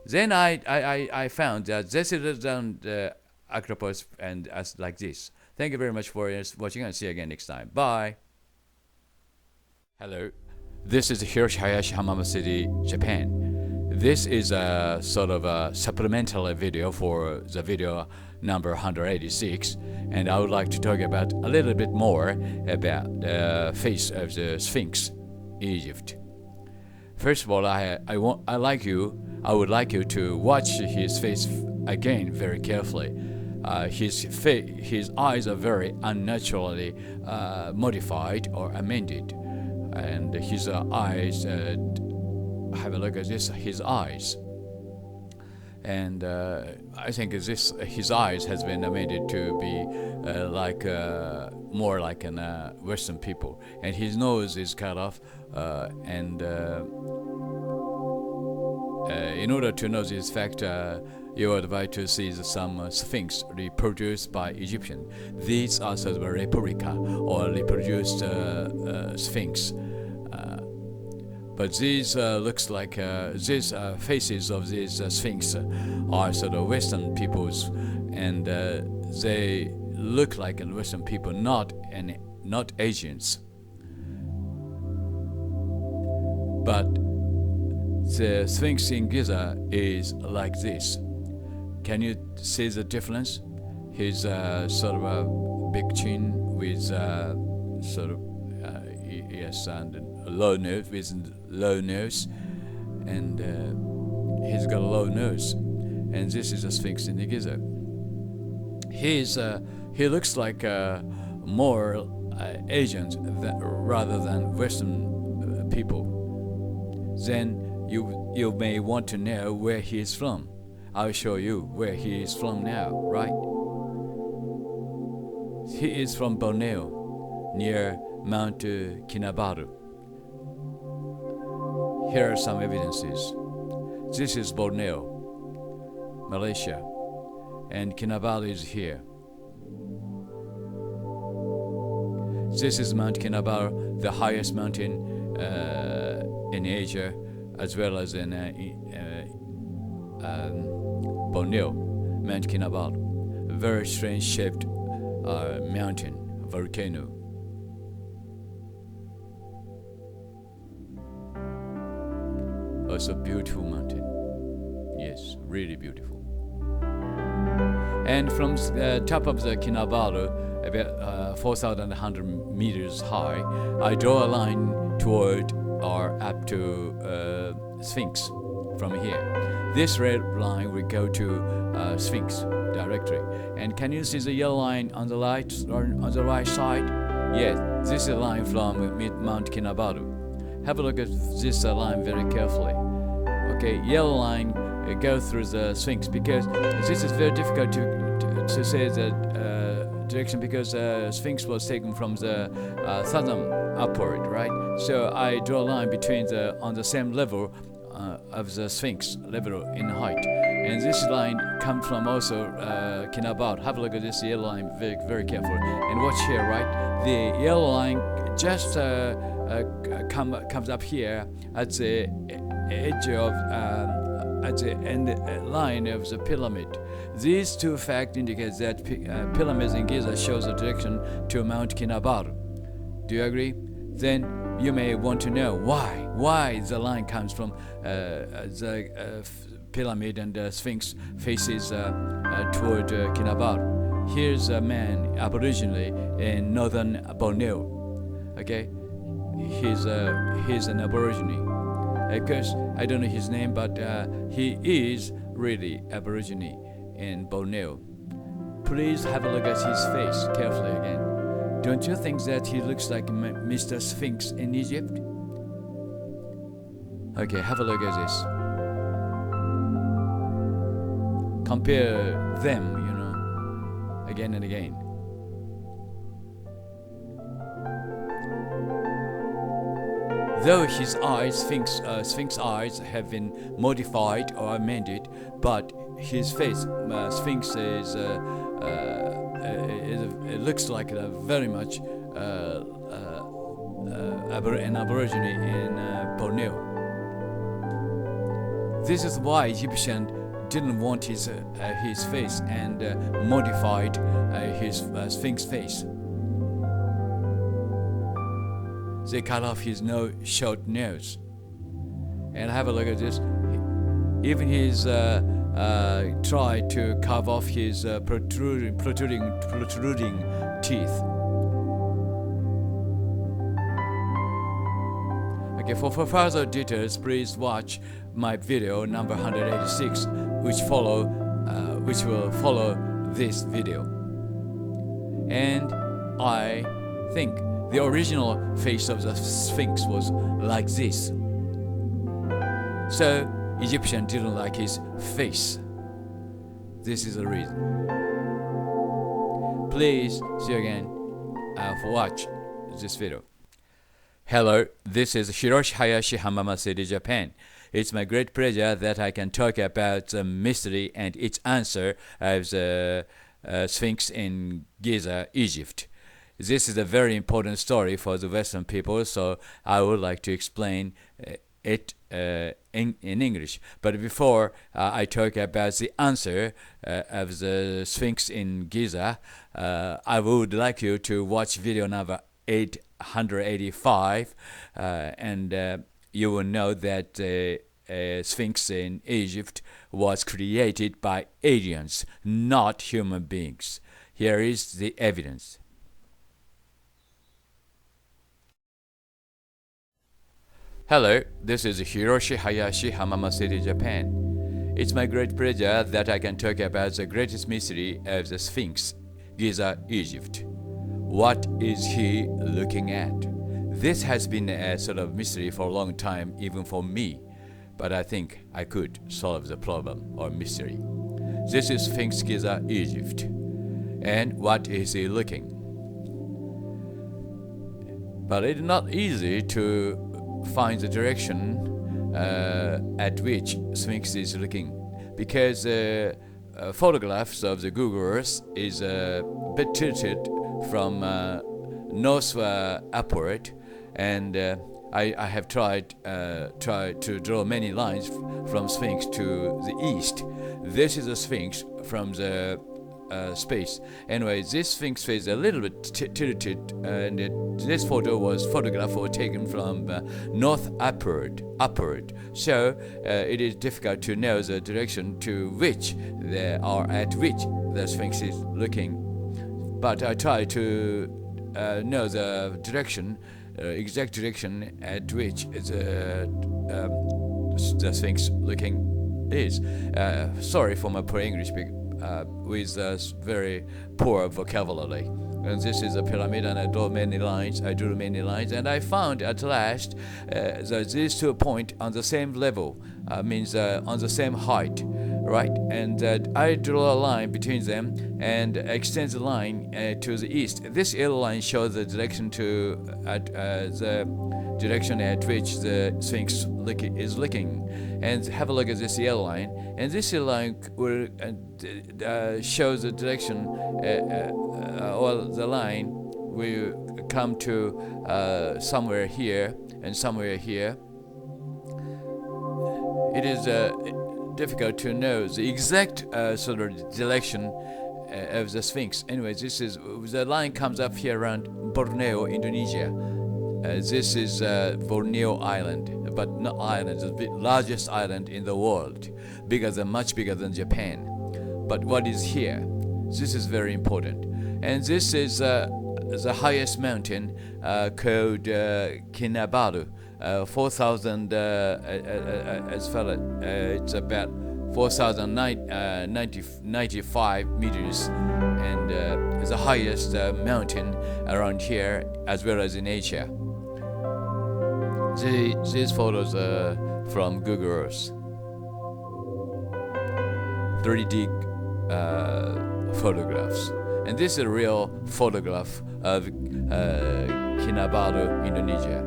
Then I found that this is down the Acropolis and as like this. Thank you very much for watching, and see you again next time. Bye. Hello, this is Hiroshi Hayashi, Hamama City, Japan. This is a sort of a supplemental video for the video number 186, and I would like to talk about a little bit more about the face of the Sphinx, Egypt. First of all, I would like you to watch his face again very carefully. His eyes are very unnaturally modified or amended, and his eyes. Have a look at this. His eyes, and I think his eyes has been amended to be more like an Western people, and his nose is cut off, and in order to know this fact, you are advised to see some Sphinx reproduced by Egyptians. These are sort of a replica or reproduced Sphinx. But these looks like these faces of these Sphinx are sort of Western peoples, and they look like Western people, not Asians. But the Sphinx in Giza is like this. Can you see the difference? His sort of a big chin with sort of yes, and low nose, and he's got a low nose, and this is a Sphinx in the Giza. He looks like more Asians rather than Western people. Then you may want to know where he is from. I'll show you where he is from now, right? He is from Borneo, near Mount Kinabalu. Here are some evidences. This is Borneo, Malaysia, and Kinabalu is here. This is Mount Kinabalu, the highest mountain in Asia, as well as in Borneo, Mount Kinabalu, a very strange shaped mountain, volcano. Also beautiful mountain. Yes, really beautiful. And from the top of the Kinabalu, about 4,100 meters high, I draw a line toward or up to Sphinx from here. This red line will go to Sphinx directly. And can you see the yellow line on the right side? Yes, this is a line from Mount Kinabalu. Have a look at this line very carefully. Okay, yellow line go through the Sphinx, because this is very difficult to say the direction, because Sphinx was taken from the southern upward, right? So I draw a line between on the same level of the Sphinx level in height, and this line comes from also Kinabalu. Have a look at this yellow line very, very carefully, and watch here, right? The yellow line just comes up here at the edge of at the end line of the pyramid. These two facts indicate that pyramids in Giza shows the direction to Mount Kinabalu. Do you agree? Then you may want to know why the line comes from the pyramid and the Sphinx faces toward Kinabalu. Here's a man aboriginally in northern Borneo. Okay, he's an aborigine. Of course, I don't know his name, but he is really aborigine in Borneo. Please have a look at his face carefully again. Don't you think that he looks like Mr. Sphinx in Egypt? Okay, have a look at this. Compare them, again and again. Though his eyes, Sphinx eyes, have been modified or amended, but his face, Sphinx, it looks like very much an aborigine in Borneo. This is why Egyptians didn't want his face and modified his Sphinx face. They cut off his short nose. And have a look at this. even he's tried to carve off his protruding teeth. Okay, for further details, please watch my video number 186, which will follow this video. And I think the original face of the Sphinx was like this. So Egyptian didn't like his face. This is the reason. Please see you again for watch this video. Hello, this is Hiroshi Hayashi, Hamama City, Japan. It's my great pleasure that I can talk about the mystery and its answer of the Sphinx in Giza, Egypt. This is a very important story for the Western people, so I would like to explain it in English. But before I talk about the answer of the Sphinx in Giza, I would like you to watch video number 885, and you will know that Sphinx in Egypt was created by aliens, not human beings. Here is the evidence. Hello, this is Hiroshi Hayashi, Hamama City, Japan. It's my great pleasure that I can talk about the greatest mystery of the Sphinx, Giza, Egypt. What is he looking at? This has been a sort of mystery for a long time, even for me, but I think I could solve the problem or mystery. This is Sphinx Giza, Egypt. And what is he looking? But it's not easy to find the direction at which Sphinx is looking, because photographs of the Google Earth is a bit tilted from north upward, and I have tried to draw many lines from Sphinx to the east. This is a Sphinx from the space. Anyway, this Sphinx face is a little bit tilted, and this photo was photographed or taken from north upward. So it is difficult to know the direction to which at which the Sphinx is looking. But I try to know the direction, exact direction at which the Sphinx looking is. Sorry for my poor English, with very poor vocabulary. And this is a pyramid, and I drew many lines, and I found at last that these 2 points on the same level, means on the same height, right? And I draw a line between them and extend the line to the east. This yellow line shows the direction at which the Sphinx is looking. And have a look at this yellow line. And this yellow line will shows the direction, or the line will come to somewhere here and somewhere here. It is difficult to know the exact sort of direction of the Sphinx. Anyway, the line comes up here around Borneo, Indonesia. This is Borneo Island, but not island, the largest island in the world, much bigger than Japan. But what is here? This is very important. And this is the highest mountain called Kinabalu, 4,000, as far as it's about 4,095 meters, and the highest mountain around here as well as in Asia. These photos are from Google Earth. 3D photographs. And this is a real photograph of Kinabalu, Indonesia.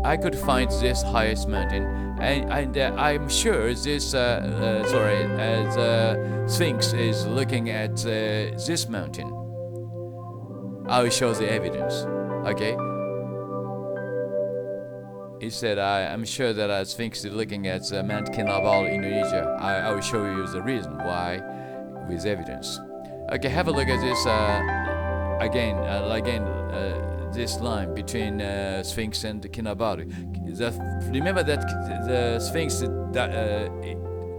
I could find this highest mountain, and I'm sure this Sphinx is looking at this mountain. I will show the evidence. Okay? He said, I'm sure that Sphinx is looking at Mount Kinabalu, Indonesia. I will show you the reason why with evidence. Okay, have a look at this again. this line between Sphinx and Kinabalu. Remember that the Sphinx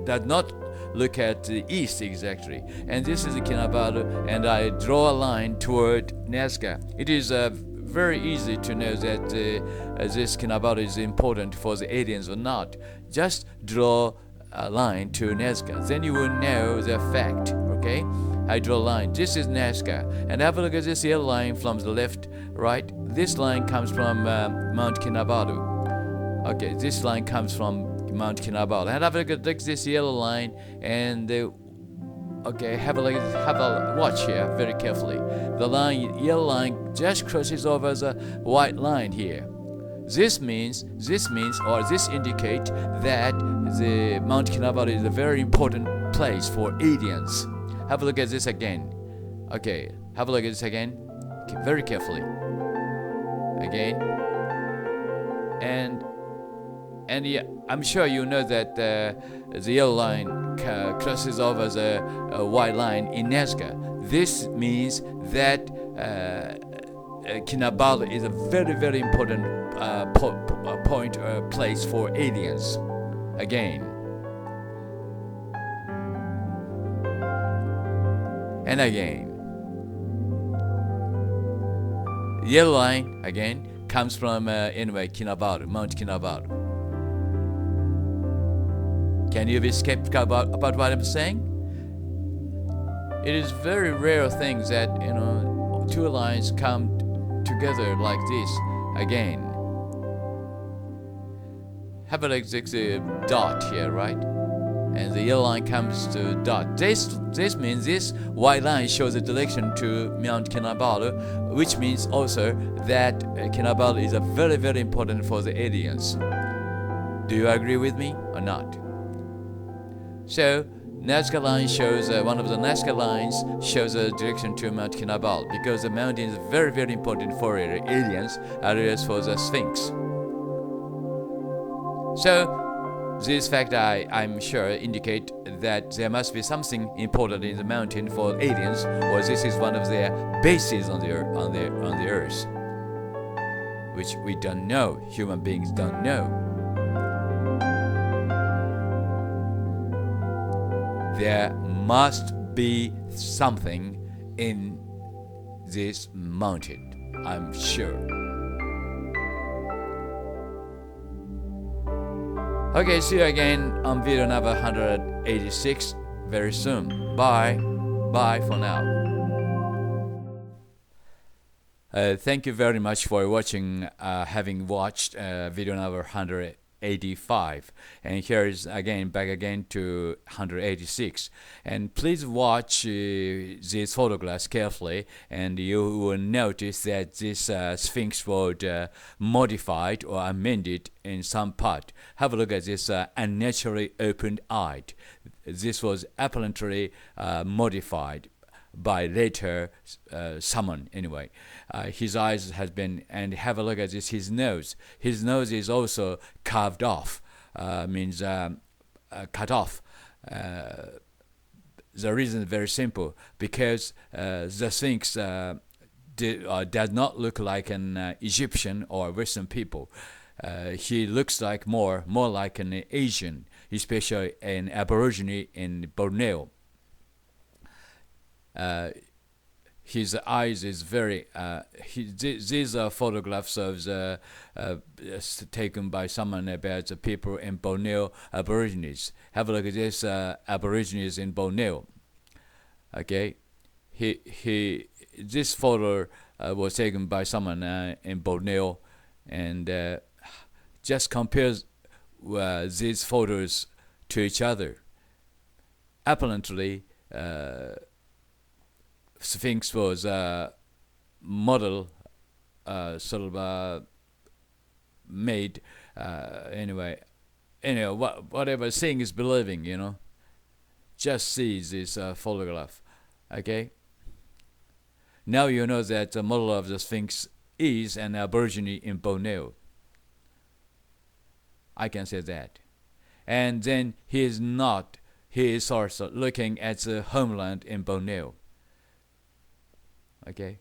does not look at the east exactly, and this is Kinabalu, and I draw a line toward Nazca. It is very easy to know that this Kinabalu is important for the aliens or not. Just draw a line to Nazca, then you will know the fact. Okay, I draw a line. This is Nazca, and have a look at this yellow line from the left, right. This line comes from Mount Kinabalu. Okay, this line comes from Mount Kinabalu. And have a look at this yellow line, and okay, have a watch here very carefully. The yellow line just crosses over the white line here. This means, or this indicates that the Mount Kinabalu is a very important place for aliens. Have a look at this again. Okay, have a look at this again, very carefully. Again, and yeah, I'm sure you know that the yellow line crosses over the white line in Nazca. This means that Kinabalu is a very, very important point or place for aliens. Again. And again. Yellow line, again, comes from, Kinabalu, Mount Kinabalu. Can you be skeptical about what I'm saying? It is very rare thing that, two lines come together like this again. Have a like this dot here, right? And the yellow line comes to dot. This means this white line shows the direction to Mount Kinabalu, which means also that Kinabalu is a very, very important for the aliens. Do you agree with me or not? So, Nazca line shows, one of the Nazca lines shows a direction to Mount Kinabalu, because the mountain is very, very important for aliens, as well as for the Sphinx. So, this fact, I'm sure, indicate that there must be something important in the mountain for aliens, or this is one of their bases on the earth, which we don't know. Human beings don't know. There must be something in this mountain, I'm sure. Okay, see you again on video number 186 very soon. Bye. Bye for now. Thank you very much for watching, having watched video number 185. And here is again, back again to 186. And please watch these photographs carefully, and you will notice that this Sphinx was modified or amended in some part. Have a look at this unnaturally opened eye. This was apparently modified by later someone anyway. His eyes has been, and have a look at this, his nose. His nose is also carved off, means cut off. The reason is very simple, because the Sphinx does not look like an Egyptian or Western people. He looks like more like an Asian, especially an Aborigine in Borneo. His eyes is very. These are photographs of taken by someone about the people in Borneo Aborigines. Have a look at this Aborigines in Borneo. Okay, this photo was taken by someone in Borneo, and just compares these photos to each other. Apparently, Sphinx was model, sort of made. Anyway, whatever seeing is believing, Just see this photograph, okay? Now you know that the model of the Sphinx is an Aborigine in Borneo. I can say that. And then he is not. He is also looking at the homeland in Borneo. Okay.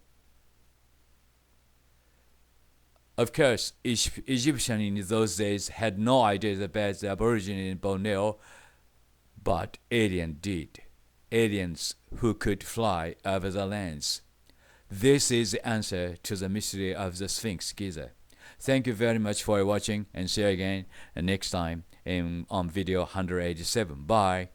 Of course, Egyptians in those days had no idea about the Aborigines in Borneo, but aliens did. Aliens who could fly over the lands. This is the answer to the mystery of the Sphinx Giza. Thank you very much for watching and see you again next time on video 187. Bye.